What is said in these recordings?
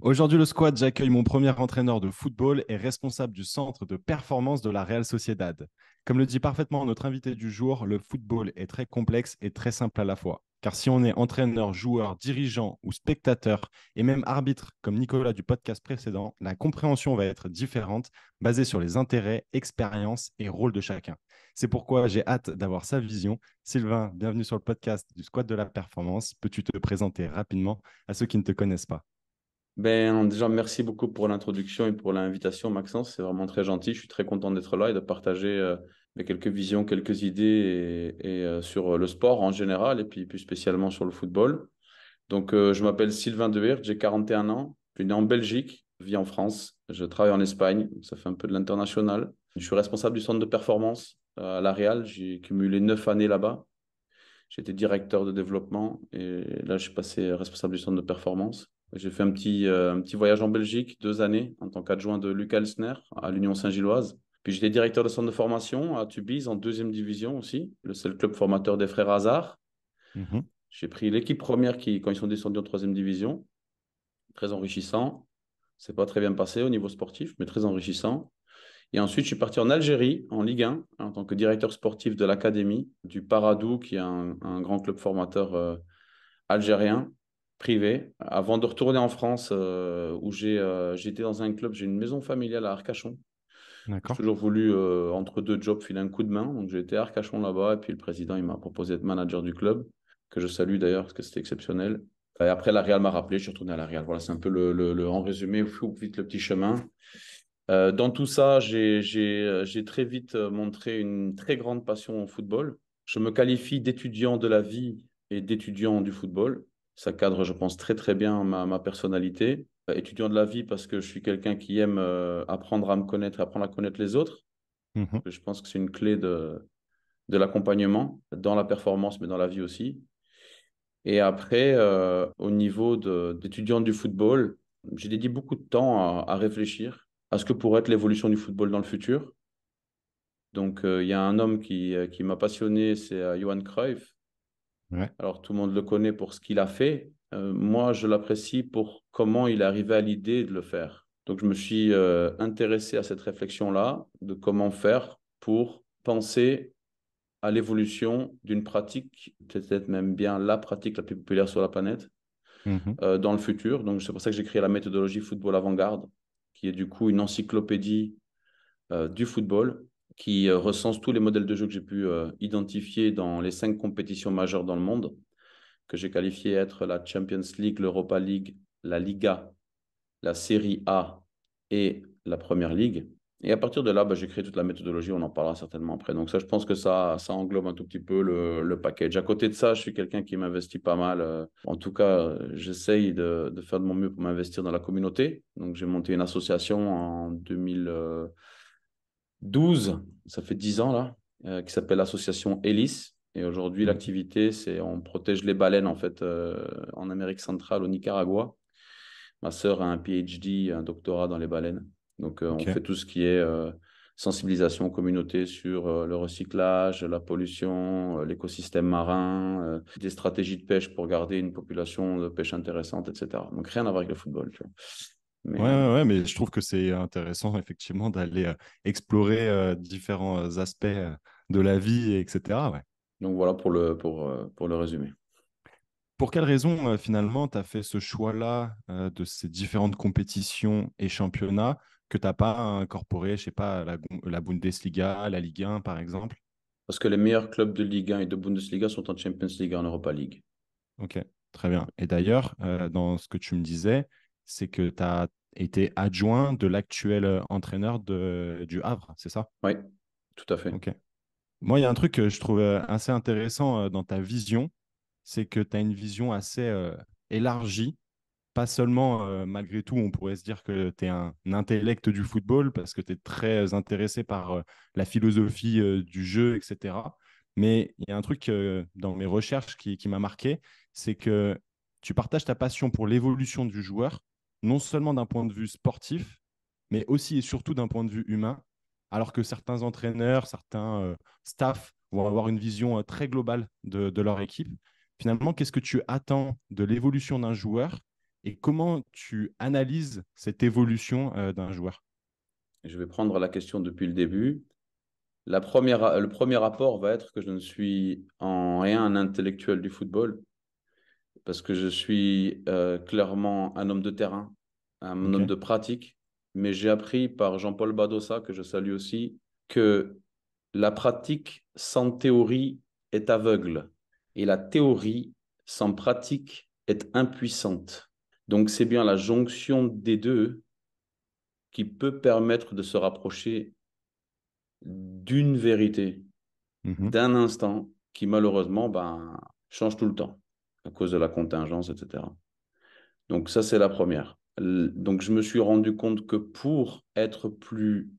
Aujourd'hui, le squad, j'accueille mon premier entraîneur de football et responsable du centre de performance de la Real Sociedad. Comme le dit parfaitement notre invité du jour, le football est très complexe et très simple à la fois. Car si on est entraîneur, joueur, dirigeant ou spectateur, et même arbitre, comme Nicolas du podcast précédent, la compréhension va être différente, basée sur les intérêts, expériences et rôles de chacun. C'est pourquoi j'ai hâte d'avoir sa vision. Sylvain, bienvenue sur le podcast du squad de la performance. Peux-tu te présenter rapidement à ceux qui ne te connaissent pas? Ben, déjà, merci beaucoup pour l'introduction et pour l'invitation, Maxence. C'est vraiment très gentil. Je suis très content d'être là et de partager quelques visions, quelques idées sur le sport en général et puis plus spécialement sur le football. Donc, je m'appelle Sylvain Deweert, j'ai 41 ans. Je suis né en Belgique, je vis en France. Je travaille en Espagne, ça fait un peu de l'international. Je suis responsable du centre de performance à La Real. J'ai cumulé 9 années là-bas. J'étais directeur de développement et là, je suis passé responsable du centre de performance. J'ai fait un petit voyage en Belgique, 2 années, en tant qu'adjoint de Luc Elsner à l'Union Saint-Gilloise. Puis j'étais directeur de centre de formation à Tubize en deuxième division aussi, le seul club formateur des frères Hazard. Mhm. J'ai pris l'équipe première quand ils sont descendus en troisième division, très enrichissant. C'est pas très bien passé au niveau sportif, mais très enrichissant. Et ensuite, je suis parti en Algérie, en Ligue 1, en tant que directeur sportif de l'académie du Paradou, qui est un grand club formateur algérien, privé, avant de retourner en France, où j'étais dans un club, j'ai une maison familiale à Arcachon. J'ai D'accord. toujours voulu, entre deux jobs, filer un coup de main. Donc, j'ai été à Arcachon là-bas, et puis le président, il m'a proposé d'être manager du club, que je salue d'ailleurs, parce que c'était exceptionnel. Et après, la Real m'a rappelé, je suis retourné à la Real. Voilà, c'est un peu en résumé, fou, vite le petit chemin. Dans tout ça, j'ai très vite montré une très grande passion au football. Je me qualifie d'étudiant de la vie et d'étudiant du football. Ça cadre, je pense, très très bien ma personnalité. Étudiant de la vie parce que je suis quelqu'un qui aime apprendre à me connaître, apprendre à connaître les autres. Mhm. Je pense que c'est une clé de l'accompagnement dans la performance, mais dans la vie aussi. Et après, au niveau d'étudiant du football, j'ai dédié beaucoup de temps à réfléchir à ce que pourrait être l'évolution du football dans le futur. Donc, il y a un homme qui m'a passionné, c'est Johan Cruyff. Ouais. Alors, tout le monde le connaît pour ce qu'il a fait. Moi, je l'apprécie pour comment il est arrivé à l'idée de le faire. Donc, je me suis intéressé à cette réflexion-là, de comment faire pour penser à l'évolution d'une pratique, peut-être même bien la pratique la plus populaire sur la planète, Mhm. dans le futur. Donc, c'est pour ça que j'ai créé la méthodologie Football Avant-Garde, qui est du coup une encyclopédie du football qui recense tous les modèles de jeu que j'ai pu identifier dans les 5 compétitions majeures dans le monde, que j'ai qualifié être la Champions League, l'Europa League, la Liga, la Serie A et la Première Ligue. Et à partir de là, bah, j'ai créé toute la méthodologie, on en parlera certainement après. Donc ça, je pense que ça englobe un tout petit peu le package. À côté de ça, je suis quelqu'un qui m'investit pas mal. En tout cas, j'essaye de faire de mon mieux pour m'investir dans la communauté. Donc j'ai monté une association en 2012, ça fait 10 ans là, qui s'appelle l'association ELIS. Et aujourd'hui, Mhm. l'activité, c'est on protège les baleines en fait en Amérique centrale, au Nicaragua. Ma sœur a un PhD, un doctorat dans les baleines. Donc, on Ok. fait tout ce qui est sensibilisation communauté sur le recyclage, la pollution, l'écosystème marin, des stratégies de pêche pour garder une population de pêche intéressante, etc. Donc, rien à voir avec le football, tu vois. Ouais, Mais ouais, ouais, mais je trouve que c'est intéressant, effectivement, d'aller explorer différents aspects de la vie, etc. Ouais. donc, voilà pour le résumé. Pour quelle raison, finalement, tu as fait ce choix-là de ces différentes compétitions et championnats que tu n'as pas incorporé, je sais pas, la Bundesliga, la Ligue 1, par exemple? Parce que les meilleurs clubs de Ligue 1 et de Bundesliga sont en Champions League et en Europa League. Ok, très bien. Et d'ailleurs, dans ce que tu me disais, c'est que tu as été adjoint de l'actuel entraîneur du Havre, c'est ça? Oui, tout à fait. Ok. Moi, il y a un truc que je trouve assez intéressant dans ta vision, c'est que tu as une vision assez élargie. Pas seulement, malgré tout, on pourrait se dire que tu es un intellect du football parce que tu es très intéressé par la philosophie du jeu, etc. Mais il y a un truc dans mes recherches qui m'a marqué, c'est que tu partages ta passion pour l'évolution du joueur, non seulement d'un point de vue sportif, mais aussi et surtout d'un point de vue humain, alors que certains entraîneurs, certains staffs vont avoir une vision très globale de leur équipe. Finalement, qu'est-ce que tu attends de l'évolution d'un joueur et comment tu analyses cette évolution d'un joueur? Je vais prendre la question depuis le début. Le premier rapport va être que je ne suis en rien un intellectuel du football, parce que je suis clairement un homme de terrain, un Ok. homme de pratique. Mais j'ai appris par Jean-Paul Badossa, que je salue aussi, que la pratique sans théorie est aveugle et la théorie sans pratique est impuissante. Donc c'est bien la jonction des deux qui peut permettre de se rapprocher d'une vérité, Mhm. d'un instant qui malheureusement change tout le temps à cause de la contingence, etc. Donc ça, c'est la première. Donc je me suis rendu compte que pour être plus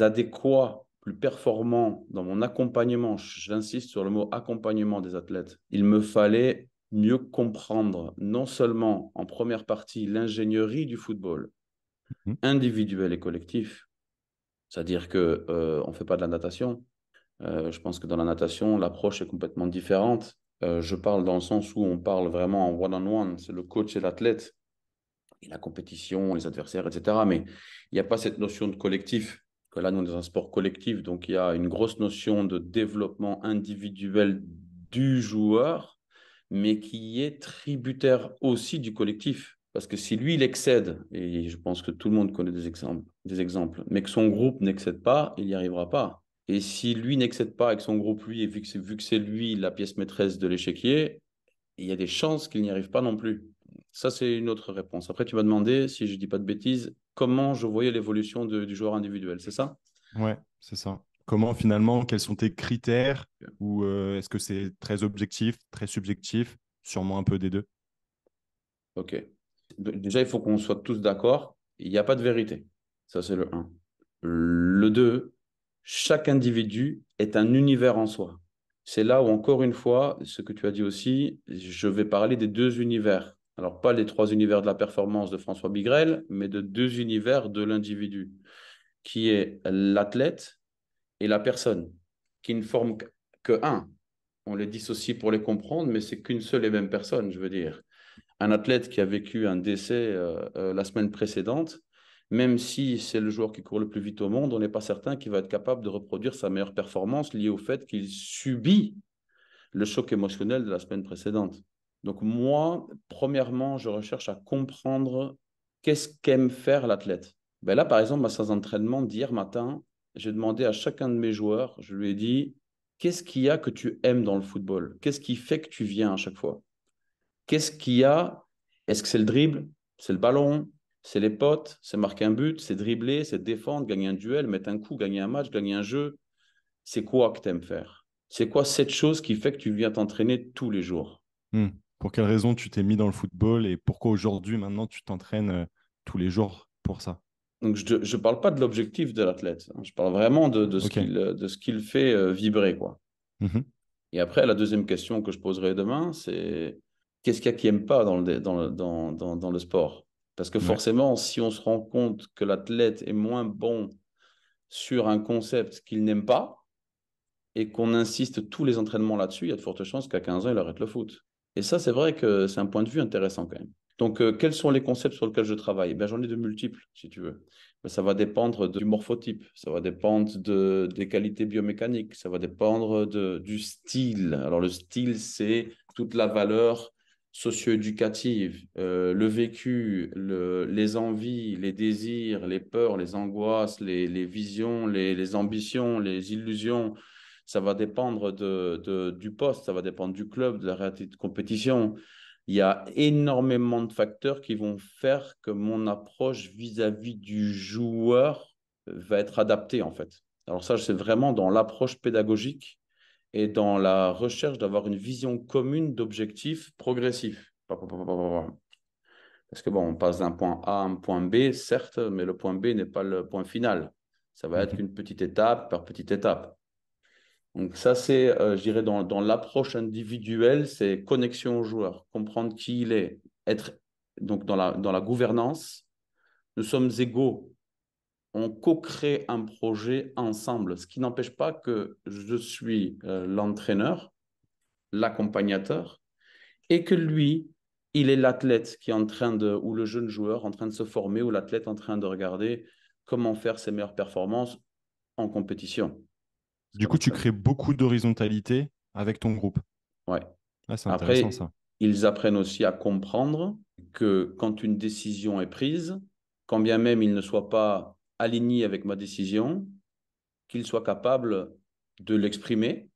adéquat, plus performant dans mon accompagnement, j'insiste sur le mot accompagnement des athlètes, il me fallait mieux comprendre non seulement en première partie l'ingénierie du football, Mhm. individuel et collectif, c'est-à-dire que on fait pas de la natation. Je pense que dans la natation, l'approche est complètement différente. Je parle dans le sens où on parle vraiment en one-on-one, c'est le coach et l'athlète, et la compétition, les adversaires, etc. Mais il n'y a pas cette notion de collectif. Que là, nous, on est dans un sport collectif, donc il y a une grosse notion de développement individuel du joueur, mais qui est tributaire aussi du collectif. Parce que si lui, il excède, et je pense que tout le monde connaît des exemples, mais que son groupe n'excède pas, il n'y arrivera pas. Et si lui n'excède pas avec son groupe, lui, et vu que c'est lui la pièce maîtresse de l'échiquier, il y a des chances qu'il n'y arrive pas non plus. Ça, c'est une autre réponse. Après, tu m'as demandé, si je ne dis pas de bêtises, comment je voyais l'évolution du joueur individuel, c'est ça? Ouais, c'est ça. Comment finalement, quels sont tes critères ou est-ce que c'est très objectif, très subjectif, sûrement un peu des deux? Ok. Déjà, il faut qu'on soit tous d'accord. Il n'y a pas de vérité. Ça, c'est le un. Le 2, chaque individu est un univers en soi. C'est là où, encore une fois, ce que tu as dit aussi, je vais parler des deux univers. Alors, pas les trois univers de la performance de François Bigrel, mais de deux univers de l'individu, qui est l'athlète et la personne, qui ne forment que un. On les dissocie pour les comprendre, mais c'est qu'une seule et même personne, je veux dire. Un athlète qui a vécu un décès la semaine précédente, même si c'est le joueur qui court le plus vite au monde, on n'est pas certain qu'il va être capable de reproduire sa meilleure performance liée au fait qu'il subit le choc émotionnel de la semaine précédente. Donc moi, premièrement, je recherche à comprendre qu'est-ce qu'aime faire l'athlète. Ben là, par exemple, ma séance d'entraînement d'hier matin, j'ai demandé à chacun de mes joueurs, je lui ai dit, qu'est-ce qu'il y a que tu aimes dans le football? Qu'est-ce qui fait que tu viens à chaque fois? Qu'est-ce qu'il y a? Est-ce que c'est le dribble? C'est le ballon? C'est les potes? C'est marquer un but? C'est dribbler? C'est défendre? Gagner un duel? Mettre un coup? Gagner un match? Gagner un jeu? C'est quoi que tu aimes faire? C'est quoi cette chose qui fait que tu viens t'entraîner tous les jours? Hmm. Pour quelles raisons tu t'es mis dans le football et pourquoi aujourd'hui, maintenant, tu t'entraînes tous les jours pour ça? Donc, je ne parle pas de l'objectif de l'athlète, hein. Je parle vraiment Ok. de ce qu'il fait vibrer, quoi. Mhm. Et après, la deuxième question que je poserai demain, c'est qu'est-ce qu'il y a qui n'aime pas dans le sport? Parce que Ouais. forcément, si on se rend compte que l'athlète est moins bon sur un concept qu'il n'aime pas et qu'on insiste tous les entraînements là-dessus, il y a de fortes chances qu'à 15 ans, il arrête le foot. Et ça, c'est vrai que c'est un point de vue intéressant quand même. Donc, quels sont les concepts sur lesquels je travaille? Ben, j'en ai de multiples, si tu veux. Ben, ça va dépendre du morphotype, ça va dépendre des qualités biomécaniques, ça va dépendre du style. Alors, le style, c'est toute la valeur socio-éducative, le vécu, les envies, les désirs, les peurs, les angoisses, les visions, les ambitions, les illusions. Ça va dépendre du poste, ça va dépendre du club, de la réalité de compétition. Il y a énormément de facteurs qui vont faire que mon approche vis-à-vis du joueur va être adaptée, en fait. Alors ça, c'est vraiment dans l'approche pédagogique et dans la recherche d'avoir une vision commune d'objectifs progressifs. Parce que bon, on passe d'un point A à un point B, certes, mais le point B n'est pas le point final. Ça va être Mhm. qu'une petite étape par petite étape. Donc ça, c'est, je dirais, dans l'approche individuelle, c'est connexion au joueur, comprendre qui il est, être donc dans la gouvernance, nous sommes égaux. On co-crée un projet ensemble, ce qui n'empêche pas que je suis l'entraîneur, l'accompagnateur, et que lui, il est l'athlète qui est en train de, ou le jeune joueur en train de se former, ou l'athlète en train de regarder comment faire ses meilleures performances en compétition. C'est Du comme coup, tu ça. crées beaucoup d'horizontalité avec ton groupe. Ouais. Ah, c'est intéressant Après, ça. ils apprennent aussi à comprendre que quand une décision est prise, quand bien même il ne soit pas aligné avec ma décision, qu'il soit capable de l'exprimer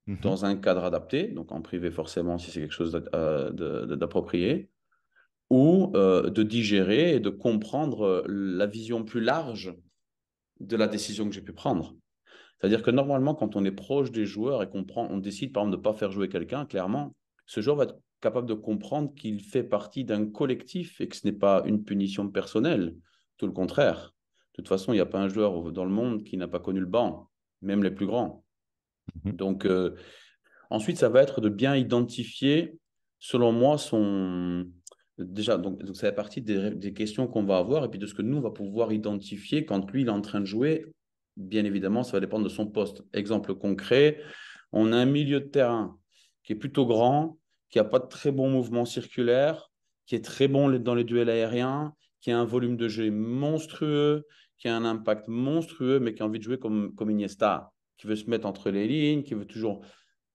Mhm. dans un cadre adapté, donc en privé forcément si c'est quelque chose d'approprié, ou de digérer et de comprendre la vision plus large de la décision que j'ai pu prendre. C'est-à-dire que normalement, quand on est proche des joueurs et qu'on prend, on décide par exemple de ne pas faire jouer quelqu'un, clairement, ce joueur va être capable de comprendre qu'il fait partie d'un collectif et que ce n'est pas une punition personnelle. Tout le contraire. De toute façon, il n'y a pas un joueur dans le monde qui n'a pas connu le banc, même les plus grands. Mhm. Donc, ensuite, ça va être de bien identifier, selon moi, son. Déjà, donc ça fait partie des questions qu'on va avoir et puis de ce que nous, on va pouvoir identifier quand lui, il est en train de jouer. Bien évidemment, ça va dépendre de son poste. Exemple concret, on a un milieu de terrain qui est plutôt grand, qui n'a pas de très bon mouvement circulaire, qui est très bon dans les duels aériens, qui a un volume de jeu monstrueux, qui a un impact monstrueux, mais qui a envie de jouer comme Iniesta, qui veut se mettre entre les lignes, qui veut toujours.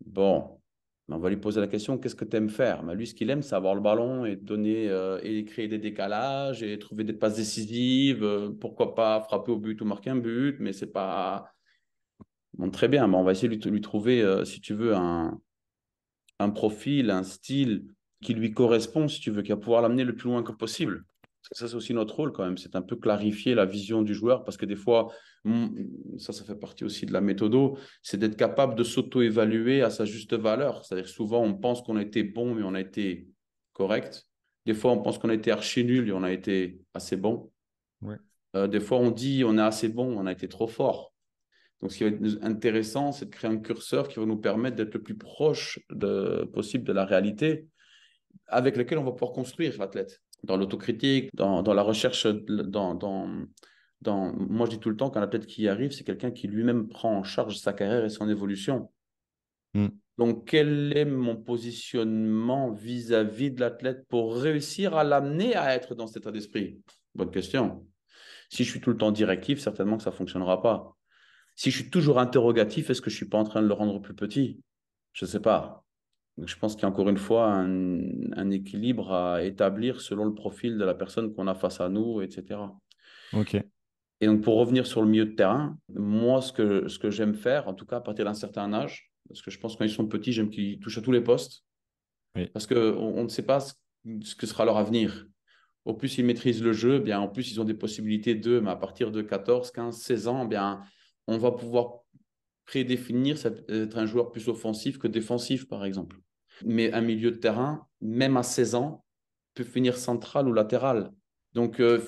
Bon, on va lui poser la question, qu'est-ce que tu aimes faire? Ben, lui, ce qu'il aime, c'est avoir le ballon et donner et créer des décalages et trouver des passes décisives. Pourquoi pas frapper au but ou marquer un but, mais c'est pas. Bon, très bien, ben, on va essayer de lui trouver, si tu veux, un profil, un style qui lui correspond, si tu veux, qui va pouvoir l'amener le plus loin que possible. Parce que ça, c'est aussi notre rôle quand même, c'est un peu clarifier la vision du joueur, parce que des fois, ça fait partie aussi de la méthodo, c'est d'être capable de s'auto-évaluer à sa juste valeur. C'est-à-dire souvent, on pense qu'on a été bon, mais on a été correct. Des fois, on pense qu'on a été archi nul et on a été assez bon. Ouais. Des fois, on dit on est assez bon, on a été trop fort. Donc, ce qui va être intéressant, c'est de créer un curseur qui va nous permettre d'être le plus proche possible de la réalité avec lequel on va pouvoir construire l'athlète. Dans l'autocritique, dans la recherche, moi je dis tout le temps qu'un athlète qui y arrive, c'est quelqu'un qui lui-même prend en charge sa carrière et son évolution. Mm. Donc, quel est mon positionnement vis-à-vis de l'athlète pour réussir à l'amener à être dans cet état d'esprit? Bonne question. Si je suis tout le temps directif, certainement que ça ne fonctionnera pas. Si je suis toujours interrogatif, est-ce que je ne suis pas en train de le rendre plus petit? Je ne sais pas. Donc, je pense qu'il y a encore une fois un équilibre à établir selon le profil de la personne qu'on a face à nous, etc. Ok. Et donc, pour revenir sur le milieu de terrain, moi, ce que j'aime faire, en tout cas à partir d'un certain âge, parce que je pense que quand ils sont petits, j'aime qu'ils touchent à tous les postes, Oui. parce qu'on on ne sait pas ce que sera leur avenir. Au plus ils maîtrisent le jeu, bien, en plus ils ont des possibilités d'eux, mais à partir de 14, 15, 16 ans, bien, on va pouvoir prédéfinir être un joueur plus offensif que défensif, par exemple. Mais un milieu de terrain, même à 16 ans, peut finir central ou latéral. Donc, il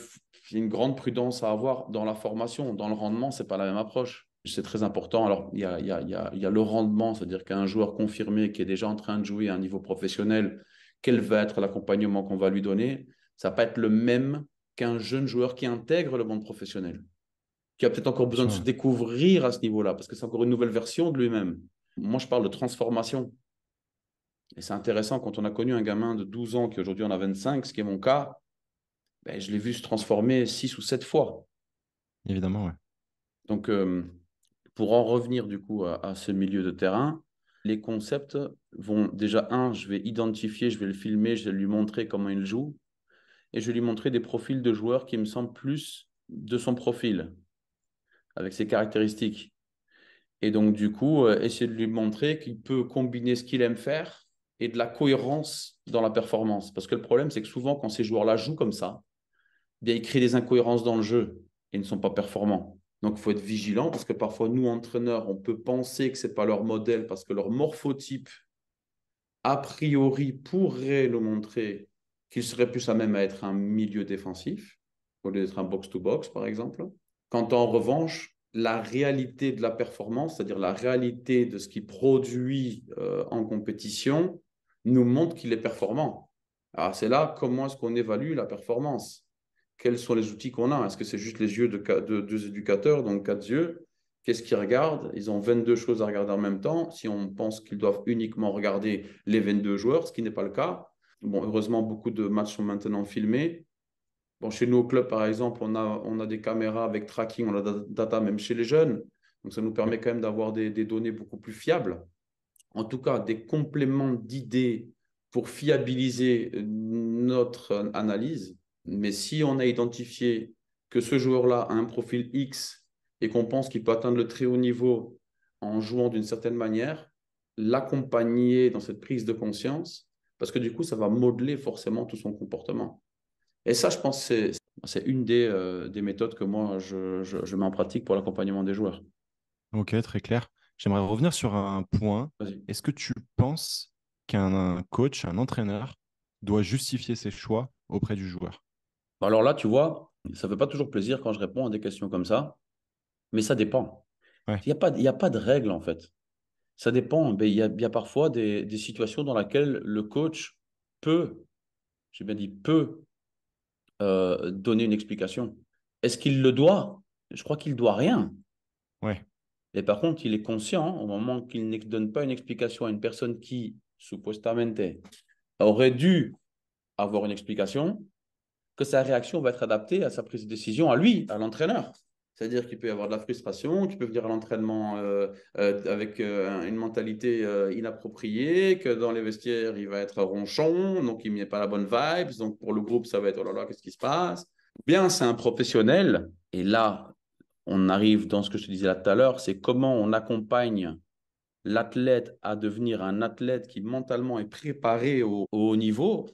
y a une grande prudence à avoir dans la formation. Dans le rendement, ce n'est pas la même approche. C'est très important. Alors, il y a le rendement, c'est-à-dire qu'un joueur confirmé qui est déjà en train de jouer à un niveau professionnel, quel va être l'accompagnement qu'on va lui donner? Ça ne va pas être le même qu'un jeune joueur qui intègre le monde professionnel, qui a peut-être encore Bien besoin de sûr, se ouais. découvrir à ce niveau-là, parce que c'est encore une nouvelle version de lui-même. Moi, je parle de transformation. Et c'est intéressant quand on a connu un gamin de 12 ans qui aujourd'hui en a 25, ce qui est mon cas, ben, je l'ai vu se transformer 6 ou 7 fois. Évidemment, ouais. Donc, pour en revenir du coup à ce milieu de terrain, les concepts vont déjà, je vais identifier, je vais le filmer, je vais lui montrer comment il joue, et je vais lui montrer des profils de joueurs qui me semblent plus de son profil, avec ses caractéristiques. Et donc, du coup, essayer de lui montrer qu'il peut combiner ce qu'il aime faire et de la cohérence dans la performance. Parce que le problème, c'est que souvent, quand ces joueurs-là jouent comme ça, eh bien, ils créent des incohérences dans le jeu et ne sont pas performants. Donc, il faut être vigilant parce que parfois, nous, entraîneurs, on peut penser que ce n'est pas leur modèle parce que leur morphotype, a priori, pourrait nous montrer qu'ils seraient plus à même à être un milieu défensif au lieu d'être un box-to-box, par exemple. Quand en revanche, la réalité de la performance, c'est-à-dire la réalité de ce qu'il produit en compétition, nous montre qu'il est performant. Alors c'est là comment est-ce qu'on évalue la performance? Quels sont les outils qu'on a? Est-ce que c'est juste les yeux de deux éducateurs, donc quatre yeux? Qu'est-ce qu'ils regardent? Ils ont 22 choses à regarder en même temps. Si on pense qu'ils doivent uniquement regarder les 22 joueurs, ce qui n'est pas le cas, Bon, heureusement, beaucoup de matchs sont maintenant filmés. Bon, chez nous au club, par exemple, on a des caméras avec tracking, on a data même chez les jeunes. Donc, ça nous Ouais. permet quand même d'avoir des données beaucoup plus fiables. En tout cas, des compléments d'idées pour fiabiliser notre analyse. Mais si on a identifié que ce joueur-là a un profil X et qu'on pense qu'il peut atteindre le très haut niveau en jouant d'une certaine manière, l'accompagner dans cette prise de conscience, parce que du coup, ça va modeler forcément tout son comportement. Et ça, je pense que c'est une des méthodes que moi, je mets en pratique pour l'accompagnement des joueurs. Ok, très clair. J'aimerais revenir sur un point. Vas-y. Est-ce que tu penses qu'un coach, un entraîneur, doit justifier ses choix auprès du joueur? Alors là, tu vois, ça ne fait pas toujours plaisir quand je réponds à des questions comme ça, mais ça dépend. Ouais, Il y a pas de règle, en fait. Ça dépend. Mais il y a parfois des situations dans lesquelles le coach peut, j'ai bien dit peut, donner une explication. Est-ce qu'il le doit? Je crois qu'il ne doit rien. ouais, Et par contre, il est conscient, au moment qu'il ne donne pas une explication à une personne qui, supostamente, aurait dû avoir une explication, que sa réaction va être adaptée à sa prise de décision, à lui, à l'entraîneur. C'est-à-dire qu'il peut y avoir de la frustration, qu'il peut venir à l'entraînement avec une mentalité inappropriée, que dans les vestiaires, il va être ronchon, donc il n'y a pas la bonne vibe, donc pour le groupe, ça va être oh là là, qu'est-ce qui se passe? Ou bien c'est un professionnel, et là, on arrive dans ce que je te disais là tout à l'heure, c'est comment on accompagne l'athlète à devenir un athlète qui mentalement est préparé au haut niveau,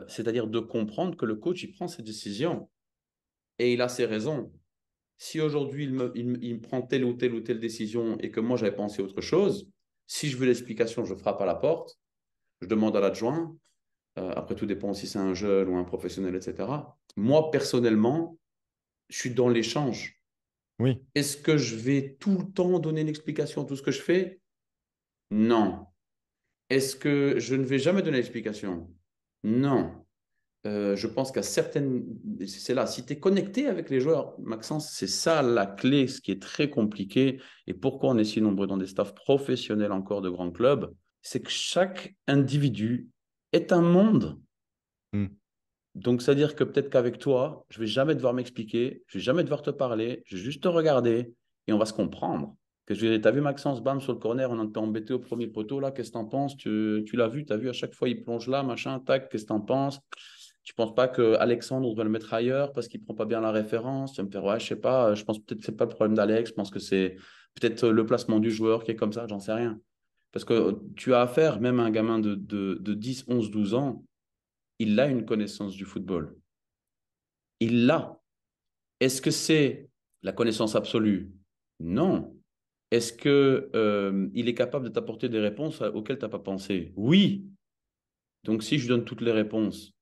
c'est-à-dire de comprendre que le coach, il prend ses décisions et il a ses raisons. Si aujourd'hui, il prend telle ou telle décision et que moi, j'avais pensé autre chose, si je veux l'explication, je frappe à la porte, je demande à l'adjoint. Après, tout dépend si c'est un jeune ou un professionnel, etc. Moi, personnellement, je suis dans l'échange. oui. Est-ce que je vais tout le temps donner une explication à tout ce que je fais? Non. Est-ce que je ne vais jamais donner l'explication? Non. Je pense qu'à certaines... C'est là, si tu es connecté avec les joueurs, Maxence, c'est ça la clé, ce qui est très compliqué et pourquoi on est si nombreux dans des staffs professionnels encore de grands clubs, c'est que chaque individu est un monde. Hmm. Donc, c'est-à-dire que peut-être qu'avec toi, je vais jamais devoir m'expliquer, je vais jamais devoir te parler, je vais juste te regarder et on va se comprendre. Que je vais, t'as vu Maxence, bam, sur le corner, on t'a embêté au premier poteau, là, qu'est-ce que t'en penses? Tu l'as vu, t'as vu, à chaque fois, il plonge là, machin, tac, qu'est-ce que t'en penses? Tu penses pas que Alexandre, on devrait le mettre ailleurs parce qu'il prend pas bien la référence? Tu vas me faire, ouais, je sais pas, je pense peut-être que c'est pas le problème d'Alex, je pense que c'est peut-être le placement du joueur qui est comme ça, j'en sais rien. Parce que tu as affaire, même à un gamin de 10, 11, 12 ans, il a une connaissance du football. Il l'a. Est-ce que c'est la connaissance absolue? Non. Est-ce que il est capable de t'apporter des réponses auxquelles tu n'as pas pensé? Oui. Donc, si je donne toutes les réponses,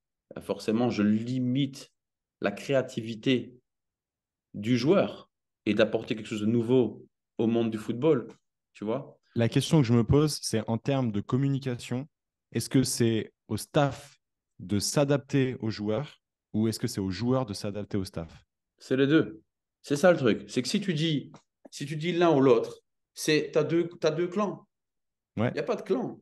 forcément, je limite la créativité du joueur et d'apporter quelque chose de nouveau au monde du football. Tu vois? La question que je me pose, c'est en termes de communication, est-ce que c'est au staff de s'adapter aux joueurs ou est-ce que c'est aux joueurs de s'adapter au staff? C'est les deux. C'est ça le truc. C'est que si tu dis l'un ou l'autre, t'as deux clans. Ouais, Il n'y a pas de clan.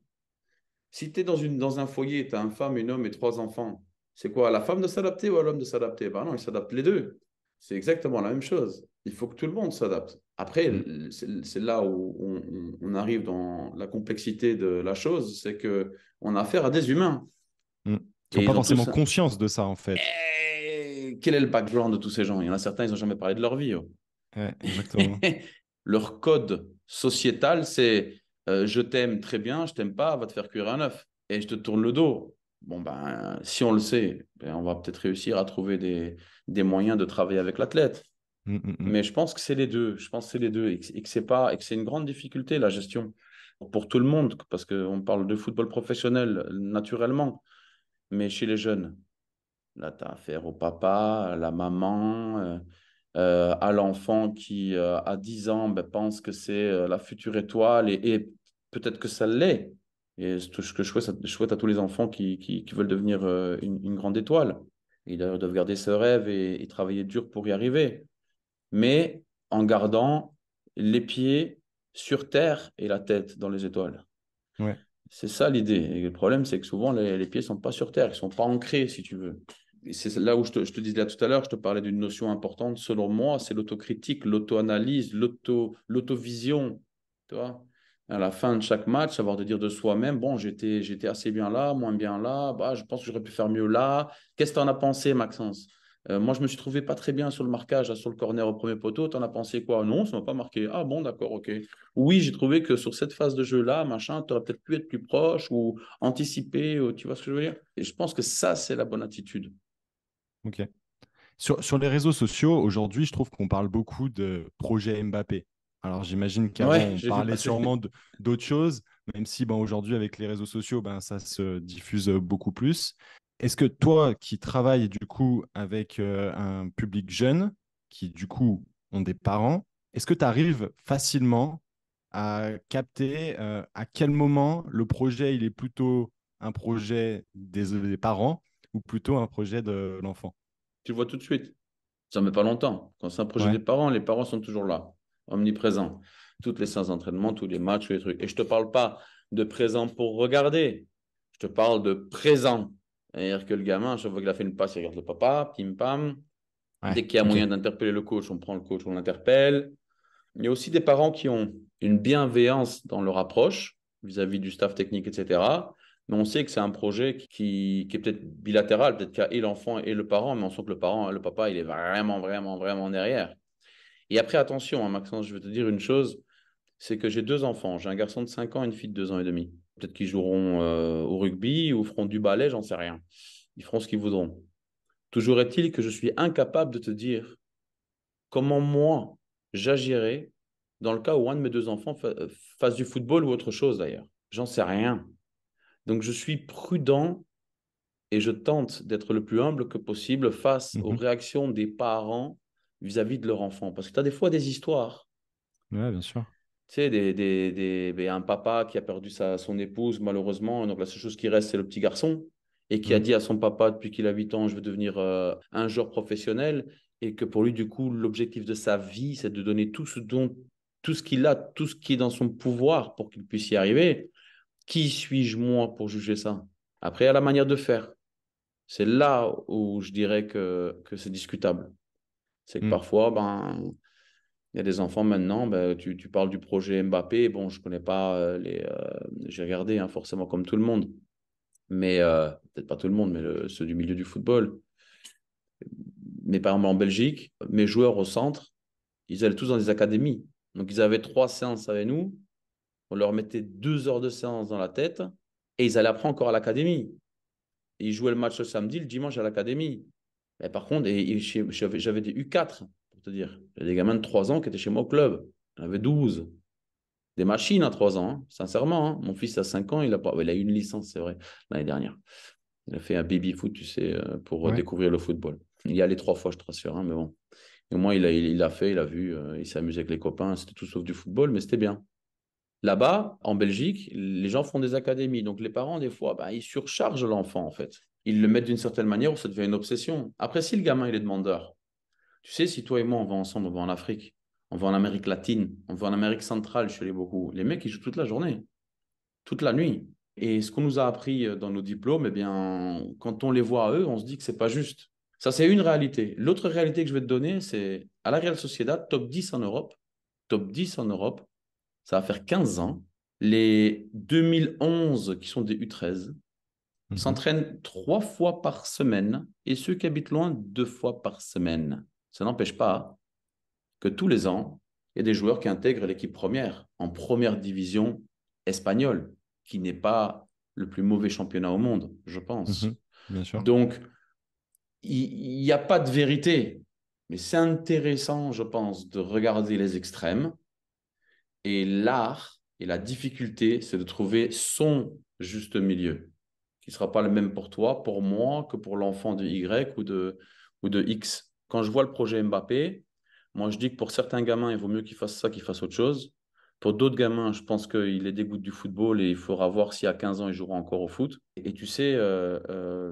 Si tu es dans un foyer, tu as une femme, un homme et trois enfants, c'est quoi, à la femme de s'adapter ou à l'homme de s'adapter? Ben non, ils s'adaptent les deux. C'est exactement la même chose. Il faut que tout le monde s'adapte. Après, mm, c'est là où on arrive dans la complexité de la chose, c'est que on a affaire à des humains. mm. Ils n'ont Et pas ils ont forcément tous... conscience de ça en fait. Quel est le background de tous ces gens? Il y en a certains, ils n'ont jamais parlé de leur vie. Oh. Ouais, exactement. Leur code sociétal, c'est je t'aime très bien, je t'aime pas, va te faire cuire un œuf et je te tourne le dos. Bon, ben, si on le sait, ben, on va peut-être réussir à trouver des moyens de travailler avec l'athlète. Mm, mm, mm. Mais je pense que c'est les deux. Je pense que c'est les deux et que c'est pas, et que c'est une grande difficulté, la gestion, pour tout le monde, parce qu'on parle de football professionnel naturellement, mais chez les jeunes. Là, tu as affaire au papa, à la maman, à l'enfant qui, à 10 ans, ben, pense que c'est la future étoile et peut-être que ça l'est. Et ce que je souhaite à tous les enfants qui veulent devenir une grande étoile. Ils doivent garder ce rêve et travailler dur pour y arriver. Mais en gardant les pieds sur terre et la tête dans les étoiles. Ouais. C'est ça l'idée. Et le problème, c'est que souvent, les pieds ne sont pas sur terre, ils ne sont pas ancrés, si tu veux. Et c'est là où je te disais là tout à l'heure, je te parlais d'une notion importante, selon moi, c'est l'autocritique, l'auto-analyse, l'auto-vision. Tu vois? À la fin de chaque match, savoir de dire de soi-même, bon, j'étais assez bien là, moins bien là, bah, je pense que j'aurais pu faire mieux là. Qu'est-ce que tu en as pensé, Maxence? Moi, je me suis trouvé pas très bien sur le marquage, sur le corner au premier poteau. Tu en as pensé quoi? Non, ça m'a pas marqué. Ah bon, d'accord, ok. Oui, j'ai trouvé que sur cette phase de jeu-là, machin, tu aurais peut-être pu être plus proche ou anticiper, ou, tu vois ce que je veux dire? Et je pense que ça, c'est la bonne attitude. Ok. Sur les réseaux sociaux, aujourd'hui, je trouve qu'on parle beaucoup de projet Mbappé. Alors, j'imagine qu'avant, Ouais, on j'ai vu parlait passer. sûrement d'autres choses, même si ben, aujourd'hui, avec les réseaux sociaux, ben, ça se diffuse beaucoup plus. Est-ce que toi, qui travailles du coup avec un public jeune, qui du coup ont des parents, est-ce que tu arrives facilement à capter à quel moment le projet, il est plutôt un projet des parents ou plutôt un projet de l'enfant? Tu le vois tout de suite. Ça ne met pas longtemps. Quand c'est un projet des Ouais. parents, les parents sont toujours là, omniprésents. Toutes les séances d'entraînement, tous les matchs, tous les trucs. Et je ne te parle pas de présent pour regarder. Je te parle de présent. C'est-à-dire que le gamin, à chaque fois qu'il a fait une passe, il regarde le papa, pim pam. Ouais, Dès qu'il y a ok. moyen d'interpeller le coach, on prend le coach, on l'interpelle. Il y a aussi des parents qui ont une bienveillance dans leur approche vis-à-vis du staff technique, etc. Mais on sait que c'est un projet qui est peut-être bilatéral, peut-être qu'il y a et l'enfant et le parent, mais on sent que le parent, le papa, il est vraiment, vraiment, vraiment derrière. Et après, attention, hein, Maxence, je veux te dire une chose, c'est que j'ai deux enfants. J'ai un garçon de 5 ans et une fille de 2 ans et demi. Peut-être qu'ils joueront au rugby ou feront du ballet, j'en sais rien. Ils feront ce qu'ils voudront. Toujours est-il que je suis incapable de te dire comment moi j'agirais dans le cas où un de mes deux enfants fasse du football ou autre chose d'ailleurs. J'en sais rien. Donc je suis prudent et je tente d'être le plus humble que possible face aux Mhm. réactions des parents vis-à-vis de leur enfant. Parce que tu as des fois des histoires. Ouais, bien sûr. Tu sais, un papa qui a perdu son épouse, malheureusement. Donc, la seule chose qui reste, c'est le petit garçon. Et qui a Mm. dit à son papa depuis qu'il a 8 ans, je veux devenir un joueur professionnel. Et que pour lui, du coup, l'objectif de sa vie, c'est de donner tout ce qu'il a, tout ce qui est dans son pouvoir pour qu'il puisse y arriver. Qui suis-je, moi, pour juger ça? Après, à la manière de faire. C'est là où je dirais que c'est discutable. C'est que Mm. parfois, ben, il y a des enfants maintenant, ben, tu parles du projet Mbappé. Bon, je ne connais pas j'ai regardé hein, forcément comme tout le monde, mais peut-être pas tout le monde, mais ceux du milieu du football. Mais par exemple en Belgique, mes joueurs au centre, ils allaient tous dans des académies. Donc ils avaient 3 séances avec nous, on leur mettait 2 heures de séance dans la tête et ils allaient après encore à l'académie. Et ils jouaient le match le samedi, le dimanche à l'académie. Mais par contre, j'avais des U4, pour te dire. Il y a des gamins de 3 ans qui étaient chez moi au club. Il y en avait 12. Des machines à 3 ans, hein, sincèrement. Hein. Mon fils a 5 ans, il a eu une licence, c'est vrai, l'année dernière. Il a fait un baby-foot, tu sais, pour Ouais. découvrir le football. Il y allait 3 fois, je te rassure, hein, mais bon. Et au moins, il a fait, il a vu, il s'est amusé avec les copains. C'était tout sauf du football, mais c'était bien. Là-bas, en Belgique, les gens font des académies. Donc, les parents, des fois, bah, ils surchargent l'enfant, en fait. Ils le mettent d'une certaine manière où ça devient une obsession. Après, si le gamin, il est demandeur, tu sais, si toi et moi, on va ensemble, on va en Afrique, on va en Amérique latine, on va en Amérique centrale, je suis allé beaucoup. Les mecs, ils jouent toute la journée, toute la nuit. Et ce qu'on nous a appris dans nos diplômes, eh bien, quand on les voit à eux, on se dit que c'est pas juste. Ça, c'est une réalité. L'autre réalité que je vais te donner, c'est à la Real Sociedad, top 10 en Europe. Top 10 en Europe, ça va faire 15 ans. Les 2011 qui sont des U13 Mhm. s'entraînent 3 fois par semaine et ceux qui habitent loin, 2 fois par semaine. Ça n'empêche pas que tous les ans, il y a des joueurs qui intègrent l'équipe première, en première division espagnole, qui n'est pas le plus mauvais championnat au monde, je Mhm. pense. Bien sûr. Donc, il n'y a pas de vérité, mais c'est intéressant, je pense, de regarder les extrêmes. Et l'art et la difficulté, c'est de trouver son juste milieu, qui ne sera pas le même pour toi, pour moi, que pour l'enfant de Y ou de X. Quand je vois le projet Mbappé, moi, je dis que pour certains gamins, il vaut mieux qu'ils fassent ça qu'ils fassent autre chose. Pour d'autres gamins, je pense qu'il les dégoûte du football et il faudra voir si à 15 ans, ils joueront encore au foot. Et tu sais,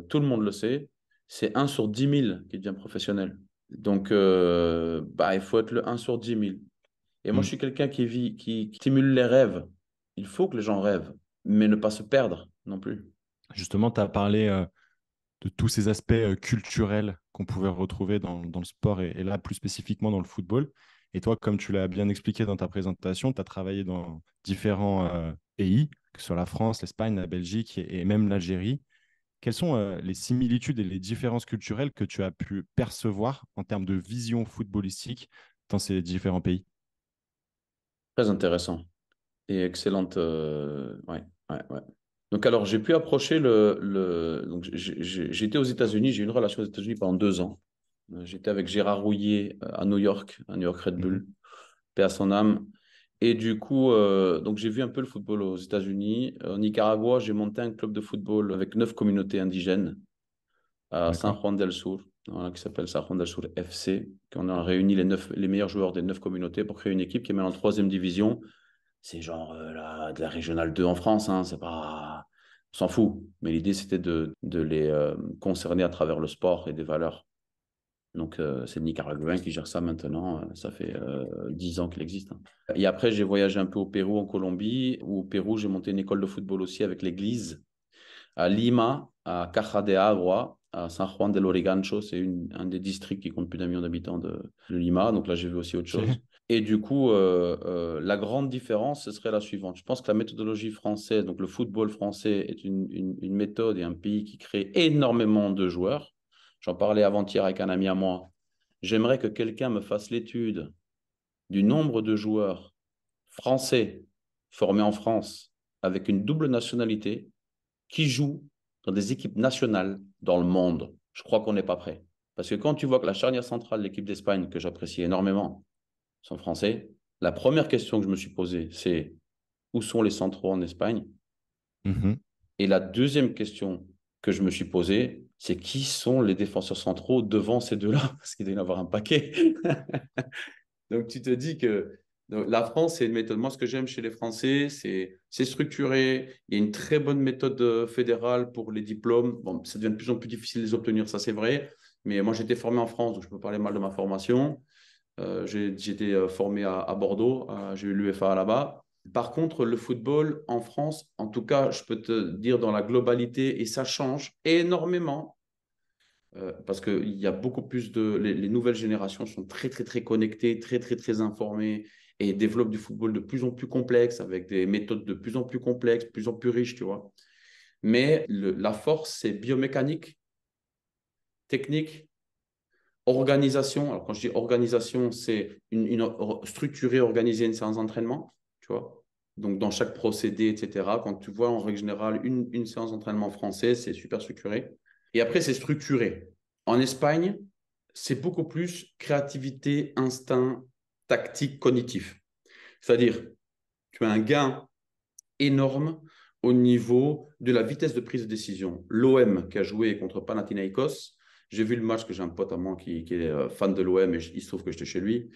tout le monde le sait, c'est 1 sur 10 000 qui devient professionnel. Donc, bah, il faut être le 1 sur 10 000. Et moi, je Mm. suis quelqu'un qui stimule les rêves. Il faut que les gens rêvent. mais ne pas se perdre non plus. Justement, tu as parlé de tous ces aspects culturels qu'on pouvait retrouver dans le sport et là plus spécifiquement dans le football. Et toi, comme tu l'as bien expliqué dans ta présentation, tu as travaillé dans différents pays, que ce soit la France, l'Espagne, la Belgique et même l'Algérie. Quelles sont les similitudes et les différences culturelles que tu as pu percevoir en termes de vision footballistique dans ces différents pays? Très intéressant et excellente. Ouais, ouais, ouais. Donc, alors, j'ai pu approcher donc, j'étais aux États-Unis, j'ai eu une relation aux États-Unis pendant 2 ans. J'étais avec Gérard Rouillet à New York Red Mhm. Bull, paix à son âme. Et du coup, donc j'ai vu un peu le football aux États-Unis. Au Nicaragua, j'ai monté un club de football avec 9 communautés indigènes à San D'accord. Juan del Sur, voilà, qui s'appelle San Juan del Sur FC. On a réuni les meilleurs joueurs des 9 communautés pour créer une équipe qui est maintenant en troisième division. C'est genre de la Régionale 2 en France, hein, c'est pas... On s'en fout. Mais l'idée, c'était de les concerner à travers le sport et des valeurs. Donc, c'est le Nicaraguain qui gère ça maintenant. Ça fait 10 ans qu'il existe, hein. Et après, j'ai voyagé un peu au Pérou, en Colombie. Où au Pérou, j'ai monté une école de football aussi avec l'église. À Lima, à Caja de Agua, à San Juan de Lurigancho. C'est un des districts qui compte plus d'1 million d'habitants de Lima. Donc là, j'ai vu aussi autre Ok. chose. Et du coup, la grande différence, ce serait la suivante. Je pense que la méthodologie française, donc le football français, est une méthode et un pays qui crée énormément de joueurs. J'en parlais avant-hier avec un ami à moi. J'aimerais que quelqu'un me fasse l'étude du nombre de joueurs français formés en France avec une double nationalité qui jouent dans des équipes nationales dans le monde. Je crois qu'on n'est pas prêt. Parce que quand tu vois que la charnière centrale de l'équipe d'Espagne, que j'apprécie énormément, sont français, la première question que je me suis posée, c'est où sont les centraux en Espagne? Mhm. Et la deuxième question que je me suis posée, c'est qui sont les défenseurs centraux devant ces deux-là? Parce qu'il doit y en avoir un paquet. Donc, tu te dis que donc, la France, c'est une méthode. Moi, ce que j'aime chez les Français, c'est structuré. Il y a une très bonne méthode fédérale pour les diplômes. Bon, ça devient de plus en plus difficile de les obtenir, ça c'est vrai. Mais moi, j'étais formé en France, donc je peux parler mal de ma formation. J'étais formé à Bordeaux, j'ai eu l'UFA là-bas. Par contre, le football en France, en tout cas, je peux te dire dans la globalité, et ça change énormément parce qu'il y a beaucoup plus de... Les nouvelles générations sont très, très, très connectées, très, très, très informées et développent du football de plus en plus complexe, avec des méthodes de plus en plus complexes, de plus en plus riches, tu vois. Mais la force, c'est biomécanique, technique, organisation. Alors, quand je dis organisation, c'est structurer, organiser une séance d'entraînement, tu vois. Donc, dans chaque procédé, etc. Quand tu vois, en règle générale, une séance d'entraînement française, c'est super structuré. Et après, c'est structuré. En Espagne, c'est beaucoup plus créativité, instinct, tactique, cognitif. C'est-à-dire, tu as un gain énorme au niveau de la vitesse de prise de décision. L'OM qui a joué contre Panathinaikos, j'ai vu le match que j'ai un pote à moi qui est fan de l'OM et il se trouve que j'étais chez lui.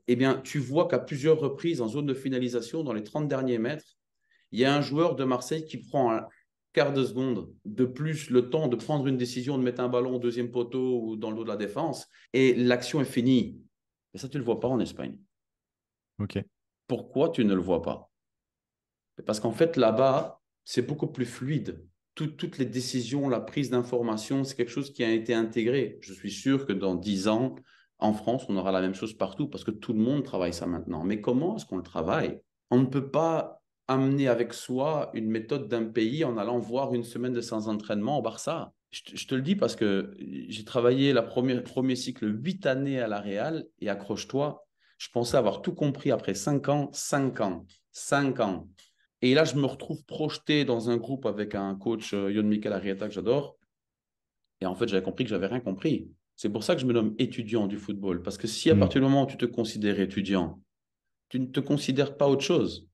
Eh bien, tu vois qu'à plusieurs reprises, en zone de finalisation, dans les 30 derniers mètres, il y a un joueur de Marseille qui prend un quart de seconde de plus le temps de prendre une décision, de mettre un ballon au deuxième poteau ou dans le dos de la défense, et l'action est finie. Et ça, tu ne le vois pas en Espagne. Ok. Pourquoi tu ne le vois pas? Parce qu'en fait, là-bas, c'est beaucoup plus fluide. Toutes les décisions, la prise d'information, c'est quelque chose qui a été intégré. Je suis sûr que dans 10 ans, en France, on aura la même chose partout parce que tout le monde travaille ça maintenant. Mais comment est-ce qu'on le travaille? On ne peut pas amener avec soi une méthode d'un pays en allant voir une semaine de séance d'entraînement au Barça. Je te le dis parce que j'ai travaillé premier cycle 8 années à la Real et accroche-toi, je pensais avoir tout compris après 5 ans, 5 ans, 5 ans. Et là, je me retrouve projeté dans un groupe avec un coach, Yon Mikel Arrieta, que j'adore. Et en fait, j'avais compris que j'avais rien compris. C'est pour ça que je me nomme étudiant du football. Parce que si à Mm. partir du moment où tu te considères étudiant, tu ne te considères pas autre chose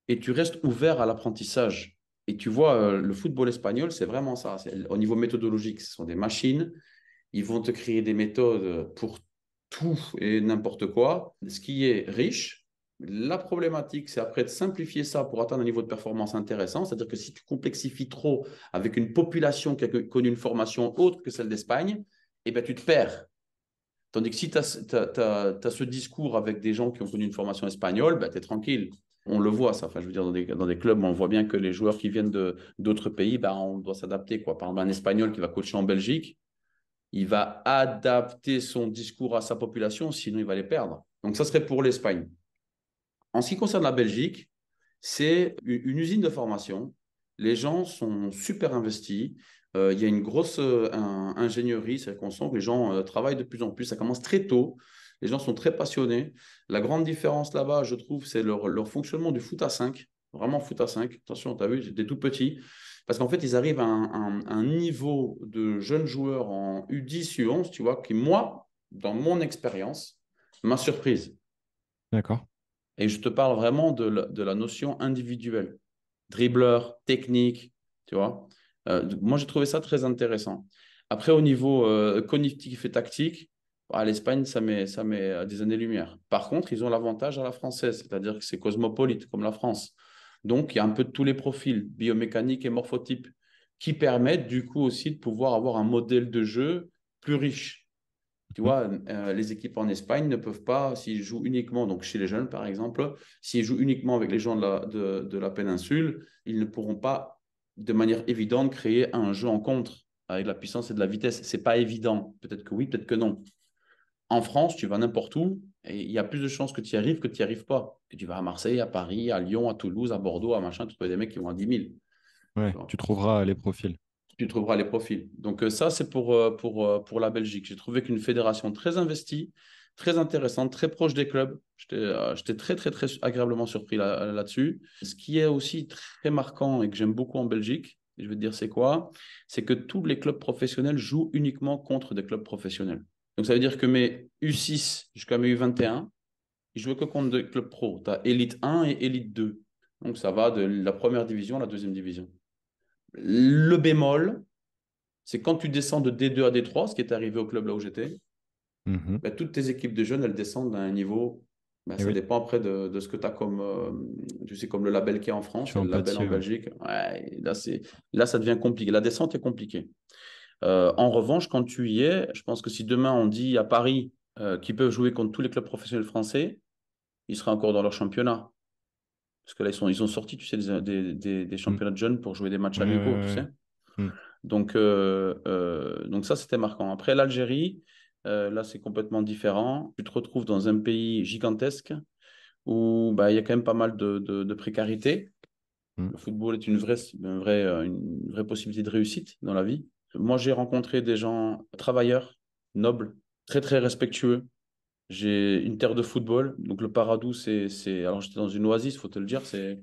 et tu restes ouvert à l'apprentissage. Et tu vois, le football espagnol, c'est vraiment ça. Au niveau méthodologique, ce sont des machines. Ils vont te créer des méthodes pour tout et n'importe quoi, ce qui est riche. La problématique, c'est après de simplifier ça pour atteindre un niveau de performance intéressant. C'est-à-dire que si tu complexifies trop avec une population qui a connu une formation autre que celle d'Espagne, eh ben, tu te perds. Tandis que si tu as ce discours avec des gens qui ont connu une formation espagnole, ben, tu es tranquille. On le voit, ça. Enfin, je veux dire, dans des clubs, on voit bien que les joueurs qui viennent d'autres pays, ben, on doit s'adapter, quoi. Par exemple, un Espagnol qui va coacher en Belgique, il va adapter son discours à sa population, sinon il va les perdre. Donc, ça serait pour l'Espagne. En ce qui concerne la Belgique, c'est une usine de formation. Les gens sont super investis. Il y a une grosse ingénierie, c'est qu'on sent que les gens travaillent de plus en plus. Ça commence très tôt. Les gens sont très passionnés. La grande différence là-bas, je trouve, c'est leur fonctionnement du foot à 5. Vraiment foot à 5. Attention, tu as vu, j'étais tout petit. Parce qu'en fait, ils arrivent à un niveau de jeunes joueurs en U10, U11, tu vois, qui, moi, dans mon expérience, m'a surprise. D'accord. Et je te parle vraiment de la notion individuelle. Dribbleur, technique, tu vois. Moi, j'ai trouvé ça très intéressant. Après, au niveau cognitif et tactique, l'Espagne, ça met des années-lumière. Par contre, ils ont l'avantage à la française, c'est-à-dire que c'est cosmopolite, comme la France. Donc, il y a un peu de tous les profils, biomécaniques et morphotypes, qui permettent du coup aussi de pouvoir avoir un modèle de jeu plus riche. Tu Mhm. vois, les équipes en Espagne ne peuvent pas, s'ils jouent uniquement, donc chez les jeunes par exemple, s'ils jouent uniquement avec les gens de la péninsule, ils ne pourront pas de manière évidente créer un jeu en contre avec de la puissance et de la vitesse. C'est pas évident. Peut-être que oui, peut-être que non. En France, tu vas n'importe où et il y a plus de chances que tu y arrives que tu n'y arrives pas. Que tu vas à Marseille, à Paris, à Lyon, à Toulouse, à Bordeaux, à machin, tu trouves des mecs qui vont à 10 000. Tu Ouais, vois, tu trouveras les profils. tu trouveras les profils. Donc ça, c'est pour la Belgique. J'ai trouvé qu'une fédération très investie, très intéressante, très proche des clubs. J'étais très, très, très agréablement surpris là-dessus. Ce qui est aussi très marquant et que j'aime beaucoup en Belgique, je vais te dire c'est quoi? C'est que tous les clubs professionnels jouent uniquement contre des clubs professionnels. Donc ça veut dire que mes U6 jusqu'à mes U21, ils jouent que contre des clubs pro. Tu as Elite 1 et Elite 2. Donc ça va de la première division à la deuxième division. Le bémol, c'est quand tu descends de D2 à D3, ce qui est arrivé au club là où j'étais, Mhm. ben, toutes tes équipes de jeunes, elles descendent à un niveau. Ben, Et ça oui, dépend après de ce que tu as comme, tu sais, comme le label qui est en je France suis et le label en empathié. Ouais. Belgique. Ouais, là, ça devient compliqué. La descente est compliquée. En revanche, quand tu y es, je pense que si demain on dit à Paris qu'ils peuvent jouer contre tous les clubs professionnels français, ils seraient encore dans leur championnat. Parce que là, ils sont sortis, tu sais, des Mm. championnats de jeunes pour jouer des matchs Ouais, ouais, amicaux, tu sais. ouais. Mm. Donc ça, c'était marquant. Après, l'Algérie, là, c'est complètement différent. Tu te retrouves dans un pays gigantesque où bah, il y a quand même pas mal de précarité. Mm. Le football est une vraie possibilité de réussite dans la vie. Moi, j'ai rencontré des gens travailleurs, nobles, très, très respectueux. J'ai une terre de football. Donc, le Paradou, Alors, j'étais dans une oasis, il faut te le dire. C'est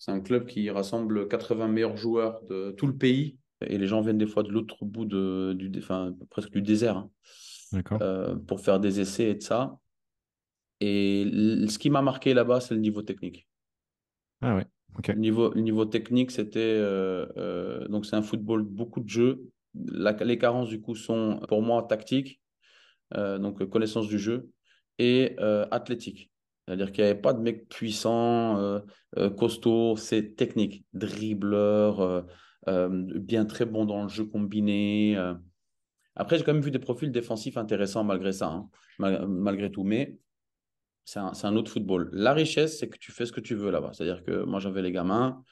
un club qui rassemble 80 meilleurs joueurs de tout le pays. Et les gens viennent des fois de l'autre bout enfin, presque du désert, hein, D'accord. pour faire des essais et de ça. Et ce qui m'a marqué là-bas, c'est le niveau technique. Ah ouais, ok. Le niveau technique, c'était. Donc, c'est un football, beaucoup de jeux. Les carences, du coup, sont pour moi tactiques, donc connaissance du jeu, et athlétique. C'est-à-dire qu'il n'y avait pas de mec puissant, costaud, c'est technique. Dribbleur, bien très bon dans le jeu combiné. Après, j'ai quand même vu des profils défensifs intéressants malgré ça, hein, malgré tout. Mais c'est un autre football. La richesse, c'est que tu fais ce que tu veux là-bas. C'est-à-dire que moi, j'avais les gamins.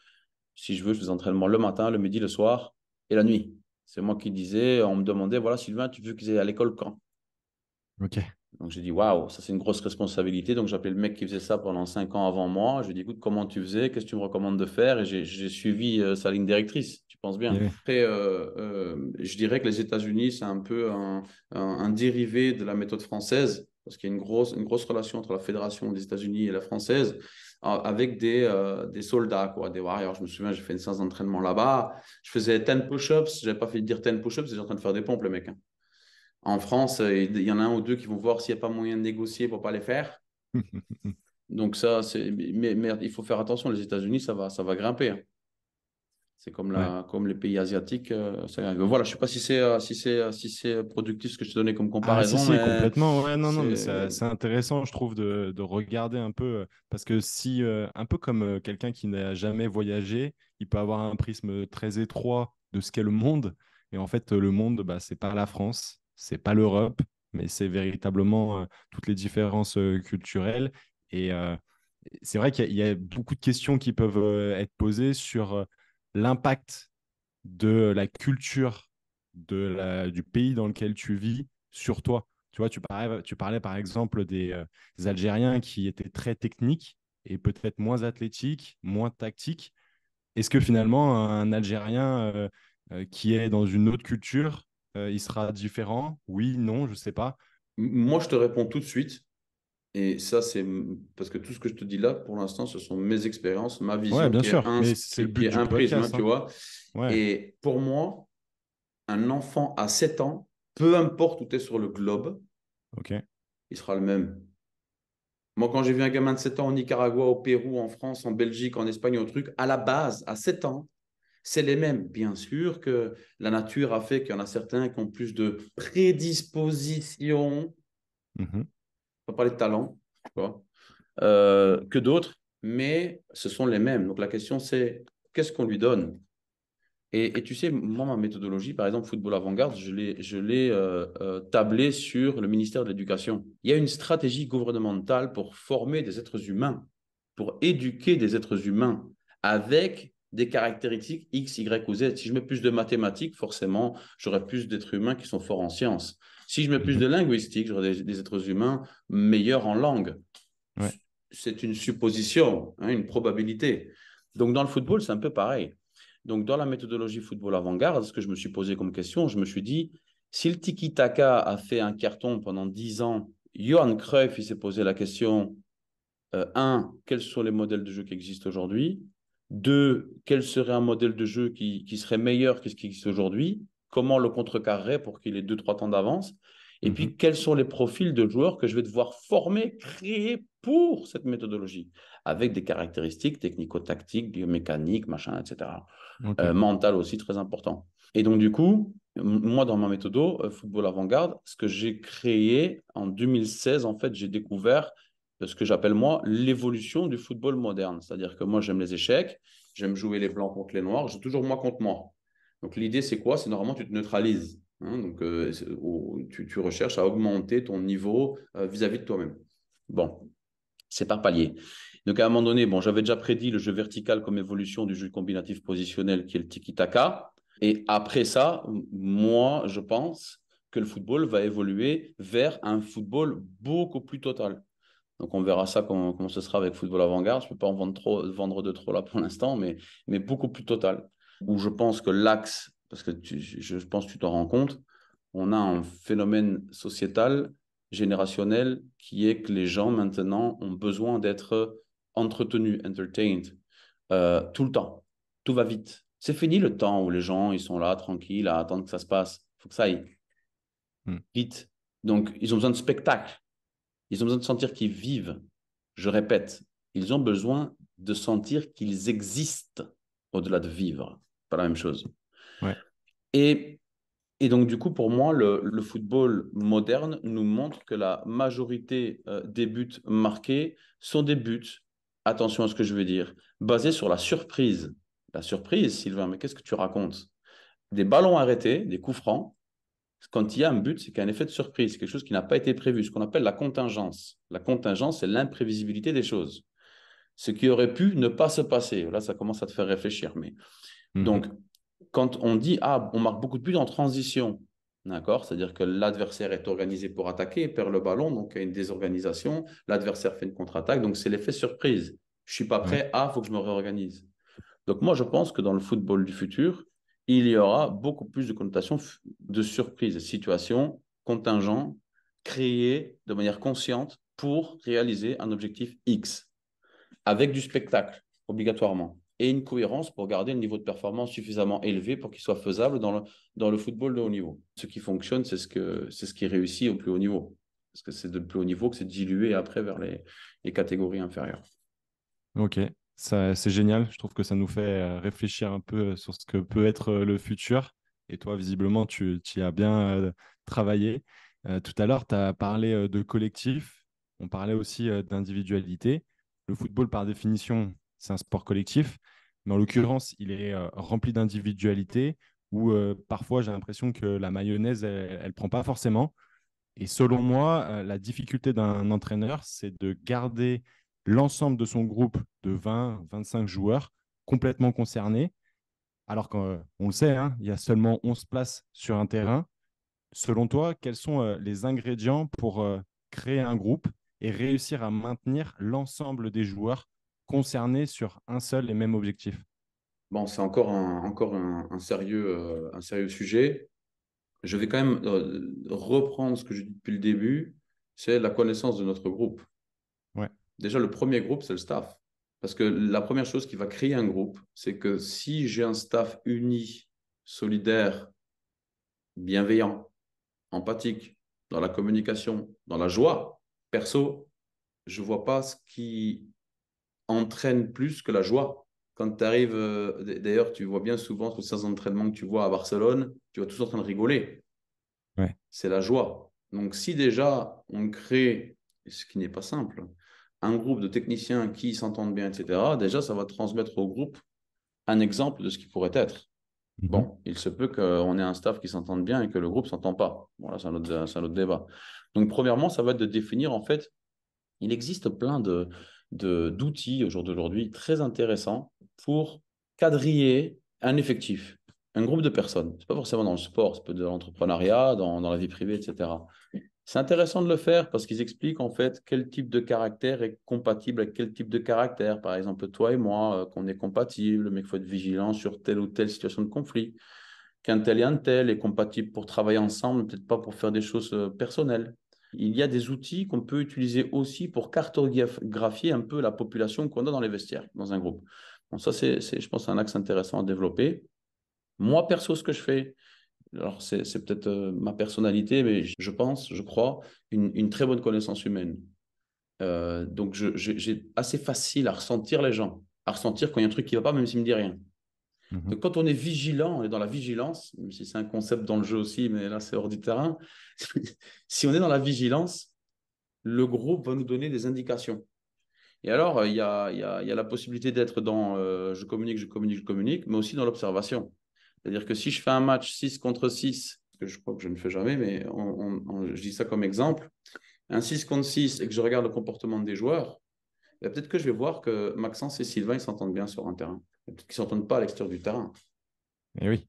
Si je veux, je fais des entraînements le matin, le midi, le soir et la nuit. C'est moi qui disais, on me demandait, voilà, Sylvain, tu veux qu'ils aient à l'école quand? Ok. Donc j'ai dit, waouh, ça c'est une grosse responsabilité. Donc j'ai appelé le mec qui faisait ça pendant 5 ans avant moi. Je lui ai dit, écoute, comment tu faisais? Qu'est-ce que tu me recommandes de faire? Et j'ai suivi sa ligne directrice, tu penses Et bien. oui. Après, je dirais que les États-Unis, c'est un peu un dérivé de la méthode française, parce qu'il y a une grosse relation entre la fédération des États-Unis et la française, avec des soldats, quoi, des warriors. Je me souviens, j'ai fait une séance d'entraînement là-bas. Je faisais 10 push-ups. Je n'avais pas fait dire 10 push-ups, j'étais en train de faire des pompes, le mec, hein. En France, il y en a un ou deux qui vont voir s'il n'y a pas moyen de négocier pour ne pas les faire. Donc ça, mais merde, il faut faire attention. Les États-Unis, ça va grimper, hein. C'est Ouais. comme les pays asiatiques. Voilà, je ne sais pas si c'est productif ce que je te donnais comme Ah si, comparaison, si, mais complètement. Ouais, non, non, mais c'est... c'est intéressant, je trouve, de regarder un peu, parce que si, un peu comme quelqu'un qui n'a jamais voyagé, il peut avoir un prisme très étroit de ce qu'est le monde. Et en fait, le monde, bah, c'est pas la France, c'est pas l'Europe, mais c'est véritablement toutes les différences culturelles. Et c'est vrai qu'il y a beaucoup de questions qui peuvent être posées sur l'impact de la culture du pays dans lequel tu vis sur toi. Tu vois, tu parlais par exemple des Algériens qui étaient très techniques et peut-être moins athlétiques, moins tactiques. Est-ce que finalement, un Algérien qui est dans une autre culture, il sera différent? Oui, non, je ne sais pas. Moi, je te réponds tout de suite. Et ça, c'est parce que tout ce que je te dis là, pour l'instant, ce sont mes expériences, ma Ouais, vision bien qui est sûr, mais c'est le qui but est du un prisme, hein, podcast, tu hein. vois. Ouais, Et pour moi, un enfant à 7 ans, peu importe où tu es sur le globe, ok. il sera le même. Moi, quand j'ai vu un gamin de 7 ans au Nicaragua, au Pérou, en France, en Belgique, en Espagne, au truc, à la base, à 7 ans, c'est les mêmes. Bien sûr que la nature a fait qu'il y en a certains qui ont plus de prédisposition, Mhm. on va parler de talent, tu vois, que d'autres, mais ce sont les mêmes. Donc la question, c'est qu'est-ce qu'on lui donne? Et tu sais, moi, ma méthodologie, par exemple, football avant-garde, je l'ai tablée sur le ministère de l'Éducation. Il y a une stratégie gouvernementale pour former des êtres humains, pour éduquer des êtres humains avec des caractéristiques X, Y ou Z. Si je mets plus de mathématiques, forcément, j'aurai plus d'êtres humains qui sont forts en sciences. Si je mets plus Mhm. de linguistique, j'aurai des êtres humains meilleurs en langue. Ouais, C'est une supposition, hein, une probabilité. Donc, dans le football, c'est un peu pareil. Donc, dans la méthodologie football avant-garde, ce que je me suis posé comme question, je me suis dit, si le tiki-taka a fait un carton pendant 10 ans, Johan Cruyff, il s'est posé la question, un, quels sont les modèles de jeu qui existent aujourd'hui? Deux, quel serait un modèle de jeu qui serait meilleur que ce qui existe aujourd'hui? Comment le contrecarrer pour qu'il ait 2, 3 temps d'avance? Et mhm. puis, quels sont les profils de joueurs que je vais devoir former, créer pour cette méthodologie, avec des caractéristiques technico-tactiques, biomécaniques, machin, etc. Ok. Mental aussi, très important. Et donc, du coup, moi, dans ma méthode football avant-garde, ce que j'ai créé en 2016, en fait, j'ai découvert ce que j'appelle moi l'évolution du football moderne. C'est-à-dire que moi, j'aime les échecs, j'aime jouer les blancs contre les noirs, j'ai toujours moi contre moi. Donc l'idée, c'est quoi? C'est normalement, tu te neutralises. Hein, donc tu recherches à augmenter ton niveau vis-à-vis de toi-même. Bon, c'est par palier. Donc à un moment donné, bon, j'avais déjà prédit le jeu vertical comme évolution du jeu combinatif positionnel qui est le tiki-taka. Et après ça, moi, je pense que le football va évoluer vers un football beaucoup plus total. Donc, on verra ça comment ce sera avec Football Avant-Garde. Je ne peux pas en vendre de trop là pour l'instant, mais beaucoup plus total. Où je pense que l'axe, parce que je pense que tu t'en rends compte, on a un phénomène sociétal, générationnel, qui est que les gens maintenant ont besoin d'être entretenus, entertained, tout le temps. Tout va vite. C'est fini le temps où les gens ils sont là, tranquilles, à attendre que ça se passe. Il faut que ça aille Hmm. vite. Donc, ils ont besoin de spectacle. Ils ont besoin de sentir qu'ils vivent. Je répète, ils ont besoin de sentir qu'ils existent au-delà de vivre. Pas la même chose. Ouais. Et, et donc, du coup, pour moi, le football moderne nous montre que la majorité des buts marqués sont des buts, attention à ce que je veux dire, basés sur la surprise. La surprise, Sylvain, mais qu'est-ce que tu racontes? Des ballons arrêtés, des coups francs, quand il y a un but, c'est qu'il y a un effet de surprise, quelque chose qui n'a pas été prévu, ce qu'on appelle la contingence. La contingence, c'est l'imprévisibilité des choses. Ce qui aurait pu ne pas se passer. Là, ça commence à te faire réfléchir. Mais Mhm. donc, quand on dit ah, on marque beaucoup de buts en transition, d'accord, c'est-à-dire que l'adversaire est organisé pour attaquer, perd le ballon, donc il y a une désorganisation. L'adversaire fait une contre-attaque, donc c'est l'effet surprise. Je suis pas Ouais. prêt, ah, faut que je me réorganise. Donc moi, je pense que dans le football du futur, il y aura beaucoup plus de connotations de surprise, de situations, contingents, créées de manière consciente pour réaliser un objectif X, avec du spectacle, obligatoirement, et une cohérence pour garder un niveau de performance suffisamment élevé pour qu'il soit faisable dans le football de haut niveau. Ce qui fonctionne, c'est ce qui réussit au plus haut niveau. Parce que c'est de plus haut niveau que c'est dilué après vers les catégories inférieures. Ok, ça, c'est génial. Je trouve que ça nous fait réfléchir un peu sur ce que peut être le futur. Et toi, visiblement, tu y as bien travaillé. Tout à l'heure, tu as parlé de collectif. On parlait aussi d'individualité. Le football, par définition, c'est un sport collectif. Mais en l'occurrence, il est rempli d'individualité où parfois j'ai l'impression que la mayonnaise, elle ne prend pas forcément. Et selon moi, la difficulté d'un entraîneur, c'est de garder l'ensemble de son groupe de 20, 25 joueurs complètement concernés, alors qu'on le sait, hein, il y a seulement 11 places sur un terrain. Selon toi, quels sont les ingrédients pour créer un groupe et réussir à maintenir l'ensemble des joueurs concernés sur un seul et même objectif? Bon, c'est encore un sérieux sujet. Je vais quand même reprendre ce que je dis depuis le début, c'est la connaissance de notre groupe. Ouais. Déjà, le premier groupe, c'est le staff. Parce que la première chose qui va créer un groupe, c'est que si j'ai un staff uni, solidaire, bienveillant, empathique, dans la communication, dans la joie, perso, je ne vois pas ce qui entraîne plus que la joie. Quand tu arrives, d'ailleurs, tu vois bien souvent sur ces entraînements que tu vois à Barcelone, tu vois tous en train de rigoler. Ouais. C'est la joie. Donc, si déjà on crée, ce qui n'est pas simple, un groupe de techniciens qui s'entendent bien, etc., déjà, ça va transmettre au groupe un exemple de ce qui pourrait être. Mhm. Bon, il se peut qu'on ait un staff qui s'entende bien et que le groupe ne s'entend pas. Bon, là, c'est un autre débat. Donc, premièrement, ça va être de définir, en fait, il existe plein d'outils au jour d'aujourd'hui très intéressants pour quadriller un effectif, un groupe de personnes. Ce n'est pas forcément dans le sport, ça peut être dans l'entrepreneuriat, dans la vie privée, etc. C'est intéressant de le faire parce qu'ils expliquent en fait quel type de caractère est compatible avec quel type de caractère. Par exemple, toi et moi, qu'on est compatibles, mais qu'il faut être vigilant sur telle ou telle situation de conflit. Qu'un tel et un tel est compatible pour travailler ensemble, peut-être pas pour faire des choses personnelles. Il y a des outils qu'on peut utiliser aussi pour cartographier un peu la population qu'on a dans les vestiaires, dans un groupe. Bon, ça, je pense, un axe intéressant à développer. Moi, perso, ce que je fais, alors c'est peut-être ma personnalité, mais je pense, je crois, une très bonne connaissance humaine. Donc, j'ai assez facile à ressentir les gens, à ressentir quand il y a un truc qui ne va pas, même s'il ne me dit rien. Mhm. Donc, quand on est vigilant, on est dans la vigilance, même si c'est un concept dans le jeu aussi, mais là, c'est hors du terrain. Si on est dans la vigilance, le groupe va nous donner des indications. Et alors, il y a la possibilité d'être dans je communique, je communique, je communique, mais aussi dans l'observation. C'est-à-dire que si je fais un match 6 contre 6, ce que je crois que je ne fais jamais, mais je dis ça comme exemple, un 6 contre 6 et que je regarde le comportement des joueurs, ben, peut-être que je vais voir que Maxence et Sylvain, ils s'entendent bien sur un terrain. Peut-être qu'ils ne s'entendent pas à l'extérieur du terrain. Et oui.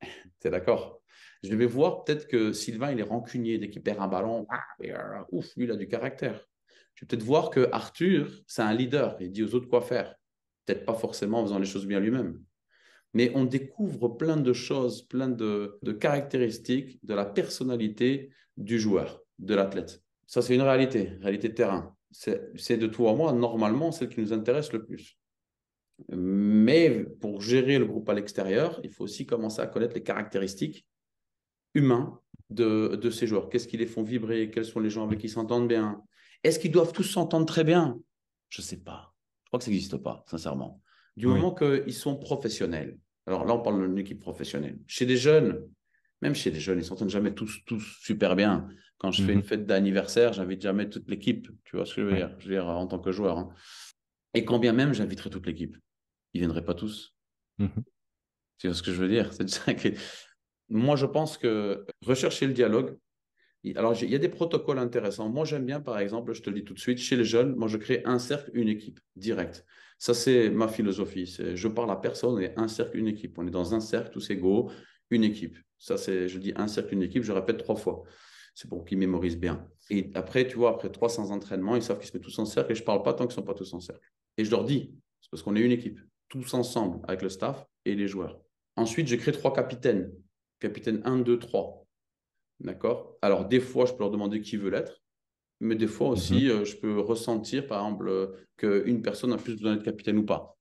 Tu es d'accord? Je vais voir peut-être que Sylvain, il est rancunier dès qu'il perd un ballon. Ouf, lui, il a du caractère. Je vais peut-être voir que Arthur, c'est un leader. Il dit aux autres quoi faire. Peut-être pas forcément en faisant les choses bien lui-même. Mais on découvre plein de choses, plein de caractéristiques de la personnalité du joueur, de l'athlète. Ça, c'est une réalité de terrain. C'est de toi à moi, normalement, celle qui nous intéresse le plus. Mais pour gérer le groupe à l'extérieur, il faut aussi commencer à connaître les caractéristiques humaines de ces joueurs. Qu'est-ce qui les font vibrer? Quels sont les gens avec qui ils s'entendent bien? Est-ce qu'ils doivent tous s'entendre très bien? Je ne sais pas. Je crois que ça n'existe pas, sincèrement. Du Oui. moment qu'ils sont professionnels. Alors là, on parle d'une équipe professionnelle. Chez des jeunes, même chez des jeunes, ils ne s'entendent jamais tous super bien. Quand je fais une Mhm. fête d'anniversaire, j'invite jamais toute l'équipe. Tu vois ce que je veux Ouais. dire? Je veux dire, en tant que joueur, hein. Et quand bien même, j'inviterai toute l'équipe. Ils ne viendraient pas tous. Mhm. Tu vois ce que je veux dire? C'est ça que... Moi, je pense que rechercher le dialogue. Alors, il y a des protocoles intéressants. Moi, j'aime bien, par exemple, je te le dis tout de suite, chez les jeunes, moi, je crée un cercle, une équipe, direct. Ça, c'est ma philosophie. Je parle à personne et un cercle, une équipe. On est dans un cercle, tous égaux, une équipe. Ça, c'est, je dis un cercle, une équipe, je répète 3 fois. C'est pour qu'ils mémorisent bien. Et après, tu vois, après 300 entraînements, ils savent qu'ils se mettent tous en cercle et je ne parle pas tant qu'ils ne sont pas tous en cercle. Et je leur dis, c'est parce qu'on est une équipe, tous ensemble, avec le staff et les joueurs. Ensuite, j'ai créé 3 capitaines. Capitaine 1, 2, 3. D'accord? Alors, des fois, je peux leur demander qui veut l'être, mais des fois Mhm. aussi, je peux ressentir, par exemple, qu'une personne a plus besoin d'être capitaine ou pas.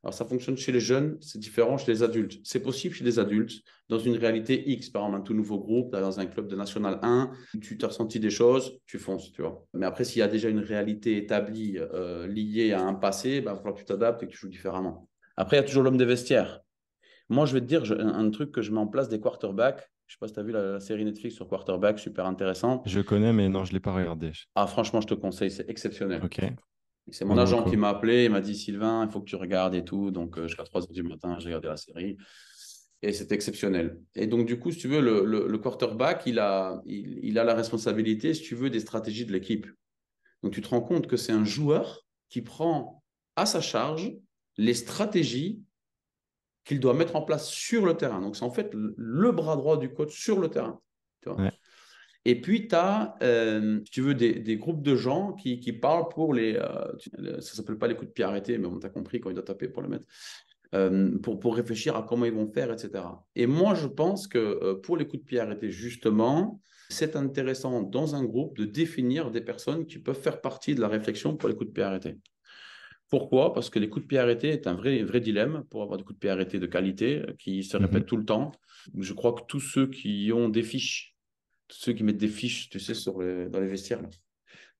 Alors, ça fonctionne chez les jeunes, c'est différent chez les adultes. C'est possible chez les adultes, dans une réalité X, par exemple, un tout nouveau groupe, dans un club de National 1, tu t'as ressenti des choses, tu fonces, tu vois. Mais après, s'il y a déjà une réalité établie liée à un passé, il va falloir que tu t'adaptes et que tu joues différemment. Après, il y a toujours l'homme des vestiaires. Moi, je vais te dire un truc que je mets en place des quarterbacks. Je ne sais pas si tu as vu la série Netflix sur quarterback, super intéressante. Je connais, mais non, je ne l'ai pas regardé. Ah, franchement, je te conseille, c'est exceptionnel. Ok. C'est mon Banco agent qui Loco. m'a appelé, il m'a dit Sylvain, il faut que tu regardes et tout. Donc, jusqu'à 3 heures du matin, j'ai regardé la série et c'est exceptionnel. Et donc, du coup, si tu veux, le quarterback, il a la responsabilité, si tu veux, des stratégies de l'équipe. Donc, tu te rends compte que c'est un joueur qui prend à sa charge les stratégies qu'il doit mettre en place sur le terrain. Donc, c'est en fait le bras droit du coach sur le terrain. Tu vois. Ouais. Et puis, tu as, si tu veux, des groupes de gens qui parlent pour les. Ça ne s'appelle pas les coups de pied arrêtés, mais on t'a compris quand il doit taper pour le mettre. Pour réfléchir à comment ils vont faire, etc. Et moi, je pense que pour les coups de pied arrêtés, justement, c'est intéressant dans un groupe de définir des personnes qui peuvent faire partie de la réflexion pour les coups de pied arrêtés. Pourquoi? Parce que les coups de pied arrêtés est un vrai dilemme pour avoir des coups de pied arrêtés de qualité qui se Mhm. répètent tout le temps. Je crois que tous ceux qui ont des fiches, tous ceux qui mettent des fiches, tu sais, dans les vestiaires, là,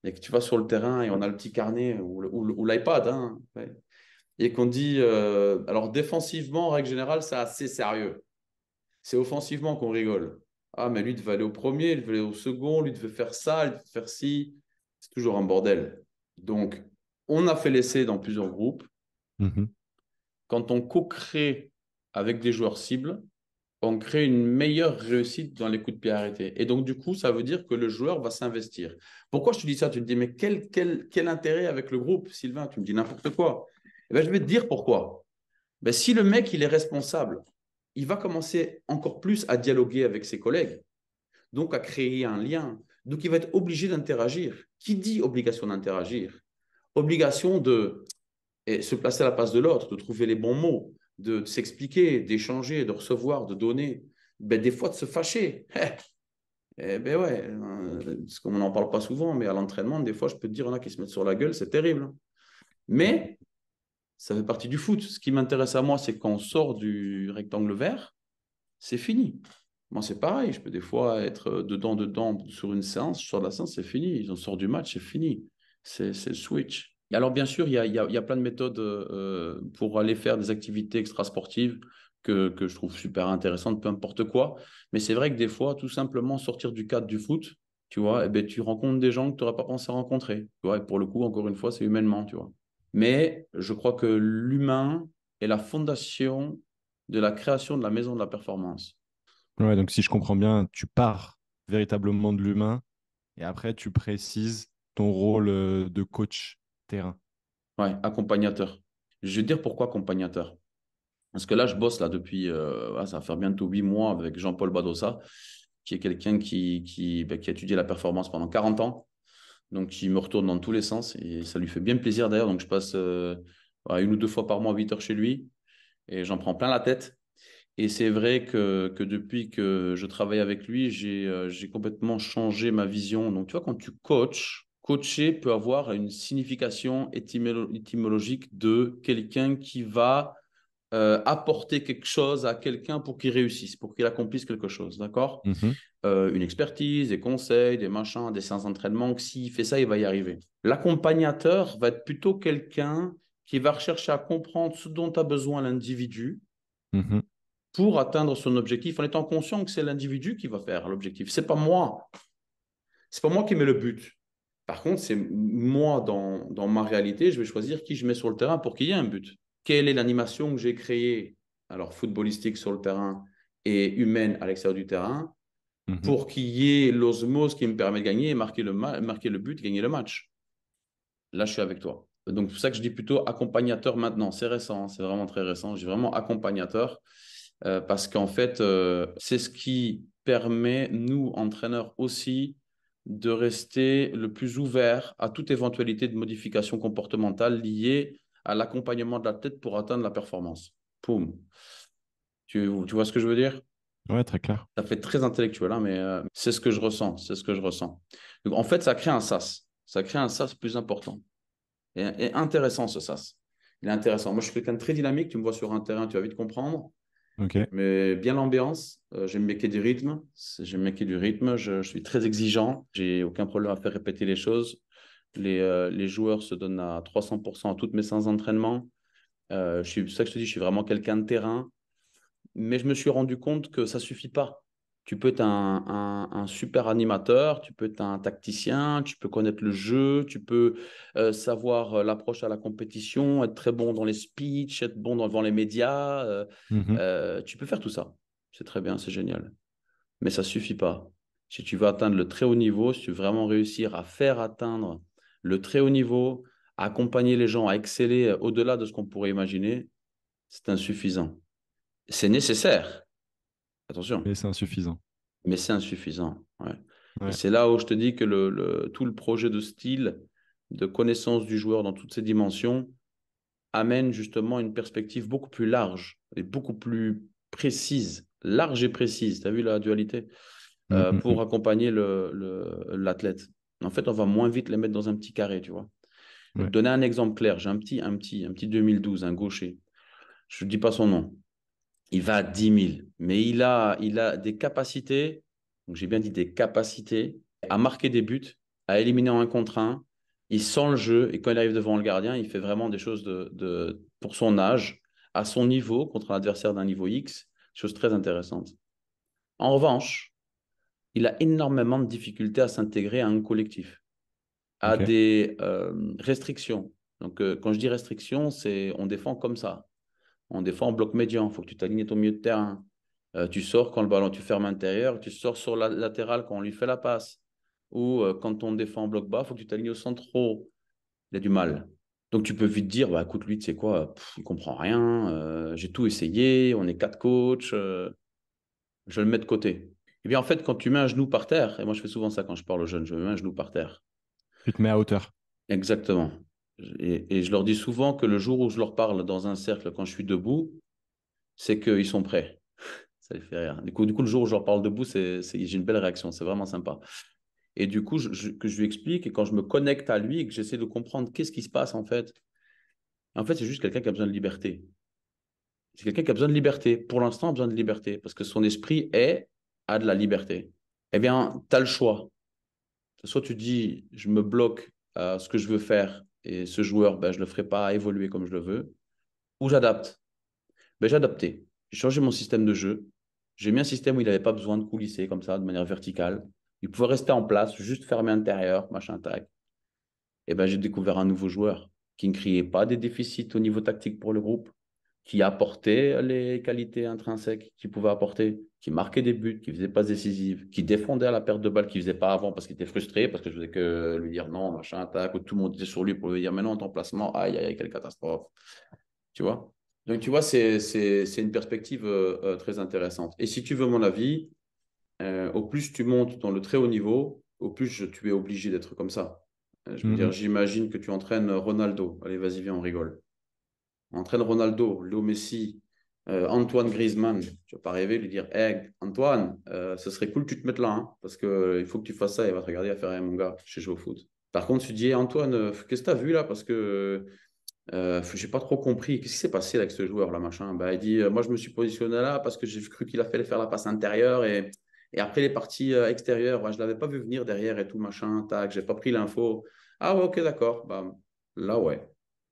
et que tu vas sur le terrain et on a le petit carnet ou l'iPad, hein, ouais, et qu'on dit, alors défensivement, en règle générale, c'est assez sérieux. C'est offensivement qu'on rigole. Ah, mais lui devait aller au premier, lui devait aller au second, lui devait faire ça, lui devait faire ci. C'est toujours un bordel. Donc, on a fait l'essai dans plusieurs groupes. Mhm. Quand on co-crée avec des joueurs cibles, on crée une meilleure réussite dans les coups de pied arrêtés. Et donc, du coup, ça veut dire que le joueur va s'investir. Pourquoi je te dis ça? Tu me dis, mais quel intérêt avec le groupe, Sylvain? Tu me dis n'importe quoi. Eh bien, je vais te dire pourquoi. Ben, si le mec, il est responsable, il va commencer encore plus à dialoguer avec ses collègues, donc à créer un lien. Donc, il va être obligé d'interagir. Qui dit obligation d'interagir? Obligation de se placer à la place de l'autre, de trouver les bons mots, de s'expliquer, d'échanger, de recevoir, de donner. Ben, des fois, de se fâcher. Eh ben ouais, parce qu'on n'en parle pas souvent, mais à l'entraînement, des fois, je peux te dire, il y en a qui se mettent sur la gueule, c'est terrible. Mais ça fait partie du foot. Ce qui m'intéresse à moi, c'est quand on sort du rectangle vert, c'est fini. Moi, c'est pareil. Je peux des fois être dedans sur une séance. Je sors de la séance, c'est fini. On sort du match, c'est fini. C'est le switch. Et alors, bien sûr, il y a plein de méthodes pour aller faire des activités extrasportives que je trouve super intéressantes, peu importe quoi. Mais c'est vrai que des fois, tout simplement sortir du cadre du foot, tu vois, eh ben, tu rencontres des gens que tu n'aurais pas pensé rencontrer. Tu vois, et pour le coup, encore une fois, c'est humainement, tu vois. Mais je crois que l'humain est la fondation de la création de la maison de la performance. Ouais, donc si je comprends bien, tu pars véritablement de l'humain et après tu précises ton rôle de coach terrain. Ouais, accompagnateur. Je vais te dire pourquoi accompagnateur. Parce que là, je bosse là depuis, ça va faire bientôt 8 mois avec Jean-Paul Badossa, qui est quelqu'un qui a étudié la performance pendant 40 ans. Donc, qui me retourne dans tous les sens et ça lui fait bien plaisir d'ailleurs. Donc, je passe une ou deux fois par mois 8 heures chez lui et j'en prends plein la tête. Et c'est vrai que depuis que je travaille avec lui, j'ai complètement changé ma vision. Donc, tu vois, quand tu coaches, coacher peut avoir une signification étymologique de quelqu'un qui va apporter quelque chose à quelqu'un pour qu'il réussisse, pour qu'il accomplisse quelque chose, d'accord? Mhm. Une expertise, des conseils, des machins, des séances d'entraînement, que s'il fait ça, il va y arriver. L'accompagnateur va être plutôt quelqu'un qui va rechercher à comprendre ce dont a besoin l'individu Mhm. pour atteindre son objectif en étant conscient que c'est l'individu qui va faire l'objectif. C'est pas moi. C'est pas moi qui mets le but. Par contre, c'est moi dans ma réalité, je vais choisir qui je mets sur le terrain pour qu'il y ait un but. Quelle est l'animation que j'ai créée, alors footballistique sur le terrain et humaine à l'extérieur du terrain, Mhm. pour qu'il y ait l'osmose qui me permet de gagner et marquer le but, gagner le match. Là, je suis avec toi. Donc, c'est pour ça que je dis plutôt accompagnateur maintenant. C'est récent, hein, c'est vraiment très récent. Je dis vraiment accompagnateur parce qu'en fait, c'est ce qui permet, nous, entraîneurs aussi, de rester le plus ouvert à toute éventualité de modification comportementale liée à l'accompagnement de la tête pour atteindre la performance. Poum. Tu vois ce que je veux dire? Ouais, très clair. Ça fait très intellectuel, hein, mais c'est ce que je ressens. C'est ce que je ressens. Donc, en fait, ça crée un sas. Ça crée un sas plus important. Et intéressant, ce sas. Il est intéressant. Moi, je suis quelqu'un de très dynamique. Tu me vois sur un terrain, tu vas vite comprendre. Ok. Mais bien l'ambiance. J'aime bien qu'il y ait du rythme. J'aime bien qu'il y ait du rythme. Je suis très exigeant. J'ai aucun problème à faire répéter les choses. Les joueurs se donnent à 300% à toutes mes séances d'entraînement. C'est ça que je te dis, je suis vraiment quelqu'un de terrain. Mais je me suis rendu compte que ça suffit pas. Tu peux être un super animateur, tu peux être un tacticien, tu peux connaître le jeu, tu peux savoir l'approche à la compétition, être très bon dans les speeches, être bon devant les médias. Mhm. Tu peux faire tout ça. C'est très bien, c'est génial. Mais ça suffit pas. Si tu veux atteindre le très haut niveau, si tu veux vraiment réussir à faire atteindre le très haut niveau à accompagner les gens à exceller au-delà de ce qu'on pourrait imaginer, c'est insuffisant. C'est nécessaire, attention, Mais c'est insuffisant. mais c'est insuffisant. Ouais. Et Ouais. c'est là où je te dis que tout le projet de style, de connaissance du joueur dans toutes ses dimensions, amène justement une perspective beaucoup plus large et beaucoup plus précise, large et précise. Tu as vu la dualité? Mm, mm, Pour mm. accompagner l'athlète. En fait, on va moins vite les mettre dans un petit carré, tu vois. Je vais te Ouais. donner un exemple clair. J'ai un petit 2012, un gaucher. Je ne dis pas son nom. Il va à 10 000, mais il a des capacités, donc j'ai bien dit des capacités, à marquer des buts, à éliminer en un contre un. Il sent le jeu et quand il arrive devant le gardien, il fait vraiment des choses pour son âge, à son niveau, contre un adversaire d'un niveau X, chose très intéressante. En revanche, il a énormément de difficultés à s'intégrer à un collectif, à Ok. des restrictions. Donc, quand je dis restrictions, c'est on défend comme ça. On défend en bloc médian. Il faut que tu t'alignes ton milieu de terrain. Tu sors quand le ballon, tu fermes intérieur. Tu sors sur la latérale quand on lui fait la passe. Ou quand on défend en bloc bas, il faut que tu t'alignes au centre haut. Il a du mal. Donc, tu peux vite dire, bah, écoute, lui, tu sais quoi, il ne comprend rien. J'ai tout essayé. On est quatre coachs. Je le mets de côté. Eh bien, en fait, quand tu mets un genou par terre, et moi, je fais souvent ça quand je parle aux jeunes, je mets un genou par terre. Tu te mets à hauteur. Exactement. Et je leur dis souvent que le jour où je leur parle dans un cercle, quand je suis debout, c'est qu'ils sont prêts. Ça les fait rire. Du coup, le jour où je leur parle debout, j'ai une belle réaction. C'est vraiment sympa. Et du coup, que je lui explique et quand je me connecte à lui et que j'essaie de comprendre qu'est-ce qui se passe en fait, c'est juste quelqu'un qui a besoin de liberté. C'est quelqu'un qui a besoin de liberté. Pour l'instant, a besoin de liberté parce que son esprit a de la liberté. Eh bien, tu as le choix. Soit tu dis, je me bloque à ce que je veux faire et ce joueur, ben, je ne le ferai pas évoluer comme je le veux, ou j'adapte. Ben, j'ai adapté. J'ai changé mon système de jeu. J'ai mis un système où il n'avait pas besoin de coulisser comme ça, de manière verticale. Il pouvait rester en place, juste fermer intérieur, machin, tac. Et ben, j'ai découvert un nouveau joueur qui ne créait pas des déficits au niveau tactique pour le groupe, qui apportait les qualités intrinsèques qu'il pouvait apporter, qui marquait des buts, qui faisait passes décisives, qui défendait à la perte de balle qu'il ne faisait pas avant parce qu'il était frustré, parce que je faisais que lui dire non, machin, tac, ou tout le monde était sur lui pour lui dire mais non, ton placement, aïe, aïe, aïe, quelle catastrophe. Tu vois? Donc, tu vois, c'est une perspective très intéressante. Et si tu veux mon avis, au plus tu montes dans le très haut niveau, au plus tu es obligé d'être comme ça. Je veux Mm, dire, mm. j'imagine que tu entraînes Ronaldo. Allez, vas-y, viens, on rigole. Entraîne Ronaldo, Léo Messi, Antoine Griezmann. Tu vas pas rêver de lui dire, hey, Antoine, ce serait cool que tu te mettes là, hein, parce qu'il faut que tu fasses ça. Il va te regarder, il va faire, hey, mon gars, je sais jouer au foot. Par contre, tu dis, hey, Antoine, qu'est-ce que tu as vu là? Parce que j'ai pas trop compris. Qu'est-ce qui s'est passé avec ce joueur-là, machin? Bah, il dit, moi, je me suis positionné là parce que j'ai cru qu'il a fait faire la passe intérieure et après les parties extérieures, ouais, je l'avais pas vu venir derrière et tout, machin, tac, j'ai pas pris l'info. Ah ouais, ok, d'accord. Bah, là, ouais.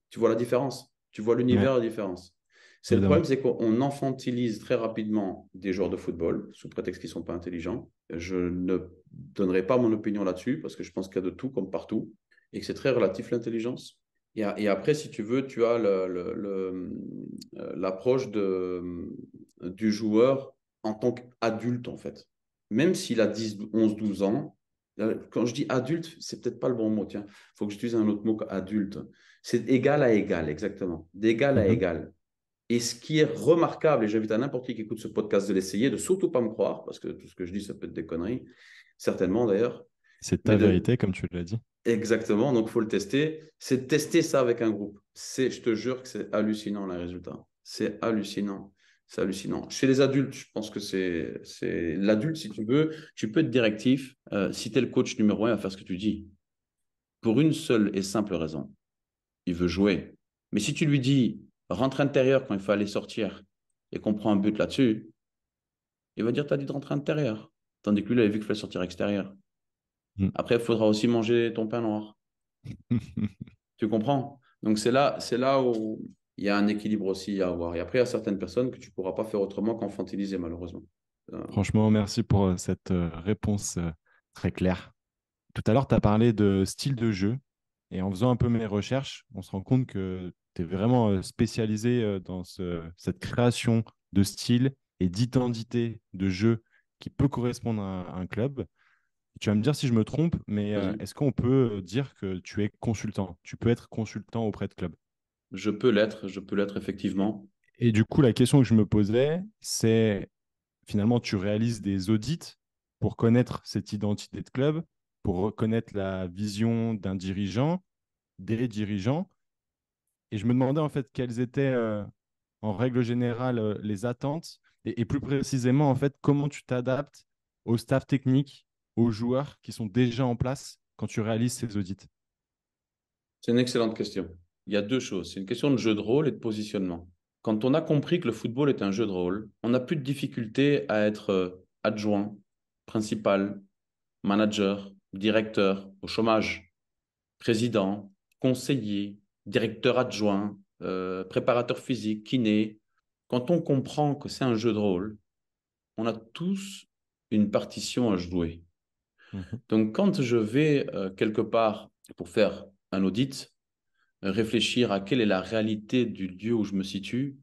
Tu vois la différence. Tu vois Ouais, l'univers, la différence. C'est le évidemment. problème, c'est qu'on enfantilise très rapidement des joueurs de football sous prétexte qu'ils sont pas intelligents. Je ne donnerai pas mon opinion là-dessus parce que je pense qu'il y a de tout comme partout et que c'est très relatif l'intelligence. Et après, si tu veux, tu as l'approche du joueur en tant qu'adulte, en fait. Même s'il a 10, 11, 12 ans, quand je dis adulte, c'est peut-être pas le bon mot, tiens. Il faut que j'utilise un autre mot qu'adulte. C'est égal à égal, exactement. D'égal à Mhm. égal. Et ce qui est remarquable, et j'invite à n'importe qui écoute ce podcast de l'essayer, de surtout pas me croire, parce que tout ce que je dis, ça peut être des conneries, certainement d'ailleurs, C'est mais ta de, vérité, comme tu l'as dit. exactement, donc il faut le tester. C'est de tester ça avec un groupe. Je te jure que c'est hallucinant les résultats. C'est hallucinant. C'est hallucinant. Chez les adultes, je pense que c'est l'adulte, si tu veux, tu peux être directif. Si tu es le coach numéro un à faire ce que tu dis, pour une seule et simple raison, il veut jouer. Mais si tu lui dis rentre intérieur quand il faut aller sortir et qu'on prend un but là-dessus, il va dire t'as dit de rentrer intérieur. Tandis que lui, il avait vu qu'il fallait sortir extérieur. Mm. Après, il faudra aussi manger ton pain noir. Tu comprends? Donc c'est là où il y a un équilibre aussi à avoir. Et après, il y a certaines personnes que tu ne pourras pas faire autrement qu'enfantiliser, malheureusement. Franchement, merci pour cette réponse très claire. Tout à l'heure, tu as parlé de style de jeu. Et en faisant un peu mes recherches, on se rend compte que tu es vraiment spécialisé dans cette création de style et d'identité de jeu qui peut correspondre à un club. Tu vas me dire si je me trompe, mais Vas-y. est-ce qu'on peut dire que tu es consultant? Tu peux être consultant auprès de clubs. Je peux l'être effectivement. Et du coup, la question que je me posais, c'est finalement, tu réalises des audits pour connaître cette identité de club, pour reconnaître la vision d'un dirigeant, des dirigeants. Et je me demandais en fait quelles étaient, en règle générale, les attentes et plus précisément, en fait, comment tu t'adaptes au staff technique, aux joueurs qui sont déjà en place quand tu réalises ces audits. C'est une excellente question. Il y a deux choses. C'est une question de jeu de rôle et de positionnement. Quand on a compris que le football est un jeu de rôle, on n'a plus de difficulté à être adjoint, principal, manager, directeur, au chômage, président, conseiller, directeur adjoint, préparateur physique, kiné. Quand on comprend que c'est un jeu de rôle, on a tous une partition à jouer. Mhm. Donc, quand je vais quelque part pour faire un audit, réfléchir à quelle est la réalité du lieu où je me situe,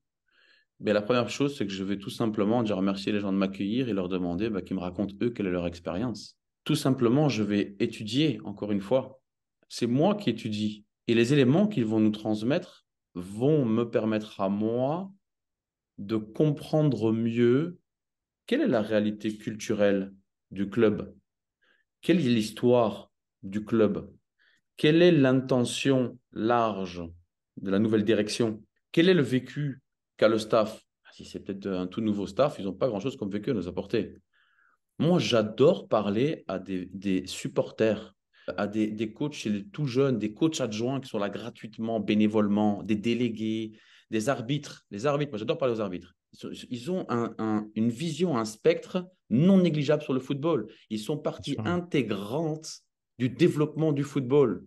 ben, la première chose, c'est que je vais tout simplement dire remercier les gens de m'accueillir et leur demander ben, qu'ils me racontent eux quelle est leur expérience. Tout simplement, je vais étudier, encore une fois. C'est moi qui étudie. Et les éléments qu'ils vont nous transmettre vont me permettre à moi de comprendre mieux quelle est la réalité culturelle du club, quelle est l'histoire du club, quelle est l'intention large de la nouvelle direction, quel est le vécu qu'a le staff. Si c'est peut-être un tout nouveau staff, ils n'ont pas grand-chose comme vécu à nous apporter. Moi, j'adore parler à des supporters, à des coachs chez les tout jeunes, des coachs adjoints qui sont là gratuitement, bénévolement, des délégués, des arbitres. Les arbitres, moi j'adore parler aux arbitres. Ils ont une vision, un spectre non négligeable sur le football. Ils sont Bien partie sûr. intégrante du développement du football.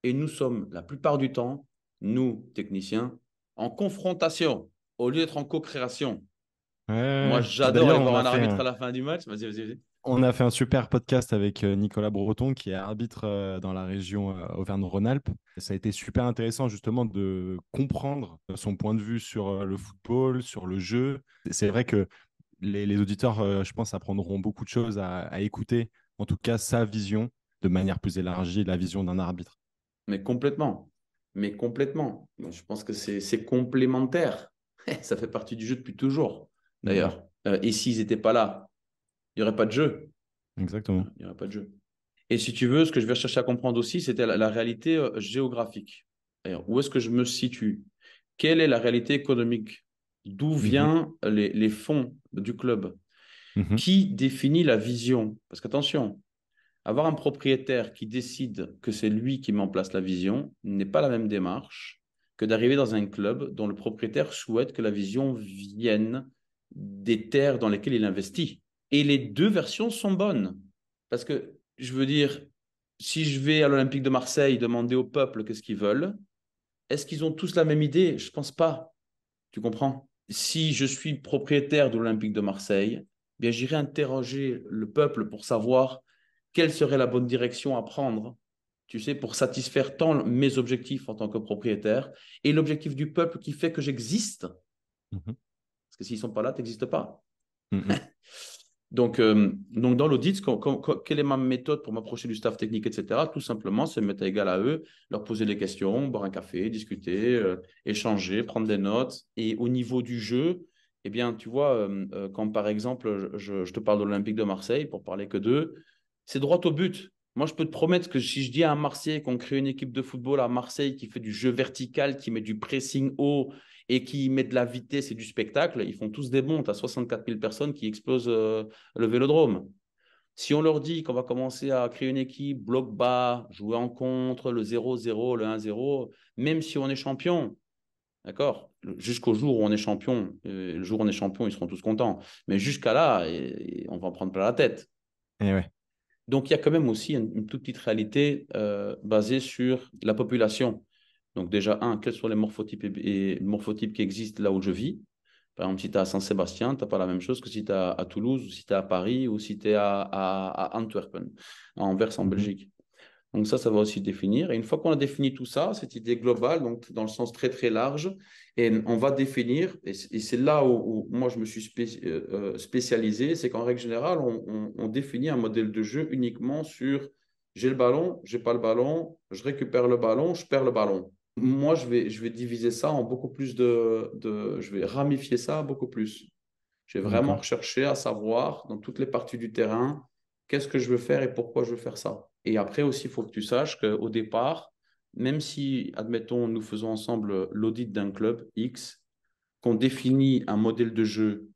Et nous sommes, la plupart du temps, nous, techniciens, en confrontation au lieu d'être en co-création. Ouais, Moi, ouais. Bah, j'adore d'ailleurs, aller voir un arbitre à la fin du match. Vas-y, vas-y, vas-y. on a fait un super podcast avec Nicolas Breton, qui est arbitre dans la région Auvergne-Rhône-Alpes. Ça a été super intéressant justement de comprendre son point de vue sur le football, sur le jeu. C'est vrai que les auditeurs, je pense, apprendront beaucoup de choses à écouter, en tout cas sa vision de manière plus élargie, la vision d'un arbitre. Mais complètement. Mais complètement. Donc, je pense que c'est complémentaire. Ça fait partie du jeu depuis toujours, Mhm. d'ailleurs. Et s'ils n'étaient pas là, il n'y aurait pas de jeu. Exactement. Il n'y aurait pas de jeu. Et si tu veux, ce que je vais chercher à comprendre aussi, c'était la réalité géographique. C'est-à-dire, où est-ce que je me situe? Quelle est la réalité économique? D'où Mhm. viennent les fonds du club? Mhm. Qui définit la vision? Parce qu'attention, avoir un propriétaire qui décide que c'est lui qui met en place la vision n'est pas la même démarche que d'arriver dans un club dont le propriétaire souhaite que la vision vienne des terres dans lesquelles il investit. Et les deux versions sont bonnes. Parce que, je veux dire, si je vais à l'Olympique de Marseille demander au peuple qu'est-ce qu'ils veulent, est-ce qu'ils ont tous la même idée? Je ne pense pas. Tu comprends? Si je suis propriétaire de l'Olympique de Marseille, bien j'irai interroger le peuple pour savoir quelle serait la bonne direction à prendre, tu sais, pour satisfaire tant mes objectifs en tant que propriétaire et l'objectif du peuple qui fait que j'existe. Mhm. Parce que s'ils ne sont pas là, tu n'existes pas. Mhm. Donc, dans l'audit, quelle est ma méthode pour m'approcher du staff technique, etc. Tout simplement, c'est me mettre à égal à eux, leur poser des questions, boire un café, discuter, échanger, prendre des notes. Et au niveau du jeu, eh bien, tu vois, quand par exemple, je te parle de l'Olympique de Marseille, pour parler que d'eux, c'est droit au but. Moi, je peux te promettre que si je dis à un Marseillais qu'on crée une équipe de football à Marseille qui fait du jeu vertical, qui met du pressing haut et qui met de la vitesse et du spectacle, ils font tous des bons. Tu as 64 000 personnes qui explosent le vélodrome. Si on leur dit qu'on va commencer à créer une équipe, bloc bas, jouer en contre, le 0-0, le 1-0, même si on est champion, d'accord? Jusqu'au jour où on est champion, le jour où on est champion, ils seront tous contents. Mais jusqu'à là, on va en prendre plein la tête. Et ouais. Donc, il y a quand même aussi une toute petite réalité basée sur la population. Donc, déjà, quels sont les morphotypes, morphotypes qui existent là où je vis? Par exemple, si tu es à Saint-Sébastien, tu n'as pas la même chose que si tu es à Toulouse, ou si tu es à Paris, ou si tu es à Antwerpen, à Anvers en Mhm. Belgique. Donc ça va aussi définir. Et une fois qu'on a défini tout ça, cette idée globale, donc dans le sens très très large, et on va définir, et c'est là où moi je me suis spécialisé, c'est qu'en règle générale, on définit un modèle de jeu uniquement sur j'ai le ballon, j'ai pas le ballon, je récupère le ballon, je perds le ballon. Moi, je vais diviser ça en beaucoup plus je vais ramifier ça beaucoup plus. Je vais vraiment D'accord. rechercher à savoir dans toutes les parties du terrain qu'est-ce que je veux faire et pourquoi je veux faire ça. Et après aussi, il faut que tu saches qu'au départ, même si, admettons, nous faisons ensemble l'audit d'un club X, qu'on définit un modèle de jeu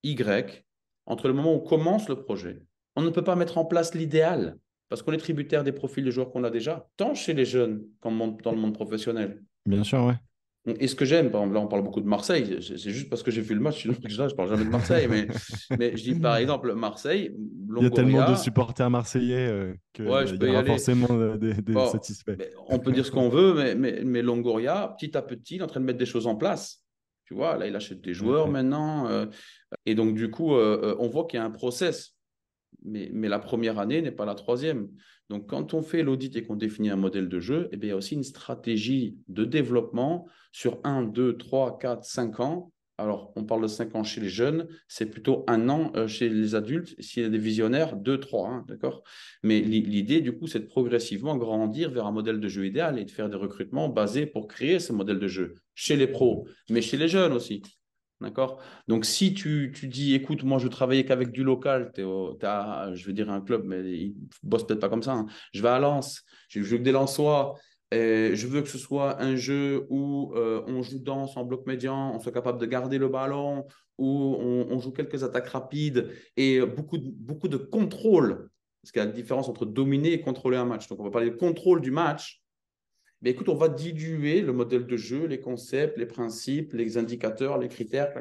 Y, entre le moment où on commence le projet, on ne peut pas mettre en place l'idéal parce qu'on est tributaire des profils de joueurs qu'on a déjà, tant chez les jeunes qu'en dans le monde professionnel. Bien sûr, ouais. Et ce que j'aime, par exemple, là on parle beaucoup de Marseille, c'est juste parce que j'ai vu le match, sinon je ne parle jamais de Marseille, mais je dis par exemple Marseille, Il y a tellement de Longoria, supporters marseillais ouais, je qu'il y peux y aura aller. forcément des Bon, satisfaits. mais on peut dire ce qu'on veut, mais Longoria, petit à petit, il est en train de mettre des choses en place. Tu vois, là il achète des Ouais, joueurs ouais. maintenant, et donc du coup, on voit qu'il y a un process. Mais la première année n'est pas la troisième. Donc, quand on fait l'audit et qu'on définit un modèle de jeu, eh bien, il y a aussi une stratégie de développement sur 1, 2, 3, 4, 5 ans. Alors, on parle de 5 ans chez les jeunes, c'est plutôt 1 an chez les adultes. S'il y a des visionnaires, 2, 3, hein, d'accord. Mais l'idée, du coup, c'est de progressivement grandir vers un modèle de jeu idéal et de faire des recrutements basés pour créer ce modèle de jeu chez les pros, mais chez les jeunes aussi. D'accord? Donc, si tu dis, écoute, moi, je travaillais qu'avec du local, je veux dire un club, mais ils ne bossent peut-être pas comme ça, hein. Je vais à Lens, je joue que des Lensois, et je veux que ce soit un jeu où on joue danse en bloc médian, on soit capable de garder le ballon, où on joue quelques attaques rapides et beaucoup de contrôle. Parce qu'il y a la différence entre dominer et contrôler un match. Donc, on va parler de contrôle du match. Mais écoute, on va diluer le modèle de jeu, les concepts, les principes, les indicateurs, les critères,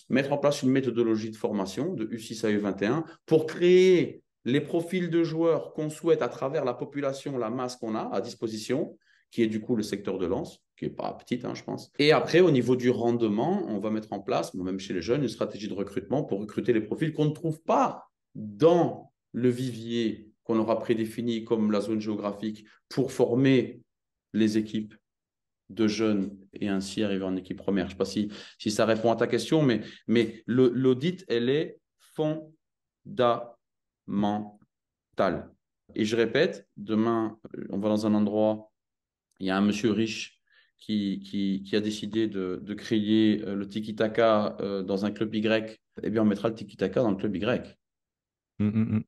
mettre en place une méthodologie de formation de U6 à U21 pour créer les profils de joueurs qu'on souhaite à travers la population, la masse qu'on a à disposition, qui est du coup le secteur de Lens, qui n'est pas petite, hein, je pense. Et après, au niveau du rendement, on va mettre en place, même chez les jeunes, une stratégie de recrutement pour recruter les profils qu'on ne trouve pas dans le vivier qu'on aura prédéfini comme la zone géographique pour former les équipes de jeunes et ainsi arriver en équipe première. Je ne sais pas si ça répond à ta question, mais l'audit, elle est fondamentale. Et je répète, demain, on va dans un endroit, il y a un monsieur riche qui a décidé de créer le tiki-taka dans un club Y. Eh bien, on mettra le tiki-taka dans le club Y. Mm, mm, mm.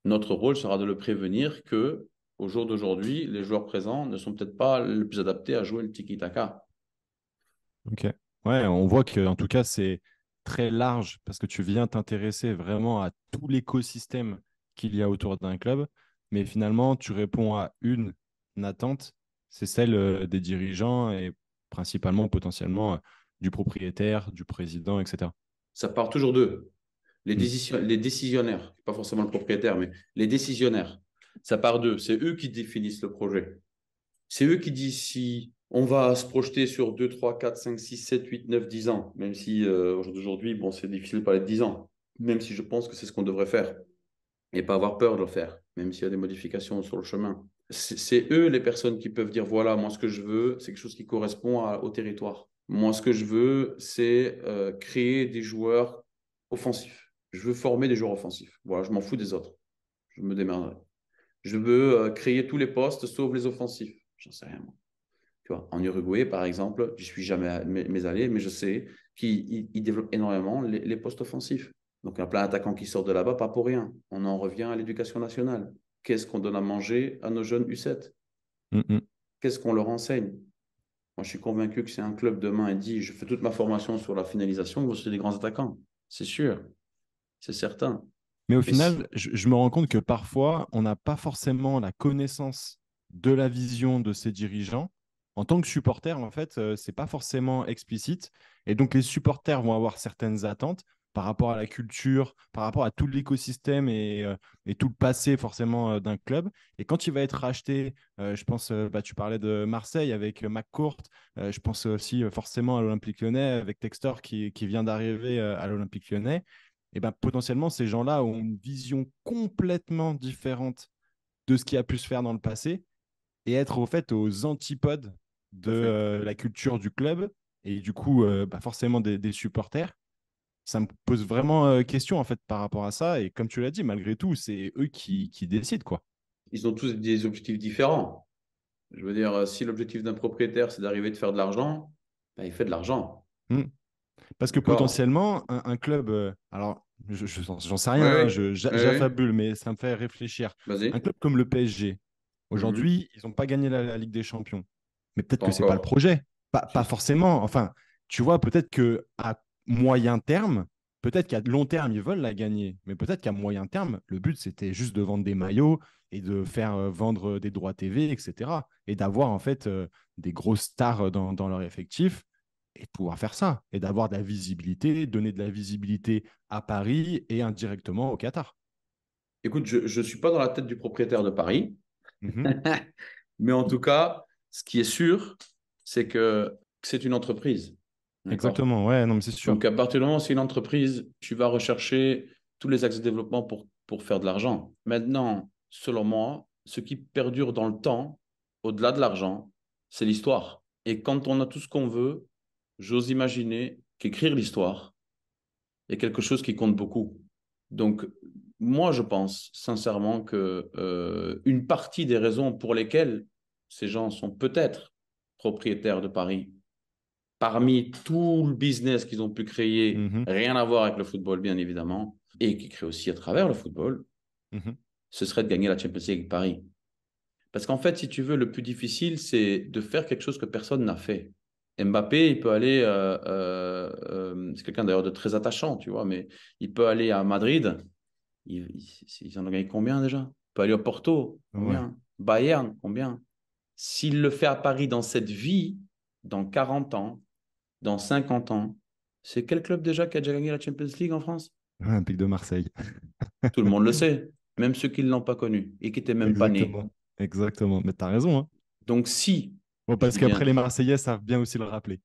Notre rôle sera de le prévenir que, au jour d'aujourd'hui, les joueurs présents ne sont peut-être pas les plus adaptés à jouer le tiki-taka. Ok. Ouais, on voit que en tout cas, c'est très large parce que tu viens t'intéresser vraiment à tout l'écosystème qu'il y a autour d'un club, mais finalement, tu réponds à une attente, c'est celle des dirigeants et principalement, potentiellement, du propriétaire, du président, etc. Ça part toujours d'eux. Mm. Les décisionnaires, pas forcément le propriétaire, mais les décisionnaires, ça part d'eux. C'est eux qui définissent le projet. C'est eux qui disent si on va se projeter sur 2, 3, 4, 5, 6, 7, 8, 9, 10 ans, même si aujourd'hui, bon, c'est difficile de parler de 10 ans, même si je pense que c'est ce qu'on devrait faire et pas avoir peur de le faire, même s'il y a des modifications sur le chemin. C'est eux les personnes qui peuvent dire, voilà, moi ce que je veux, c'est quelque chose qui correspond au territoire. Moi ce que je veux, c'est créer des joueurs offensifs. Je veux former des joueurs offensifs. Voilà, je m'en fous des autres. Je me démerderai. Je veux créer tous les postes sauf les offensifs. J'en sais rien, moi. Tu vois, en Uruguay, par exemple, je suis jamais allé, mais je sais qu'ils développent énormément les postes offensifs. Donc, il y a plein d'attaquants qui sortent de là-bas, pas pour rien. On en revient à l'éducation nationale. Qu'est-ce qu'on donne à manger à nos jeunes U7? Mm, mm. Qu'est-ce qu'on leur enseigne? Moi, je suis convaincu que c'est un club demain et dit, je fais toute ma formation sur la finalisation, vous serez des grands attaquants. C'est sûr, c'est certain. Mais au Mais si, final, je me rends compte que parfois, on n'a pas forcément la connaissance de la vision de ces dirigeants. En tant que supporter, en fait, c'est pas forcément explicite. Et donc, les supporters vont avoir certaines attentes par rapport à la culture, par rapport à tout l'écosystème et tout le passé forcément d'un club. Et quand il va être racheté, je pense, bah, tu parlais de Marseille avec McCourt, je pense aussi forcément à l'Olympique Lyonnais avec Textor qui vient d'arriver à l'Olympique Lyonnais et ben, potentiellement, ces gens-là ont une vision complètement différente de ce qui a pu se faire dans le passé et être au fait aux antipodes Tout de à fait. la culture du club et du coup bah, forcément des supporters. Ça me pose vraiment question en fait par rapport à ça. Et comme tu l'as dit, malgré tout, c'est eux qui décident quoi. Ils ont tous des objectifs différents. Je veux dire, si l'objectif d'un propriétaire, c'est d'arriver de faire de l'argent, ben, il fait de l'argent. Hmm. Parce que D'accord? potentiellement, un club, alors j'en sais Oui, rien, hein, oui. Oui, oui. j'affabule, mais ça me fait réfléchir. Un Vas-y. club comme le PSG, Mhm. aujourd'hui, ils n'ont pas gagné la Ligue des Champions. Mais peut-être Pas que c'est pas le encore. projet. Pas Juste. forcément. Enfin, tu vois, peut-être que à moyen terme, peut-être qu'à long terme, ils veulent la gagner. Mais peut-être qu'à moyen terme, le but, c'était juste de vendre des maillots et de faire vendre des droits TV, etc. Et d'avoir en fait des grosses stars dans leur effectif et de pouvoir faire ça. Et d'avoir de la visibilité, donner de la visibilité à Paris et indirectement au Qatar. Écoute, je ne suis pas dans la tête du propriétaire de Paris, Mhm. mais en tout cas, ce qui est sûr, c'est que c'est une entreprise. D'accord? Exactement, ouais, non, mais c'est Donc, sûr. à partir du moment où c'est une entreprise, tu vas rechercher tous les axes de développement pour faire de l'argent. Maintenant, selon moi, ce qui perdure dans le temps, au-delà de l'argent, c'est l'histoire. Et quand on a tout ce qu'on veut, j'ose imaginer qu'écrire l'histoire est quelque chose qui compte beaucoup. Donc, moi, je pense sincèrement que une partie des raisons pour lesquelles ces gens sont peut-être propriétaires de Paris, parmi tout le business qu'ils ont pu créer, Mhm, rien à voir avec le football, bien évidemment, et qui créent aussi à travers le football, mhm. ce serait de gagner la Champions League avec Paris. Parce qu'en fait, si tu veux, le plus difficile, c'est de faire quelque chose que personne n'a fait. Mbappé, il peut aller, c'est quelqu'un d'ailleurs de très attachant, tu vois, mais il peut aller à Madrid. Ils en ont gagné combien déjà? Il peut aller au Porto, Ouais. combien? Bayern, combien? S'il le fait à Paris dans cette vie, dans 40 ans, dans 50 ans, c'est quel club déjà qui a déjà gagné la Champions League en France? Olympique de Marseille. Tout le monde le sait, même ceux qui ne l'ont pas connu et qui n'étaient même pas nés. Exactement. Exactement. Mais tu as raison, hein. Donc si, Bon, je parce dis qu'après, bien, les Marseillais savent bien aussi le rappeler.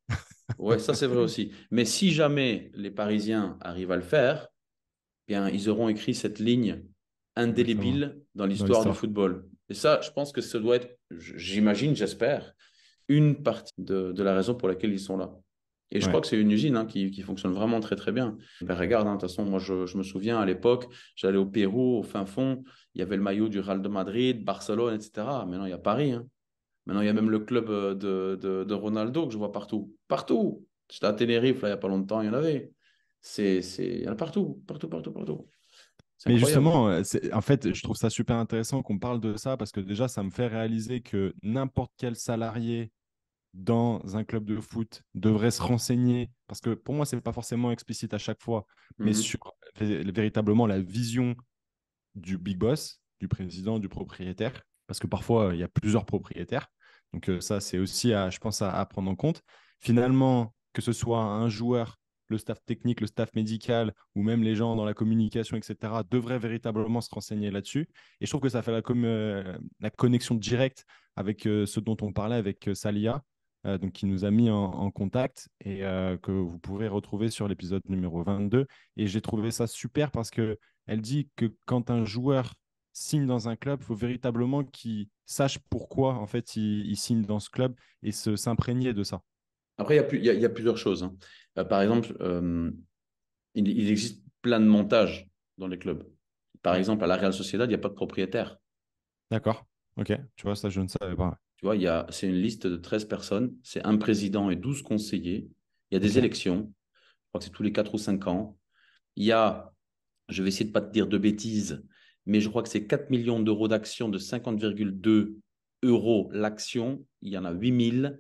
ouais, ça c'est vrai aussi, mais si jamais les Parisiens arrivent à le faire, bien, ils auront écrit cette ligne Exactement. indélébile dans Dans l'histoire du l'histoire. football. Et ça, je pense que ça doit être, j'imagine, j'espère, une partie de la raison pour laquelle ils sont là. Et je Ouais. crois que c'est une usine, hein, qui fonctionne vraiment très très bien. Ben, regarde, hein, de toute façon, moi je me souviens à l'époque, j'allais au Pérou, au fin fond, il y avait le maillot du Real de Madrid, Barcelone, etc. Maintenant, il y a Paris, hein. Maintenant, il y a même le club de Ronaldo que je vois partout. Partout. J'étais à Tenerife, là, il n'y a pas longtemps, il y en avait. Il y en a partout, partout, partout, partout. C'est Mais incroyable. justement, en fait, je trouve ça super intéressant qu'on parle de ça parce que déjà, ça me fait réaliser que n'importe quel salarié dans un club de foot devrait se renseigner, parce que pour moi, c'est pas forcément explicite à chaque fois, mais Mhm. sur véritablement la vision du big boss, du président, du propriétaire, parce que parfois, il y a plusieurs propriétaires. Donc ça, c'est aussi, je pense, à prendre en compte. Finalement, que ce soit un joueur, le staff technique, le staff médical, ou même les gens dans la communication, etc., devraient véritablement se renseigner là-dessus. Et je trouve que ça fait la connexion directe avec ce dont on parlait avec Salia, donc qui nous a mis en contact et que vous pourrez retrouver sur l'épisode numéro 22. Et j'ai trouvé ça super parce que elle dit que quand un joueur signe dans un club, il faut véritablement qu'il sache pourquoi en fait il signe dans ce club et s'imprégner de ça. Après, il y a plusieurs choses, hein. Par exemple, il existe plein de montages dans les clubs. Par Ouais. exemple, à la Real Sociedad, il n'y a pas de propriétaire. D'accord. Ok. Tu vois, ça, je ne savais pas. Tu vois, c'est une liste de 13 personnes, c'est un président et 12 conseillers. Il y a des Ok. élections, je crois que c'est tous les 4 ou 5 ans. Il y a, je vais essayer de ne pas te dire de bêtises, mais je crois que c'est 4 millions d'euros d'actions de 50,2 euros l'action. Il y en a 8 000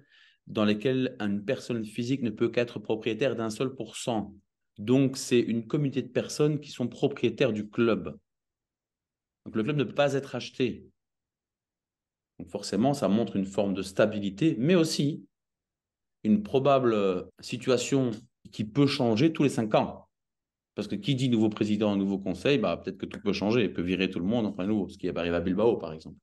dans lesquelles une personne physique ne peut qu'être propriétaire d'un seul pourcent. Donc, c'est une communauté de personnes qui sont propriétaires du club. Donc, le club ne peut pas être acheté. Donc, forcément, ça montre une forme de stabilité, mais aussi une probable situation qui peut changer tous les 5 ans. Parce que qui dit nouveau président, nouveau conseil, bah, peut-être que tout peut changer. Il peut virer tout le monde après nous, ce qui arrive à Bilbao, par exemple.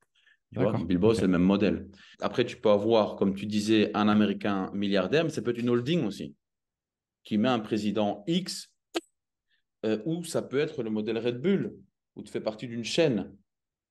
Tu vois, D'accord. Bilbao, Ok. c'est le même modèle. Après, tu peux avoir, comme tu disais, un Américain milliardaire, mais ça peut être une holding aussi, qui met un président X, ou ça peut être le modèle Red Bull, où tu fais partie d'une chaîne.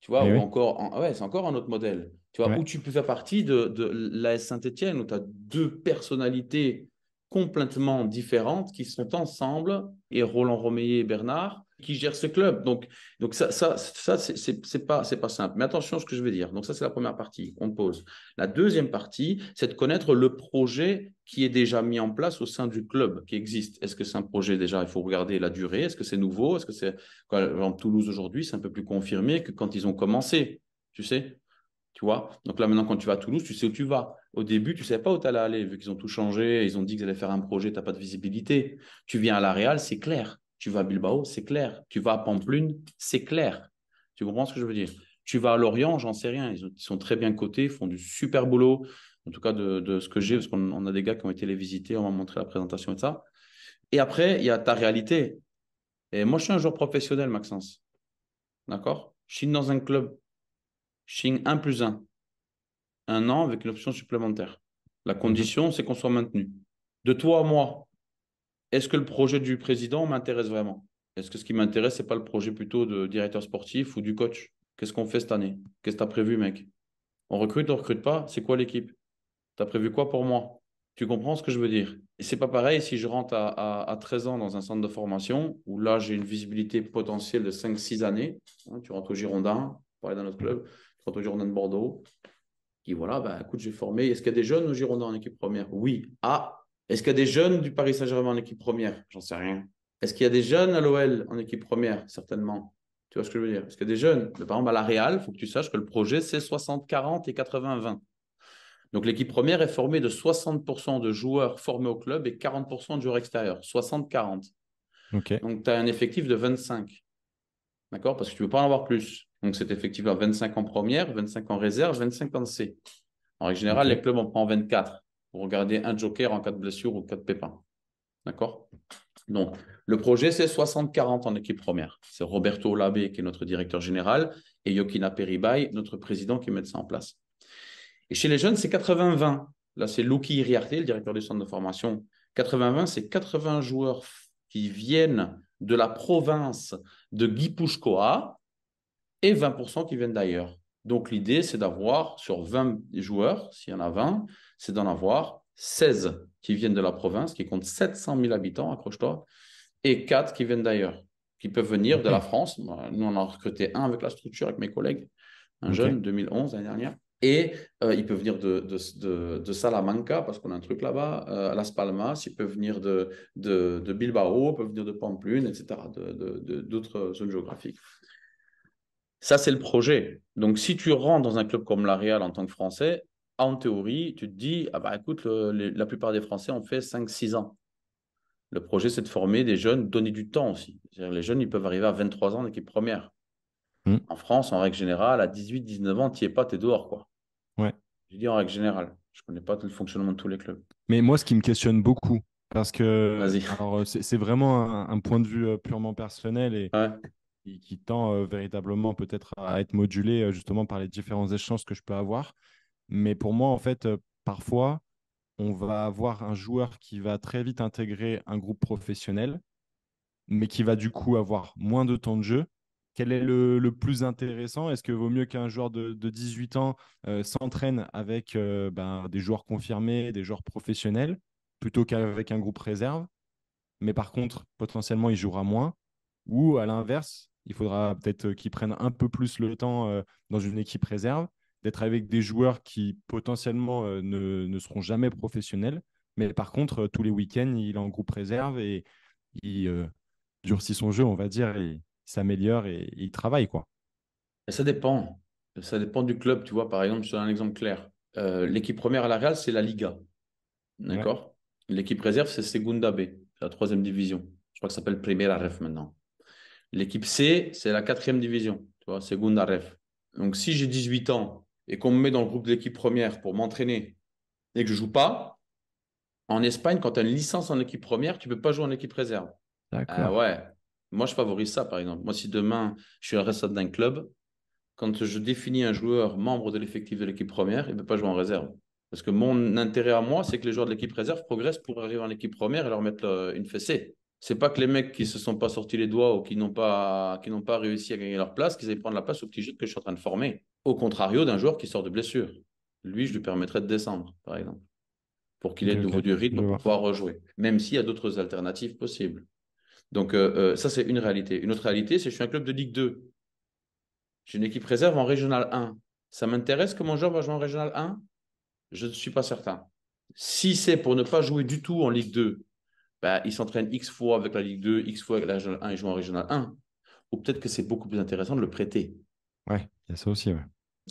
tu vois, Eh ou oui, encore, ouais, c'est encore un autre modèle, tu vois, ouais. où tu peux faire partie de l'AS Saint-Étienne, où tu as deux personnalités complètement différentes qui sont ensemble, et Roland Romeyer et Bernard, qui gèrent ce club. Donc ça c'est pas simple. Mais attention à ce que je vais dire. Donc ça, c'est la première partie qu'on pose. La deuxième partie, c'est de connaître le projet qui est déjà mis en place au sein du club, qui existe. Est-ce que c'est un projet déjà, il faut regarder la durée, est-ce que c'est nouveau, est-ce que c'est, par exemple, Toulouse aujourd'hui, c'est un peu plus confirmé que quand ils ont commencé, tu sais. Tu vois? Donc là, maintenant, quand tu vas à Toulouse, tu sais où tu vas. Au début, tu ne savais pas où tu allais aller, vu qu'ils ont tout changé, ils ont dit qu'ils allaient faire un projet, tu n'as pas de visibilité. Tu viens à La Real, c'est clair. Tu vas à Bilbao, c'est clair. Tu vas à Pamplune, c'est clair. Tu comprends ce que je veux dire? Tu vas à Lorient, j'en sais rien. Ils sont très bien cotés, font du super boulot. En tout cas, de ce que j'ai, parce qu'on a des gars qui ont été les visiter, on m'a montré la présentation et ça. Et après, il y a ta réalité. Et moi, je suis un joueur professionnel, Maxence. D'accord? Je signe dans un club. Je signe 1 + 1 an avec une option supplémentaire. La Mhm. condition, c'est qu'on soit maintenu. De toi à moi, est-ce que le projet du président m'intéresse vraiment? Est-ce que ce qui m'intéresse, c'est pas le projet plutôt de directeur sportif ou du coach? Qu'est-ce qu'on fait cette année? Qu'est-ce que tu as prévu, mec? On recrute pas? C'est quoi l'équipe? Tu as prévu quoi pour moi? Tu comprends ce que je veux dire? Et c'est pas pareil si je rentre à 13 ans dans un centre de formation où là, j'ai une visibilité potentielle de 5 6 années. Hein, tu rentres au Girondin, parler d'un autre club, tu rentres au Girondin de Bordeaux, qui voilà, bah, écoute, j'ai formé. Est-ce qu'il y a des jeunes au Girondin en équipe première? Oui. Ah, est-ce qu'il y a des jeunes du Paris Saint-Germain en équipe première? J'en sais rien. Est-ce qu'il y a des jeunes à l'OL en équipe première? Certainement. Tu vois ce que je veux dire? Est-ce qu'il y a des jeunes? Mais par exemple, à la Real, il faut que tu saches que le projet, c'est 60-40 et 80-20. Donc l'équipe première est formée de 60% de joueurs formés au club et 40% de joueurs extérieurs. 60-40. Ok. Donc tu as un effectif de 25. D'accord? Parce que tu ne veux pas en avoir plus. Donc cet effectif-là, 25 en première, 25 en réserve, 25 en C. En règle générale, les Ok. clubs en prend 24 pour garder un joker en cas de blessure ou cas de pépin. D'accord? Donc, le projet, c'est 60-40 en équipe première. C'est Roberto Labé qui est notre directeur général et Yokina Peribay, notre président, qui met ça en place. Et chez les jeunes, c'est 80-20. Là, c'est Luki Iriarte, le directeur du centre de formation. 80-20, c'est 80 joueurs qui viennent de la province de Guipúzcoa et 20% qui viennent d'ailleurs. Donc l'idée, c'est d'avoir sur 20 joueurs, s'il y en a 20, c'est d'en avoir 16 qui viennent de la province, qui compte 700 000 habitants, accroche-toi, et 4 qui viennent d'ailleurs, qui peuvent venir de la Ok. France. Nous, on en a recruté un avec la structure, avec mes collègues, un Ok. jeune, 2011, l'année dernière. Et il peut venir de Salamanca, parce qu'on a un truc là-bas, à Las Palmas, il peut venir de Bilbao, il peut venir de Pamplune, etc., d'autres zones géographiques. Ça, c'est le projet. Donc, si tu rentres dans un club comme la Real en tant que Français, en théorie, tu te dis, ah bah écoute, la plupart des Français ont fait 5 6 ans. Le projet, c'est de former des jeunes, donner du temps aussi. C'est-à-dire, les jeunes, ils peuvent arriver à 23 ans en équipe première. Hmm. En France, en règle générale, à 18 19 ans, tu n'y es pas, tu es dehors, quoi. Ouais. Je dis en règle générale. Je ne connais pas tout le fonctionnement de tous les clubs. Mais moi, ce qui me questionne beaucoup, parce que, Vas-y. alors, c'est vraiment un point de vue purement personnel et Ouais. qui tend véritablement peut-être à être modulé justement par les différents échanges que je peux avoir. Mais pour moi, en fait, parfois, on va avoir un joueur qui va très vite intégrer un groupe professionnel, mais qui va du coup avoir moins de temps de jeu. Quel est le plus intéressant? Est-ce que vaut mieux qu'un joueur de 18 ans s'entraîne avec des joueurs confirmés, des joueurs professionnels, plutôt qu'avec un groupe réserve? Mais par contre, potentiellement, il jouera moins. Ou à l'inverse, il faudra peut-être qu'ils prennent un peu plus le temps dans une équipe réserve, d'être avec des joueurs qui potentiellement ne seront jamais professionnels. Mais par contre, tous les week-ends, il est en groupe réserve et il durcit son jeu, on va dire, et il s'améliore et il travaille, quoi. Et ça dépend. Ça dépend du club, tu vois. Par exemple, je te donne un exemple clair. L'équipe première à la Real, c'est la Liga. Ouais. D'accord? L'équipe réserve, c'est Segunda B, c'est la troisième division. Je crois que ça s'appelle Primera Ref maintenant. L'équipe C, c'est la quatrième division, tu vois, Segunda Ref. Donc, si j'ai 18 ans et qu'on me met dans le groupe de l'équipe première pour m'entraîner et que je ne joue pas, en Espagne, quand tu as une licence en équipe première, tu ne peux pas jouer en équipe réserve. Ah D'accord. ouais, moi, je favorise ça, par exemple. Moi, si demain, je suis le responsable d'un club, quand je définis un joueur membre de l'effectif de l'équipe première, il ne peut pas jouer en réserve. Parce que mon intérêt à moi, c'est que les joueurs de l'équipe réserve progressent pour arriver en équipe première et leur mettre une fessée. C'est pas que les mecs qui se sont pas sortis les doigts ou qui n'ont pas réussi à gagner leur place, qu'ils aillent prendre la place au petit jeune que je suis en train de former. Au contrario d'un joueur qui sort de blessure. Lui, je lui permettrais de descendre, par exemple, pour qu'il ait Ok, de nouveau ok, du je rythme pour vois. pouvoir rejouer, même s'il y a d'autres alternatives possibles. Donc, ça, c'est une réalité. Une autre réalité, c'est que je suis un club de Ligue 2. J'ai une équipe réserve en Régional 1. Ça m'intéresse que mon joueur va jouer en Régional 1? Je ne suis pas certain. Si c'est pour ne pas jouer du tout en Ligue 2, bah, il s'entraîne X fois avec la Ligue 2, X fois avec la Régional 1 et joue en Régional 1. Ou peut-être que c'est beaucoup plus intéressant de le prêter. Ouais, il y a ça aussi, ouais.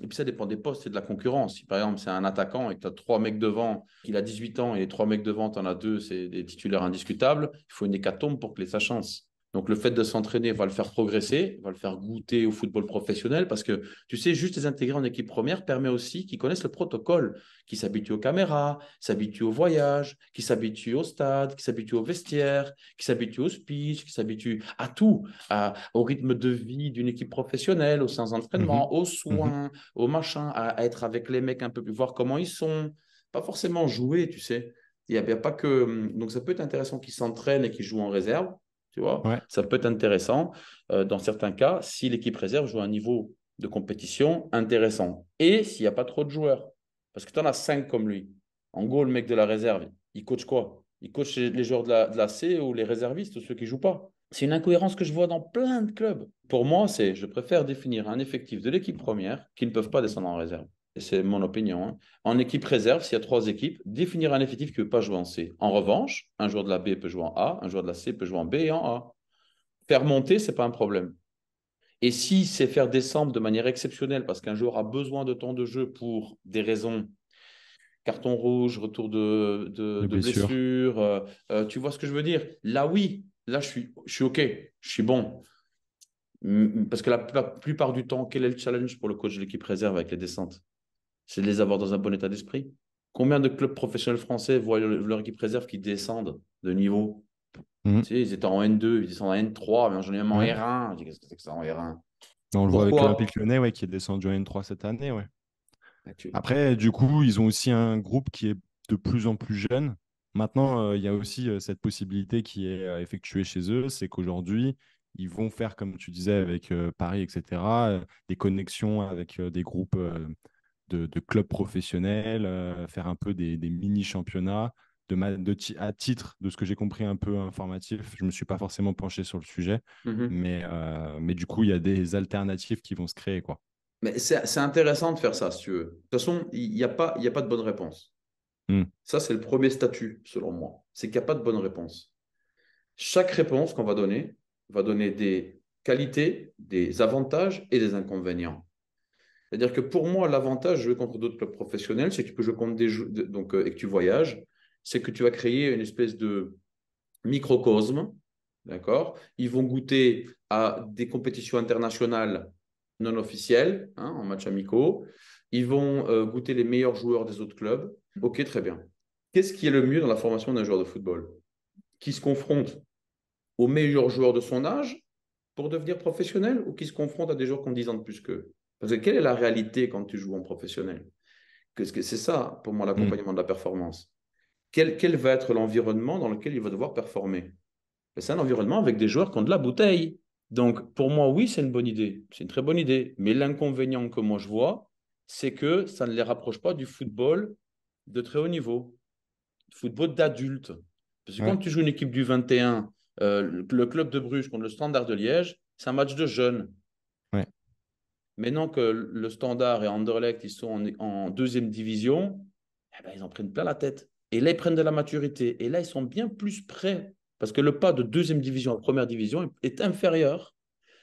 Et puis ça dépend des postes et de la concurrence. Si par exemple c'est un attaquant et que tu as trois mecs devant, qu'il a 18 ans et les trois mecs devant, tu en as deux, c'est des titulaires indiscutables, il faut une hécatombe pour que les sa chance. Donc le fait de s'entraîner va le faire progresser, va le faire goûter au football professionnel parce que tu sais, juste les intégrer en équipe première permet aussi qu'ils connaissent le protocole, qu'ils s'habituent aux caméras, s'habituent au voyage, qu'ils s'habituent au stade, qu'ils s'habituent au vestiaire, qu'ils s'habituent au speech, qu'ils s'habituent à tout, au rythme de vie d'une équipe professionnelle, aux séances Mhm, d'entraînement, aux mhm. soins, au machin, à être avec les mecs un peu plus, voir comment ils sont. Pas forcément jouer, tu sais. Il y a pas que. Donc, ça peut être intéressant qu'ils s'entraînent et qu'ils jouent en réserve, tu vois. Ouais. Ça peut être intéressant dans certains cas si l'équipe réserve joue à un niveau de compétition intéressant. Et s'il n'y a pas trop de joueurs. Parce que tu en as 5 comme lui. En gros, le mec de la réserve, il coach quoi? Il coach les joueurs de la C ou les réservistes ou ceux qui ne jouent pas. C'est une incohérence que je vois dans plein de clubs. Pour moi, je préfère définir un effectif de l'équipe première qui ne peuvent pas descendre en réserve. Et c'est mon opinion, hein. En équipe réserve, s'il y a trois équipes, définir un effectif qui ne peut pas jouer en C. En revanche, un joueur de la B peut jouer en A, un joueur de la C peut jouer en B et en A. Faire monter, ce n'est pas un problème. Et si c'est faire descendre de manière exceptionnelle parce qu'un joueur a besoin de temps de jeu pour des raisons, carton rouge, retour de, Les de blessures. blessure, tu vois ce que je veux dire? Là, oui, là, je suis OK, je suis bon. Parce que la plupart du temps, quel est le challenge pour le coach de l'équipe réserve avec les descentes? C'est de les avoir dans un bon état d'esprit. Combien de clubs professionnels français voient leur équipe réserve qui descendent de niveau? Mhm. Tu sais, ils étaient en N2, ils descendent en N3, mais en général en Ouais. R1. Je dis, qu'est-ce que c'est que ça en R1? On le voit avec Pourquoi? l'Olympique Lyonnais, ouais, qui est descendu en N3 cette année, ouais. Ah, Après, du coup, ils ont aussi un groupe qui est de plus en plus jeune. Maintenant, il y a aussi cette possibilité qui est effectuée chez eux, c'est qu'aujourd'hui, ils vont faire, comme tu disais, avec Paris, etc., des connexions avec des groupes de clubs professionnels, faire un peu des mini-championnats. À titre de ce que j'ai compris un peu informatif, je ne me suis pas forcément penché sur le sujet, Mhm. mais du coup, il y a des alternatives qui vont se créer, quoi. Mais c'est intéressant de faire ça, si tu veux. De toute façon, il y a pas de bonne réponse. Hmm. Ça, c'est le premier statut, selon moi. C'est qu'il n'y a pas de bonne réponse. Chaque réponse qu'on va donner des qualités, des avantages et des inconvénients. C'est-à-dire que pour moi, l'avantage de jouer contre d'autres clubs professionnels, c'est que tu peux jouer contre donc, et que tu voyages, c'est que tu vas créer une espèce de microcosme, d'accord? Ils vont goûter à des compétitions internationales non officielles, hein, en matchs amicaux. Ils vont goûter les meilleurs joueurs des autres clubs. Ok, très bien. Qu'est-ce qui est le mieux dans la formation d'un joueur de football? Qui se confronte aux meilleurs joueurs de son âge pour devenir professionnel ou qui se confronte à des joueurs qui ont 10 ans de plus qu'eux? Parce que quelle est la réalité quand tu joues en professionnel? C'est ça, pour moi, Hmm. l'accompagnement de la performance. Quel va être l'environnement dans lequel il va devoir performer? C'est un environnement avec des joueurs qui ont de la bouteille. Donc, pour moi, oui, c'est une bonne idée. C'est une très bonne idée. Mais l'inconvénient que moi je vois, c'est que ça ne les rapproche pas du football de très haut niveau, football d'adulte. Parce que quand Ouais, tu joues une équipe du 21, le club de Bruges contre le Standard de Liège, c'est un match de jeunes. ouais. Maintenant que le Standard et Anderlecht, ils sont en deuxième division, eh ben, ils en prennent plein la tête. Et là, ils prennent de la maturité. Et là, ils sont bien plus prêts. Parce que le pas de deuxième division à première division est inférieur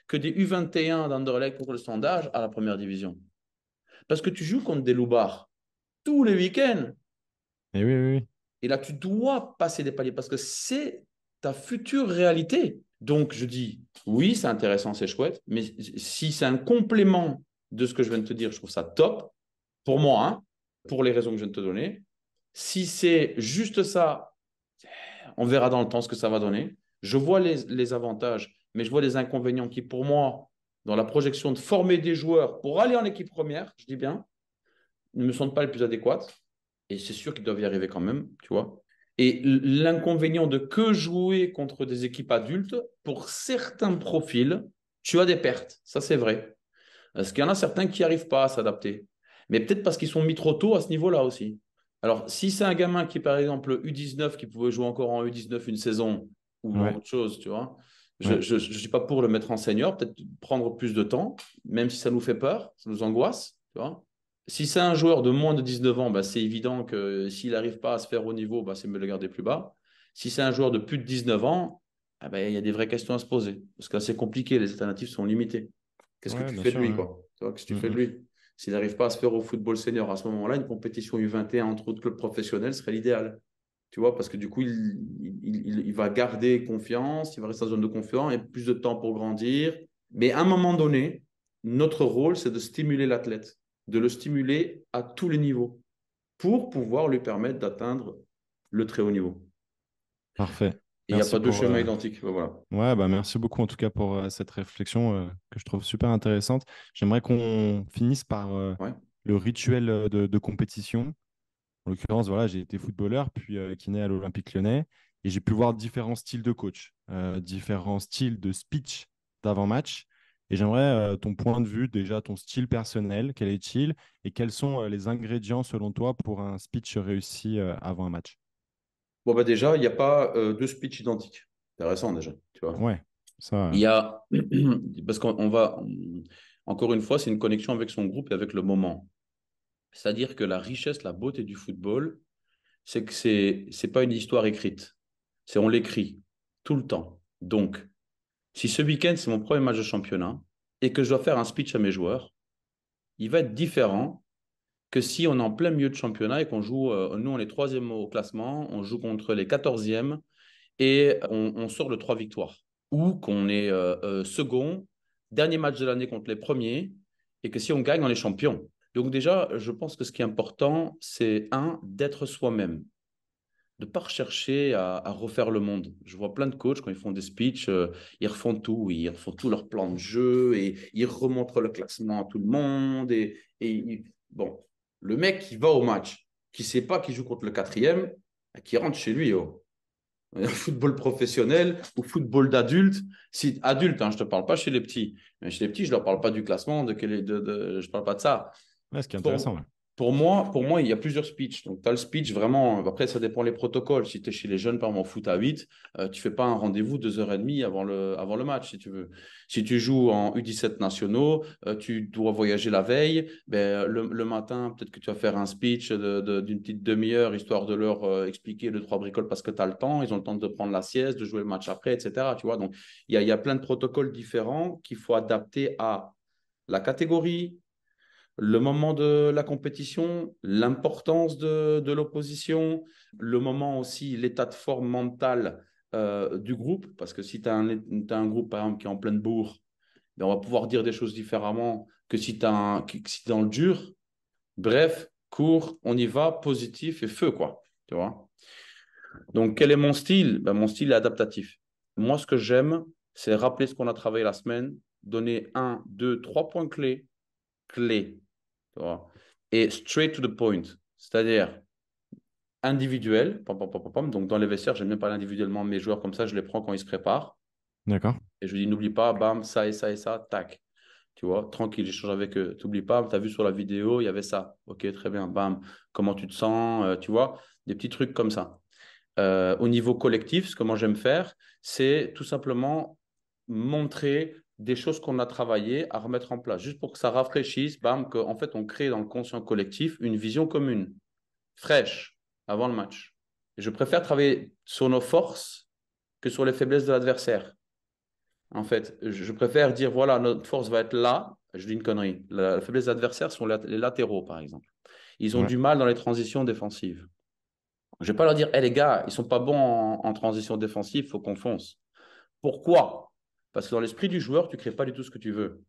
que des U21 d'Anderlecht contre le Standard à la première division. Parce que tu joues contre des loupards tous les week-ends. Et oui, oui, oui. Et là, tu dois passer des paliers parce que c'est ta future réalité. Donc, je dis, oui, c'est intéressant, c'est chouette, mais si c'est un complément de ce que je viens de te dire, je trouve ça top, pour moi, hein, pour les raisons que je viens de te donner. Si c'est juste ça, on verra dans le temps ce que ça va donner. Je vois les avantages, mais je vois les inconvénients qui, pour moi, dans la projection de former des joueurs pour aller en équipe première, je dis bien, ne me semblent pas les plus adéquates. Et c'est sûr qu'ils doivent y arriver quand même, tu vois. Et l'inconvénient de que jouer contre des équipes adultes, pour certains profils, tu as des pertes. Ça, c'est vrai. Parce qu'il y en a certains qui n'arrivent pas à s'adapter. Mais peut-être parce qu'ils sont mis trop tôt à ce niveau-là aussi. Alors, si c'est un gamin qui est par exemple U19, qui pouvait jouer encore en U19 une saison ou en Ouais, autre chose, tu vois, je ouais, ne suis pas pour le mettre en senior, peut-être prendre plus de temps, même si ça nous fait peur, ça nous angoisse, tu vois. Si c'est un joueur de moins de 19 ans, bah, c'est évident que s'il n'arrive pas à se faire au niveau, bah, c'est mieux de le garder plus bas. Si c'est un joueur de plus de 19 ans, ah bah, il y a des vraies questions à se poser. Parce que là, c'est compliqué, les alternatives sont limitées. Qu'est-ce que ouais, tu bien fais de sûr. lui, Ouais. quoi? Tu vois, qu'est-ce que tu Mm, fais de mm. lui? S'il n'arrive pas à se faire au football senior à ce moment-là, une compétition U21 entre autres clubs professionnels serait l'idéal. Tu vois, parce que du coup, il va garder confiance, il va rester en zone de confiance, et plus de temps pour grandir. Mais à un moment donné, notre rôle, c'est de stimuler l'athlète, de le stimuler à tous les niveaux pour pouvoir lui permettre d'atteindre le très haut niveau. Parfait. Et il n'y a Merci pas deux pour, chemins identiques. Voilà. ouais, bah merci beaucoup en tout cas pour cette réflexion que je trouve super intéressante. J'aimerais qu'on finisse par Ouais. le rituel de compétition. En l'occurrence, voilà, j'ai été footballeur, puis kiné à l'Olympique Lyonnais, et j'ai pu voir différents styles de coach, différents styles de speech d'avant-match. Et j'aimerais ton point de vue, déjà ton style personnel, quel est-il, et quels sont les ingrédients selon toi pour un speech réussi avant un match? Bon, bah déjà, il n'y a pas deux speeches identiques. Intéressant déjà, tu vois. Ouais, ça, Il y a, parce qu'on va, encore une fois, c'est une connexion avec son groupe et avec le moment. C'est-à-dire que la richesse, la beauté du football, c'est que c'est pas une histoire écrite. C'est on l'écrit tout le temps. Donc, si ce week-end, c'est mon premier match de championnat et que je dois faire un speech à mes joueurs, il va être différent que si on est en plein milieu de championnat et qu'on joue, nous, on est troisième au classement, on joue contre les quatorzièmes et on sort de trois victoires. Ou qu'on est second, dernier match de l'année contre les premiers, et que si on gagne, on est champion. Donc déjà, je pense que ce qui est important, c'est un, d'être soi-même, de ne pas rechercher à refaire le monde. Je vois plein de coachs, quand ils font des speeches, ils refont tout leur plan de jeu, et ils remontrent le classement à tout le monde. Bon, le mec qui va au match, qui ne sait pas qu'il joue contre le quatrième, qui rentre chez lui, oh. Football professionnel ou football d'adulte. Si adulte, hein, je ne te parle pas chez les petits. Mais chez les petits, je ne leur parle pas du classement, je ne parle pas de ça. ouais, ce qui est intéressant. Pour, Ouais. pour moi, il y a plusieurs speeches. Donc, tu as le speech vraiment. Après, ça dépend les protocoles. Si tu es chez les jeunes, par exemple, en foot à 8, tu ne fais pas un rendez-vous 2h30 avant le match, si tu veux. Si tu joues en U17 nationaux, tu dois voyager la veille. Ben, le matin, peut-être que tu vas faire un speech d'une petite demi-heure, histoire de leur expliquer deux, trois bricoles parce que tu as le temps. Ils ont le temps de prendre la sieste, de jouer le match après, etc. Tu vois, donc, il y a plein de protocoles différents qu'il faut adapter à la catégorie, le moment de la compétition, l'importance de l'opposition, le moment aussi, l'état de forme mentale du groupe, parce que si tu as, un groupe, par exemple, qui est en pleine bourre, ben, on va pouvoir dire des choses différemment que si tu si t'es dans le dur. Bref, court, on y va, positif et feu, quoi. Tu vois. Donc, quel est mon style? Ben, mon style est adaptatif. Moi, ce que j'aime, c'est rappeler ce qu'on a travaillé la semaine, donner un, deux, trois points clés, tu vois. Et straight to the point, c'est-à-dire individuel. Pam, pam, pam, pam, pam. Donc, dans les vestiaires, j'aime bien parler individuellement de mes joueurs comme ça, je les prends quand ils se préparent. D'accord? Et je lui dis, n'oublie pas, bam, ça et ça et ça, tac. Tu vois, tranquille, j'échange avec eux. T'oublies pas, tu as vu sur la vidéo, il y avait ça. Ok, très bien, bam. Comment tu te sens, tu vois, des petits trucs comme ça. Au niveau collectif, ce que moi j'aime faire, c'est tout simplement montrer des choses qu'on a travaillées à remettre en place, juste pour que ça rafraîchisse, bam, qu'en fait on crée dans le conscient collectif une vision commune, fraîche, avant le match. Et je préfère travailler sur nos forces que sur les faiblesses de l'adversaire. En fait, je préfère dire, voilà, notre force va être là. Je dis une connerie. La faiblesse de l'adversaire sont les latéraux, par exemple. Ils ont Ouais. du mal dans les transitions défensives. Je ne vais pas leur dire, hé les gars, ils ne sont pas bons en transition défensive, il faut qu'on fonce. Pourquoi? Parce que dans l'esprit du joueur, tu ne crées pas du tout ce que tu veux.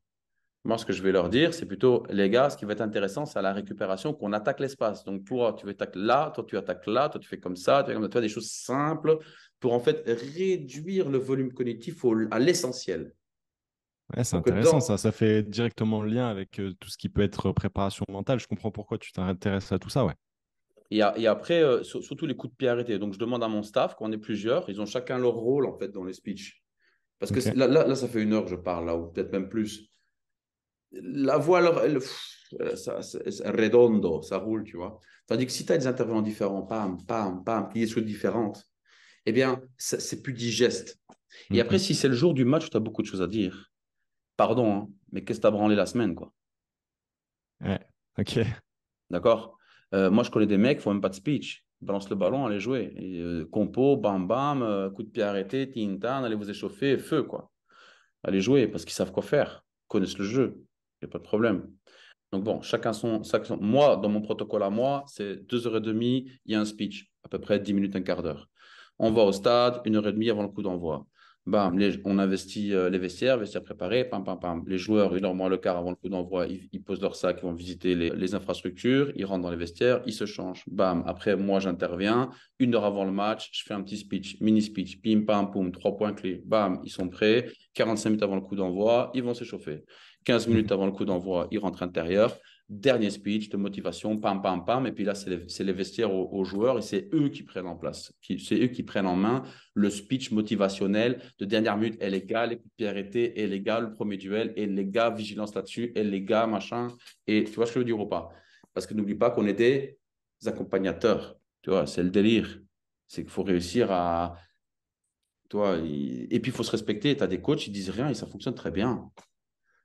Moi, ce que je vais leur dire, c'est plutôt, les gars, ce qui va être intéressant, c'est à la récupération, qu'on attaque l'espace. Donc, toi, tu attaques là, toi, tu attaques là, toi, tu fais comme ça, tu fais des choses simples pour en fait réduire le volume cognitif à l'essentiel. Ouais, c'est Pour que intéressant dans, ça. Ça fait directement le lien avec tout ce qui peut être préparation mentale. Je comprends pourquoi tu t'intéresses à tout ça, ouais. Et après, surtout les coups de pied arrêtés. Donc, je demande à mon staff, quand on est plusieurs, ils ont chacun leur rôle, en fait, dans les speeches. Parce que Ok. là, ça fait 1 heure que je parle, là, ou peut-être même plus. La voix, redondo, ça roule, tu vois. Tandis que si tu as des intervenants différents, pam, pam, pam, qui des choses différentes, eh bien, c'est plus digeste. Et après, Mhm. si c'est le jour du match où tu as beaucoup de choses à dire, pardon, hein, mais qu'est-ce que tu as branlé la semaine, quoi? Ouais. Ok. D'accord? Moi, je connais des mecs, il faut même pas de speech. Ils balancent le ballon, allez jouer. Et, compo, bam, bam, coup de pied arrêté, tintan, allez vous échauffer, feu, quoi. Allez jouer parce qu'ils savent quoi faire, ils connaissent le jeu, il n'y a pas de problème. Donc bon, chacun son. Moi, dans mon protocole à moi, c'est 2h30, il y a un speech, à peu près 10 minutes, un quart d'heure. On va au stade, 1h30 avant le coup d'envoi. Bam, on investit les vestiaires préparés, pam, pam, pam. Les joueurs, 1h moins le quart avant le coup d'envoi, ils posent leur sac, ils vont visiter les infrastructures, ils rentrent dans les vestiaires, ils se changent. Bam, après, moi, j'interviens. 1 heure avant le match, je fais un petit speech, mini speech, pim, pam, poum, 3 points clés. Bam, ils sont prêts. 45 minutes avant le coup d'envoi, ils vont s'échauffer. 15 minutes Mhm. avant le coup d'envoi, ils rentrent intérieur. Dernier speech de motivation, pam, pam, pam. Et puis là, c'est les vestiaires aux joueurs et c'est eux qui prennent en place. C'est eux qui prennent en main le speech motivationnel de dernière minute. Et les gars, les coups de pied arrêtés, et les gars, le premier duel, et les gars, vigilance là-dessus, et les gars, machin. Et tu vois ce que je veux dire ou pas? Parce que n'oublie pas qu'on est des accompagnateurs. Tu vois, c'est le délire. C'est qu'il faut réussir à. Toi, et puis, il faut se respecter. Tu as des coachs, ils disent rien et ça fonctionne très bien.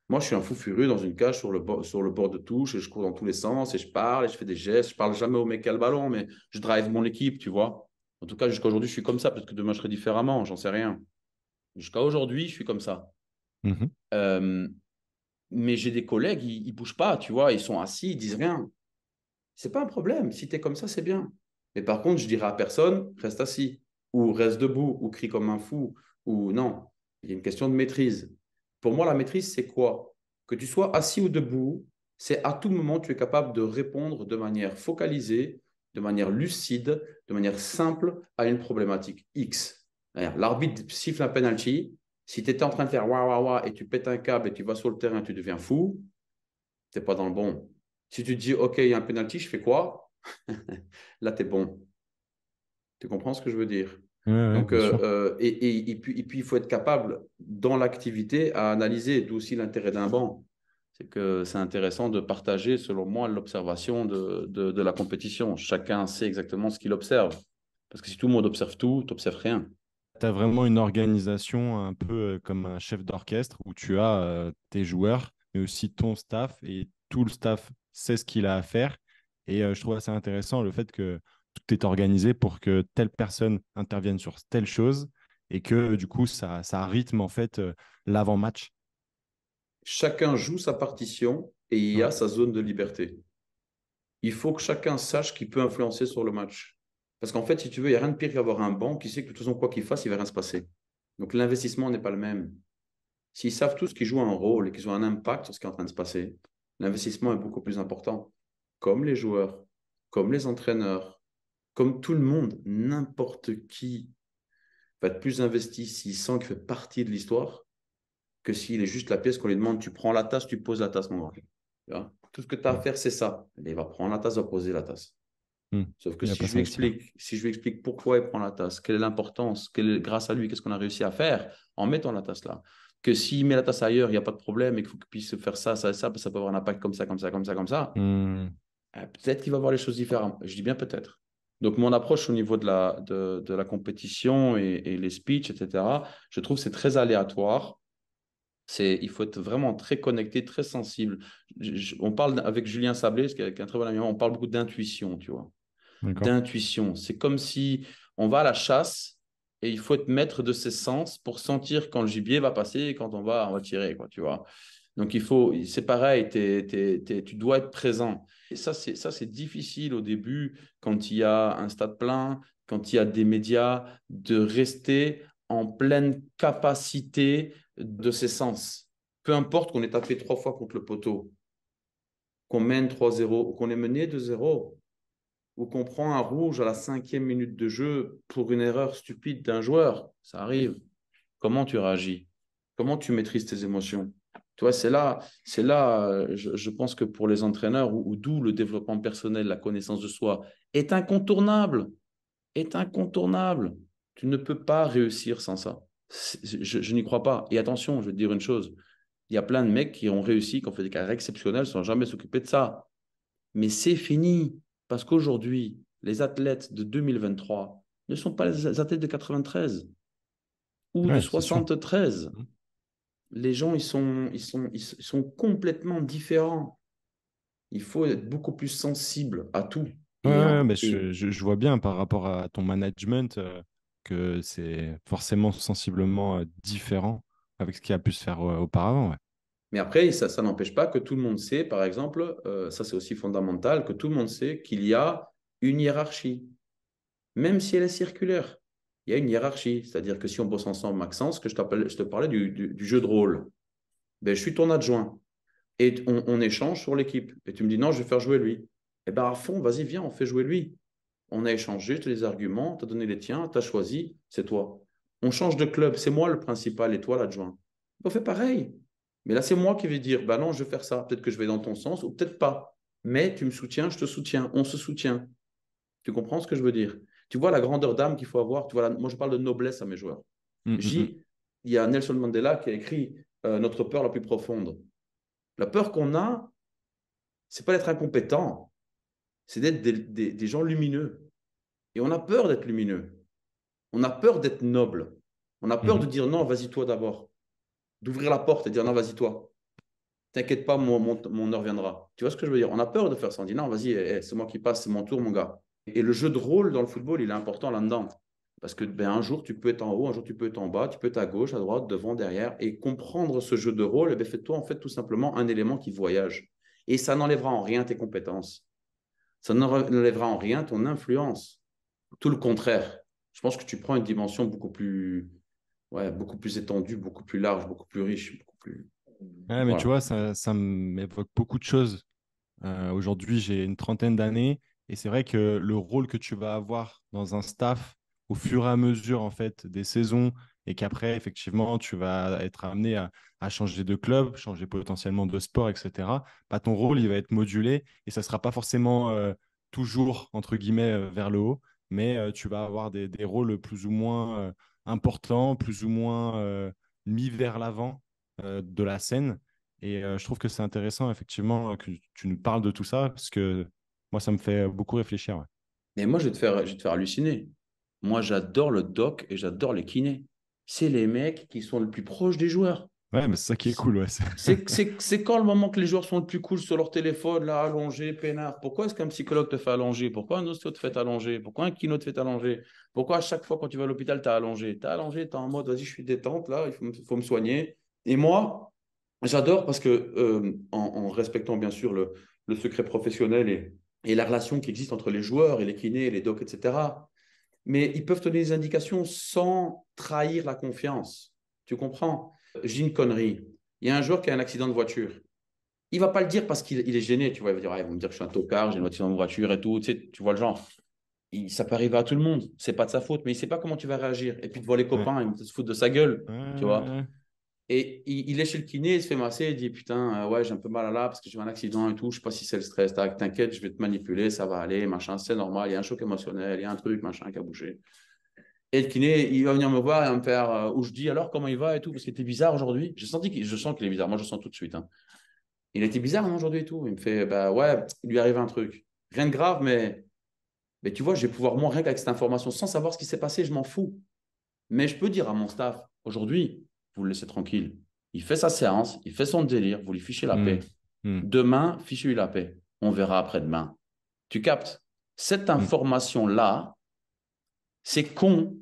Moi, je suis un fou furieux dans une cage sur le bord de touche et je cours dans tous les sens et je parle et je fais des gestes. Je parle jamais au mec qui a le ballon, mais je drive mon équipe, tu vois. En tout cas, jusqu'à aujourd'hui, je suis comme ça. Peut-être que demain, je serai différemment, j'en sais rien. Jusqu'à aujourd'hui, je suis comme ça. Mhm. Euh, mais j'ai des collègues, ils bougent pas, tu vois. Ils sont assis, ils disent rien. C'est pas un problème. Si tu es comme ça, c'est bien. Mais par contre, je dirais à personne, reste assis, ou reste debout, ou crie comme un fou, ou non. Il y a une question de maîtrise. Pour moi, la maîtrise, c'est quoi? Que tu sois assis ou debout, c'est à tout moment, tu es capable de répondre de manière focalisée, de manière lucide, de manière simple à une problématique X. L'arbitre siffle un penalty. Si tu étais en train de faire wa wa wa et tu pètes un câble et tu vas sur le terrain, tu deviens fou, tu n'es pas dans le bon. Si tu te dis, OK, il y a un penalty, je fais quoi? Là, tu es bon. Tu comprends ce que je veux dire? Ouais, ouais, Donc, bien sûr. et puis, il faut être capable, dans l'activité, à analyser, d'où aussi l'intérêt d'un banc. C'est que c'est intéressant de partager, selon moi, l'observation de la compétition. Chacun sait exactement ce qu'il observe. Parce que si tout le monde observe tout, tu n'observes rien. Tu as vraiment une organisation un peu comme un chef d'orchestre où tu as tes joueurs, mais aussi ton staff et tout le staff sait ce qu'il a à faire. Et je trouve assez intéressant le fait que tout est organisé pour que telle personne intervienne sur telle chose et que du coup ça rythme en fait l'avant-match. Chacun joue sa partition et il y Ouais. a sa zone de liberté. Il faut que chacun sache qu'il peut influencer sur le match. Parce qu'en fait, si tu veux, il n'y a rien de pire qu'avoir un banc qui sait que de toute façon, quoi qu'il fasse, il ne va rien se passer. Donc l'investissement n'est pas le même. S'ils savent tous qu'ils jouent un rôle et qu'ils ont un impact sur ce qui est en train de se passer, l'investissement est beaucoup plus important. Comme les joueurs, comme les entraîneurs, comme tout le monde, n'importe qui va être plus investi s'il sent qu'il fait partie de l'histoire que s'il est juste la pièce qu'on lui demande, tu prends la tasse, tu poses la tasse, mon gars. Tu vois. Tout ce que tu as à Mm. faire, c'est ça. Il va prendre la tasse, il va poser la tasse. Mm. Sauf que Il va pas s'investir. si je lui explique pourquoi il prend la tasse, quelle est l'importance, grâce à lui, qu'est-ce qu'on a réussi à faire en mettant la tasse là, que s'il met la tasse ailleurs, il n'y a pas de problème et qu'il faut qu'il puisse faire ça, ça, ça, ça peut avoir un impact comme ça, comme ça, comme ça, comme ça, Mm. peut-être qu'il va voir les choses différemment. Je dis bien peut-être. Donc, mon approche au niveau de la compétition et les speeches, etc., je trouve que c'est très aléatoire. Il faut être vraiment très connecté, très sensible. On parle avec Julien Sablé, qui est un très bon ami, on parle beaucoup d'intuition, tu vois, D'accord. d'intuition. C'est comme si on va à la chasse et il faut être maître de ses sens pour sentir quand le gibier va passer et quand on va tirer, quoi, tu vois. Donc, c'est pareil, tu dois être présent. Et ça, c'est difficile au début quand il y a un stade plein, quand il y a des médias, de rester en pleine capacité de ses sens. Peu importe qu'on ait tapé 3 fois contre le poteau, qu'on mène 3-0 ou qu'on est mené 2-0 ou qu'on prend un rouge à la 5e minute de jeu pour une erreur stupide d'un joueur. Ça arrive. Comment tu réagis? Comment tu maîtrises tes émotions? Tu vois, je pense que pour les entraîneurs, d'où le développement personnel, la connaissance de soi est incontournable, est incontournable. Tu ne peux pas réussir sans ça. Je n'y crois pas. Et attention, je vais te dire une chose. Il y a plein de mecs qui ont réussi, qui ont fait des carrières exceptionnelles, sans jamais s'occuper de ça. Mais c'est fini. Parce qu'aujourd'hui, les athlètes de 2023 ne sont pas les athlètes de 93 ou de Ouais, c'est sûr. 73. Les gens, ils sont complètement différents. Il faut être beaucoup plus sensible à tout. Ouais, Et, ouais, mais et, je vois bien par rapport à ton management que c'est forcément sensiblement différent avec ce qui a pu se faire auparavant. Ouais. mais après, ça n'empêche pas que tout le monde sait, par exemple, ça c'est aussi fondamental, que tout le monde sait qu'il y a une hiérarchie, même si elle est circulaire. Il y a une hiérarchie. C'est-à-dire que si on bosse ensemble, Maxence, que je te parlais du jeu de rôle, ben, je suis ton adjoint. Et on échange sur l'équipe. Et tu me dis, non, je vais faire jouer lui. Eh bien, à fond, vas-y, viens, on fait jouer lui. On a échangé, tu as des arguments, tu as donné les tiens, tu as choisi, c'est toi. On change de club, c'est moi le principal et toi l'adjoint. On fait pareil. Mais là, c'est moi qui vais dire, bah non, je vais faire ça. Peut-être que je vais dans ton sens ou peut-être pas. Mais tu me soutiens, je te soutiens, on se soutient. Tu comprends ce que je veux dire? Tu vois la grandeur d'âme qu'il faut avoir. Tu vois, moi, je parle de noblesse à mes joueurs. Mm, Je mm, mm. dis, il y a Nelson Mandela qui a écrit Notre peur la plus profonde. La peur qu'on a, c'est pas d'être incompétent, c'est d'être des gens lumineux. Et on a peur d'être lumineux. On a peur d'être noble. On a peur de Mhm. dire non, vas-y toi d'abord. D'ouvrir la porte et dire non, vas-y toi. T'inquiète pas, mon heure viendra. Tu vois ce que je veux dire? On a peur de faire ça. On dit non, vas-y, c'est moi qui passe, c'est mon tour, mon gars. Et le jeu de rôle dans le football, il est important là-dedans. Parce que ben, un jour, tu peux être en haut, un jour, tu peux être en bas, tu peux être à gauche, à droite, devant, derrière. Et comprendre ce jeu de rôle, eh ben, fais-toi en fait tout simplement un élément qui voyage. Et ça n'enlèvera en rien tes compétences. Ça n'enlèvera en rien ton influence. Tout le contraire. Je pense que tu prends une dimension beaucoup plus étendue, beaucoup plus large, beaucoup plus riche, beaucoup plus. Ouais, mais tu Voilà. vois, ça m'évoque beaucoup de choses. Aujourd'hui, j'ai une trentaine d'années et c'est vrai que le rôle que tu vas avoir dans un staff au fur et à mesure en fait des saisons et qu'après, effectivement, tu vas être amené à changer de club, changer potentiellement de sport, etc. Bah, ton rôle, il va être modulé et ça ne sera pas forcément toujours, entre guillemets, vers le haut, mais tu vas avoir des rôles plus ou moins importants, plus ou moins mis vers l'avant de la scène. Et je trouve que c'est intéressant, effectivement, que tu nous parles de tout ça, parce que moi, ça me fait beaucoup réfléchir. Ouais, Mais moi, je vais te faire halluciner. Moi, j'adore le doc et j'adore les kinés. C'est les mecs qui sont le plus proches des joueurs. ouais, mais c'est ça qui est cool. Ouais. C'est quand le moment que les joueurs sont le plus cool sur leur téléphone, là, allongé, peinard? Pourquoi est-ce qu'un psychologue te fait allonger? Pourquoi un ostéo te fait allonger? Pourquoi un kiné te fait allonger? Pourquoi à chaque fois quand tu vas à l'hôpital, tu as allongé? Tu as allongé, tu es en mode, vas-y, je suis détente, là, il faut me soigner. Et moi, j'adore parce que, en respectant bien sûr le secret professionnel et la relation qui existe entre les joueurs et les kinés, les docs, etc., mais ils peuvent te donner des indications sans trahir la confiance. Tu comprends? J'ai une connerie. Il y a un joueur qui a un accident de voiture. Il va pas le dire parce qu'il est gêné, tu vois. Il va dire, ah, ils vont me dire que je suis un tocard, j'ai un accident de voiture et tout. Tu vois le genre. Ça peut arriver à tout le monde. C'est pas de sa faute, mais il sait pas comment tu vas réagir. Et puis de voir les Ouais. copains, ils vont se foutre de sa gueule, tu vois. Ouais. Et il est chez le kiné, il se fait masser, il dit putain, ouais, j'ai un peu mal à là parce que j'ai eu un accident et tout. Je sais pas si c'est le stress. T'inquiète, je vais te manipuler, ça va aller, machin, c'est normal. Il y a un choc émotionnel, il y a un truc, machin, qui a bougé. Et le kiné, il va venir me voir et va me faire où je dis alors comment il va et tout, parce qu'il était bizarre aujourd'hui. Je sens qu'il est bizarre. Moi, je sens tout de suite. Hein. Il était bizarre non, aujourd'hui et tout. Il me fait bah ouais, il lui arrive un truc. Rien de grave, mais tu vois, je vais pouvoir, moi, rien qu'avec cette information, sans savoir ce qui s'est passé, je m'en fous. Mais je peux dire à mon staff aujourd'hui, vous le laissez tranquille. Il fait sa séance, il fait son délire, vous lui fichez la paix. Hmm. Hmm. Demain, fichez-lui la paix. On verra après-demain. Tu captes? Cette Hmm. information-là, c'est con.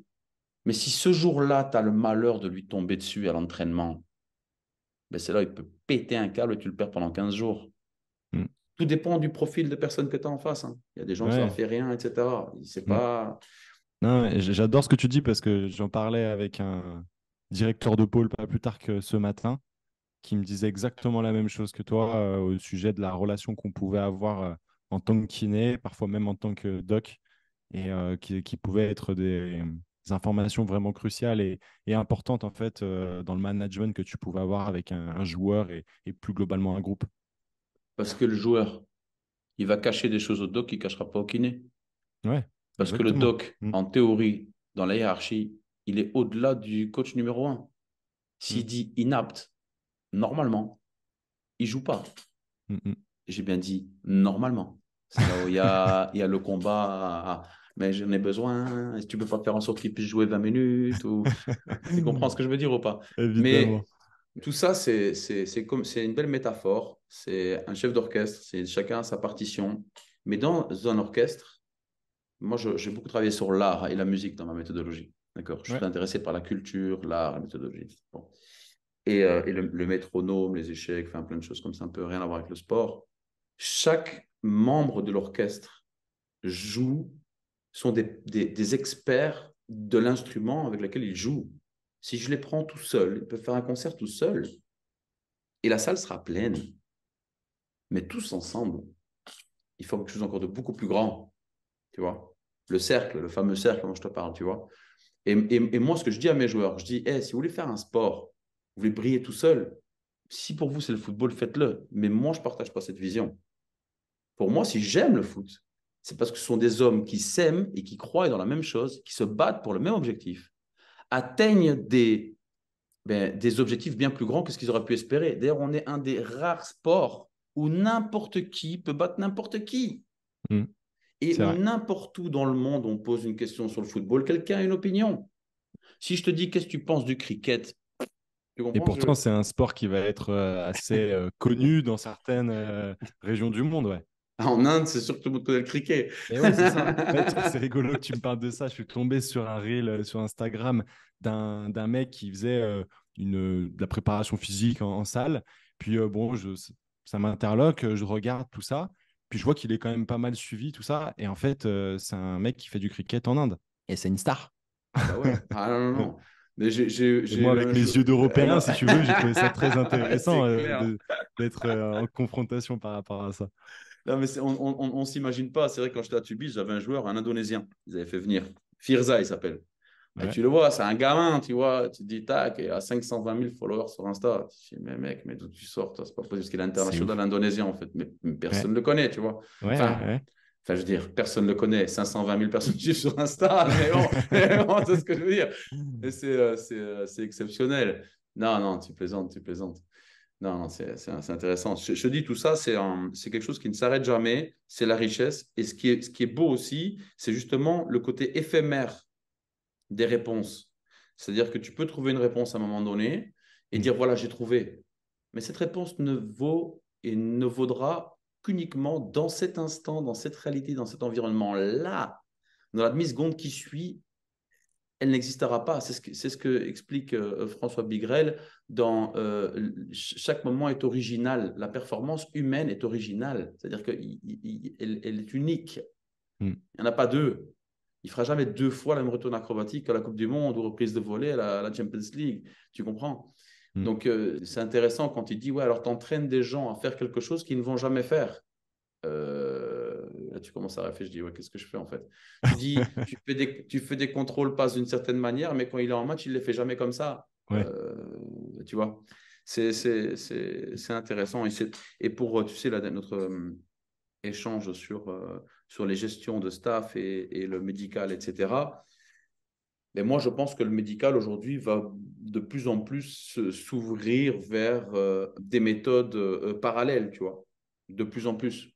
Mais si ce jour-là, tu as le malheur de lui tomber dessus à l'entraînement, ben c'est là il peut péter un câble et tu le perds pendant 15 jours. Hmm. Tout dépend du profil de personne que tu as en face. Hein. Il y a des gens qui ça leur Ouais. fait rien, etc. C'est Hmm. pas. Non, mais j'adore ce que tu dis parce que j'en parlais avec un directeur de pôle pas plus tard que ce matin qui me disait exactement la même chose que toi au sujet de la relation qu'on pouvait avoir en tant que kiné, parfois même en tant que doc, et qui pouvaient être informations vraiment cruciales et importantes en fait dans le management que tu pouvais avoir avec un joueur et plus globalement un groupe. Parce que le joueur, il va cacher des choses au doc qu'il ne cachera pas au kiné. Ouais, Parce que le exactement. doc, Mm, en théorie, dans la hiérarchie, il est au-delà du coach numéro un. mm, S'il dit inapte, normalement, il ne joue pas. mm, mm. J'ai bien dit normalement. C'est là où il y a le combat. Mais j'en ai besoin. Est-ce que tu peux pas faire en sorte qu'il puisse jouer 20 minutes ou... Tu comprends ce que je veux dire ou pas? Évidemment. Mais tout ça, c'est une belle métaphore. C'est un chef d'orchestre. C'est chacun a sa partition. Mais dans un orchestre, moi, j'ai beaucoup travaillé sur l'art et la musique dans ma méthodologie. D'accord. Je suis Ouais. intéressé par la culture, l'art, la méthodologie. Bon. Et le métronome, les échecs, enfin plein de choses comme ça, un peu rien à voir avec le sport. Chaque membre de l'orchestre joue, sont des experts de l'instrument avec lequel ils jouent. Si je les prends tout seul, ils peuvent faire un concert tout seul et la salle sera pleine. Mais tous ensemble, il faut quelque chose encore de beaucoup plus grand, tu vois. Le cercle, le fameux cercle dont je te parle, tu vois. Et moi, ce que je dis à mes joueurs, je dis, hey, si vous voulez faire un sport, vous voulez briller tout seul, si pour vous c'est le football, faites-le. Mais moi, je ne partage pas cette vision. Pour moi, si j'aime le foot, c'est parce que ce sont des hommes qui s'aiment et qui croient dans la même chose, qui se battent pour le même objectif, atteignent des objectifs bien plus grands que ce qu'ils auraient pu espérer. D'ailleurs, on est un des rares sports où n'importe qui peut battre n'importe qui. Mm, Et c'est où vrai. n'importe où dans le monde, on pose une question sur le football, quelqu'un a une opinion. Si je te dis qu'est-ce que tu penses du cricket, tu Et comprends pourtant, c'est un sport qui va être assez connu dans certaines régions du monde, ouais. En Inde, c'est sûr que tout le monde connaît le cricket. Et ouais, c'est ça. Ouais, c'est rigolo que tu me parles de ça. Je suis tombé sur un reel sur Instagram d'un mec qui faisait de la préparation physique en salle. Puis bon, ça m'interloque, je regarde tout ça. Puis je vois qu'il est quand même pas mal suivi, tout ça. Et en fait, c'est un mec qui fait du cricket en Inde. Et c'est une star. Ah bah ouais. Ah non, non, non. Mais j'ai Et moi, avec mes yeux d'Européen, non. si tu veux, j'ai trouvé ça très intéressant C'est clair. d'être en confrontation par rapport à ça. Non, mais on s'imagine pas. C'est vrai, quand j'étais à Tubize, j'avais un joueur, un Indonésien. Ils avaient fait venir. Firza, il s'appelle. Et Ouais, tu le vois, c'est un gamin, tu vois. Tu te dis, tac, et à 520 000 followers sur Insta. Tu te dis, mais mec, mais d'où tu sors, toi? C'est pas possible, parce qu'il est c'est international ouf. indonésien, en fait. Mais Ouais, personne ne le connaît, tu vois. ouais, ouais, Enfin, ouais. je veux dire, personne ne le connaît. 520 000 personnes suivent sur Insta. Mais bon, c'est ce que je veux dire. Et c'est exceptionnel. Non, non, tu plaisantes, tu plaisantes. Non, non, c'est intéressant. Je te dis tout ça, c'est quelque chose qui ne s'arrête jamais. C'est la richesse. Et ce qui est beau aussi, c'est justement le côté éphémère des réponses. C'est-à-dire que tu peux trouver une réponse à un moment donné et Mm. dire, voilà, j'ai trouvé. Mais cette réponse ne vaut et ne vaudra qu'uniquement dans cet instant, dans cette réalité, dans cet environnement-là. Dans la demi-seconde qui suit, elle n'existera pas. C'est ce que explique François Bigrel dans chaque moment est original. La performance humaine est originale. C'est-à-dire qu'elle est unique. Mm. Il n'y en a pas deux. Il ne fera jamais deux fois la même retourne acrobatique à la Coupe du Monde ou reprise de volée à la Champions League. Tu comprends? Mm. Donc, c'est intéressant quand il dit, ouais, alors tu entraînes des gens à faire quelque chose qu'ils ne vont jamais faire. Là, tu commences à réfléchir, je dis, ouais, qu'est-ce que je fais en fait? Tu dis, tu fais des contrôles passes d'une certaine manière, mais quand il est en match, il ne les fait jamais comme ça. Ouais. Tu vois? C'est intéressant. Et pour, tu sais, notre échange sur les gestions de staff et le médical, etc. Mais moi, je pense que le médical aujourd'hui va de plus en plus s'ouvrir vers des méthodes parallèles, tu vois, de plus en plus.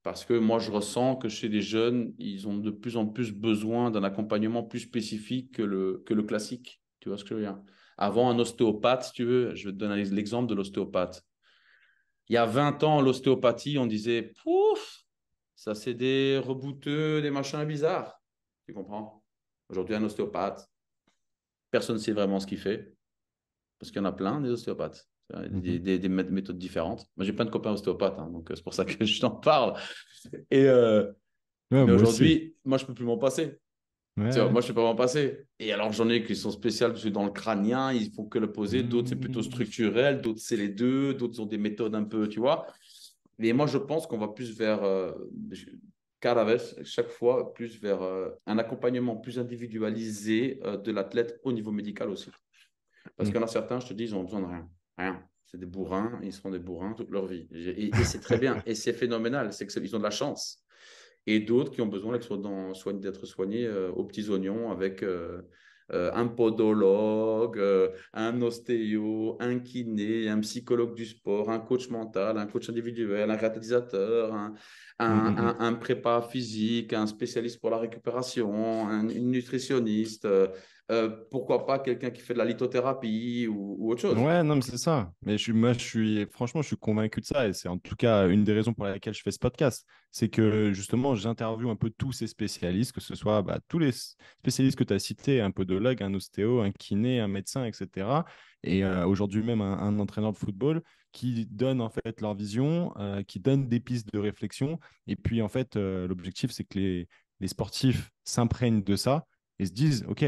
Parce que moi, je ressens que chez les jeunes, ils ont de plus en plus besoin d'un accompagnement plus spécifique que le classique. Tu vois ce que je veux dire? Avant, un ostéopathe, si tu veux, je vais te donner l'exemple de l'ostéopathe. Il y a 20 ans, l'ostéopathie, on disait, pouf, ça c'est des rebouteux, des machins bizarres. Tu comprends? Aujourd'hui, un ostéopathe, personne ne sait vraiment ce qu'il fait, parce qu'il y en a plein, des ostéopathes. Des, Mhm. des- des méthodes différentes. Moi, j'ai plein de copains ostéopathes, hein, donc c'est pour ça que je t'en parle. Et, Ouais, mais moi aussi. aujourd'hui, moi, je ne peux plus m'en passer. Ouais, Tu vois, ouais. moi, je ne peux pas m'en passer. Et alors, j'en ai qui sont spéciales, parce que dans le crânien, ils font que le poser. D'autres, c'est plutôt Mm. structurel. D'autres, c'est les deux. D'autres ont des méthodes un peu, tu vois. Mais moi, je pense qu'on va plus vers cada vez, chaque fois, plus vers un accompagnement plus individualisé de l'athlète au niveau médical aussi. Parce Mm. qu'il y en a certains, je te dis, ils ont besoin de rien. Rien. C'est des bourrins, ils seront des bourrins toute leur vie. Et c'est très bien. Et c'est phénoménal. C'est qu'ils ont de la chance. Et d'autres qui ont besoin d'être soignés aux petits oignons avec un podologue, un ostéo, un kiné, un psychologue du sport, un coach mental, un coach individuel, un réalisateur, Mm, mm, mm. un prépa physique, un spécialiste pour la récupération, une nutritionniste, pourquoi pas quelqu'un qui fait de la lithothérapie ou autre chose. Ouais, non, mais c'est ça. Mais franchement, je suis convaincu de ça. Et c'est en tout cas une des raisons pour lesquelles je fais ce podcast. C'est que justement, j'interviewe un peu tous ces spécialistes, que ce soit tous les spécialistes que tu as cités, un podologue, un ostéo, un kiné, un médecin, etc. Et aujourd'hui même un entraîneur de football qui donne en fait leur vision, qui donne des pistes de réflexion. Et puis en fait, l'objectif, c'est que les sportifs s'imprègnent de ça et se disent, OK,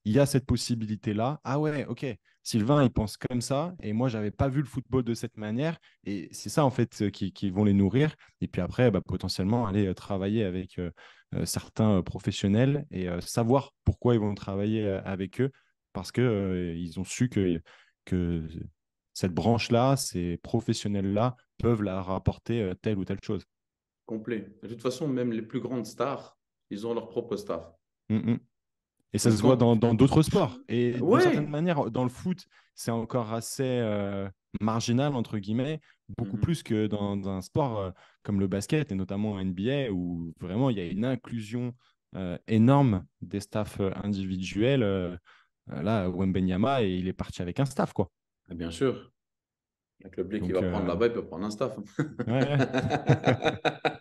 il y a cette possibilité-là. Ah ouais, OK. Sylvain, il pense comme ça, et moi, j'avais pas vu le football de cette manière, et c'est ça, en fait, qui vont les nourrir, et puis après, potentiellement, aller travailler avec certains professionnels et savoir pourquoi ils vont travailler avec eux, parce que ils ont su que cette branche-là, ces professionnels-là, peuvent leur apporter telle ou telle chose. Complet. De toute façon, même les plus grandes stars, ils ont leur propre staff. Mm, mm. Et ça Donc, se voit quand... dans d'autres sports. Et d'une certaine Ouais. manière, dans le foot, c'est encore assez marginal, entre guillemets, beaucoup Mhm. plus que dans un sport comme le basket, et notamment en NBA, où vraiment il y a une inclusion énorme des staffs individuels. Là, Wembanyama, et il est parti avec un staff, quoi. Et bien sûr. Avec le blé qu'il Donc, va prendre là-bas, il peut prendre un staff. ouais,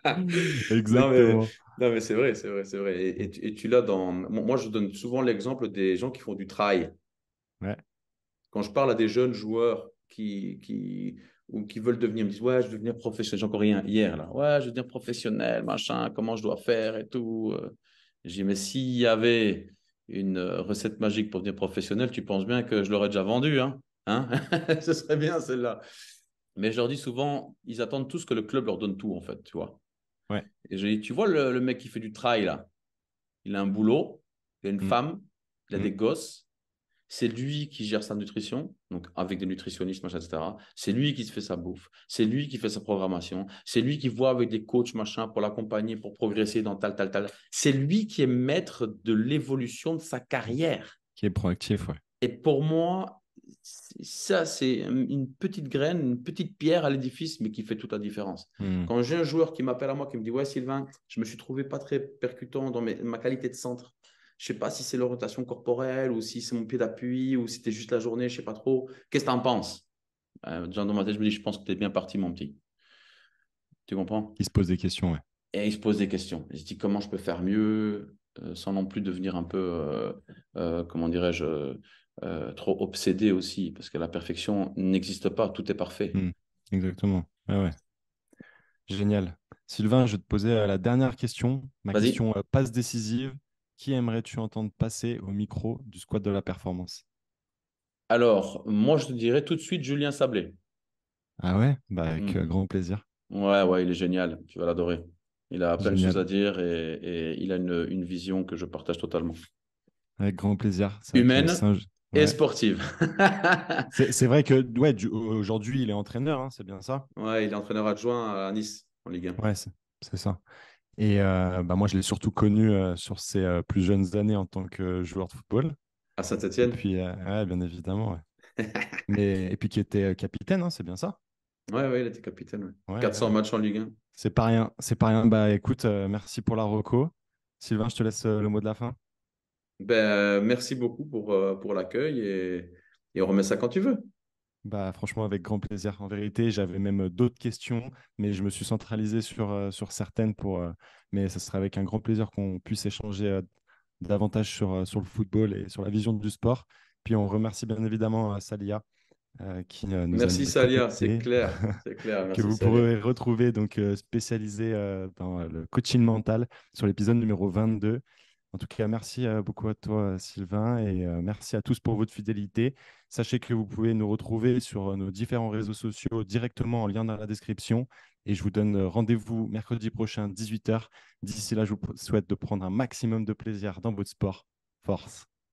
Non, mais, exactement. non, mais c'est vrai, c'est vrai, c'est vrai. Et tu l'as dans. Moi, je donne souvent l'exemple des gens qui font du trail. Ouais. Quand je parle à des jeunes joueurs ou qui veulent devenir, ils me disent, ouais, je veux devenir professionnel. J'ai encore rien hier, là. Ouais, je veux devenir professionnel, machin, comment je dois faire et tout. J'ai dit, mais s'il y avait une recette magique pour devenir professionnel, tu penses bien que je l'aurais déjà vendue, hein? Hein. Ce serait bien celle-là. Mais je leur dis souvent, ils attendent tous que le club leur donne tout, en fait, tu vois. Ouais. Et je dis, tu vois le mec qui fait du trail, là, il a un boulot, il a une Mm, femme, il a mm. des gosses, c'est lui qui gère sa nutrition, donc avec des nutritionnistes, machin, etc. C'est lui qui se fait sa bouffe, c'est lui qui fait sa programmation, c'est lui qui voit avec des coachs, machin, pour l'accompagner, pour progresser dans tal. C'est lui qui est maître de l'évolution de sa carrière. Qui est proactif, ouais. Et pour moi, ça, c'est une petite graine, une petite pierre à l'édifice, mais qui fait toute la différence. Mm. Quand j'ai un joueur qui m'appelle à moi, qui me dit, ouais, Sylvain, je me suis trouvé pas très percutant dans ma qualité de centre. Je sais pas si c'est l'orientation corporelle ou si c'est mon pied d'appui ou si c'était juste la journée, je sais pas trop. Qu'est-ce que tu en penses? Déjà dans ma tête, je me dis, je pense que tu es bien parti, mon petit. Tu comprends? Qui se pose des questions, ouais. Et il se pose des questions. Il se dit, comment je peux faire mieux sans non plus devenir un peu, comment dirais-je, trop obsédé aussi, parce que la perfection n'existe pas, tout est parfait. Mm. Exactement. Ouais, ouais. Génial. Sylvain, je vais te poser la dernière question, ma Vas-y. question passe décisive. Qui aimerais-tu entendre passer au micro du squat de la performance? Alors, moi, je te dirais tout de suite Julien Sablé. Ah ouais? Bah, avec Mhm. grand plaisir. Ouais, ouais, il est génial. Tu vas l'adorer. Il a plein de choses Génial. à dire et il a une vision que je partage totalement. Avec grand plaisir. C'est vrai que Humaine et ouais. sportive. C'est vrai que ouais, aujourd'hui, il est entraîneur, hein, c'est bien ça? Ouais, il est entraîneur adjoint à Nice, en Ligue 1. Ouais, c'est ça. Et moi, je l'ai surtout connu sur ses plus jeunes années en tant que joueur de football. À Et Saint-Etienne. puis, ouais, bien évidemment. Ouais. Et puis qui était capitaine, hein, c'est bien ça? Ouais, ouais, il était capitaine. Ouais. Ouais, 400 ouais. matchs en Ligue 1. C'est pas rien, c'est pas rien. Bah écoute, merci pour la reco. Sylvain, je te laisse le mot de la fin. Ben, merci beaucoup pour l'accueil et on remet ça quand tu veux. Bah franchement, avec grand plaisir. En vérité, j'avais même d'autres questions, mais je me suis centralisé sur certaines mais ça serait avec un grand plaisir qu'on puisse échanger davantage sur le football et sur la vision du sport. Puis on remercie bien évidemment Salia qui nous a Merci mis Salia, c'est connectés, clair. C'est clair, que merci vous Salia. pourrez retrouver donc spécialisé dans le coaching mental sur l'épisode numéro 22. En tout cas, merci beaucoup à toi, Sylvain, et merci à tous pour votre fidélité. Sachez que vous pouvez nous retrouver sur nos différents réseaux sociaux directement en lien dans la description. Et je vous donne rendez-vous mercredi prochain, 18h. D'ici là, je vous souhaite de prendre un maximum de plaisir dans votre sport. Force.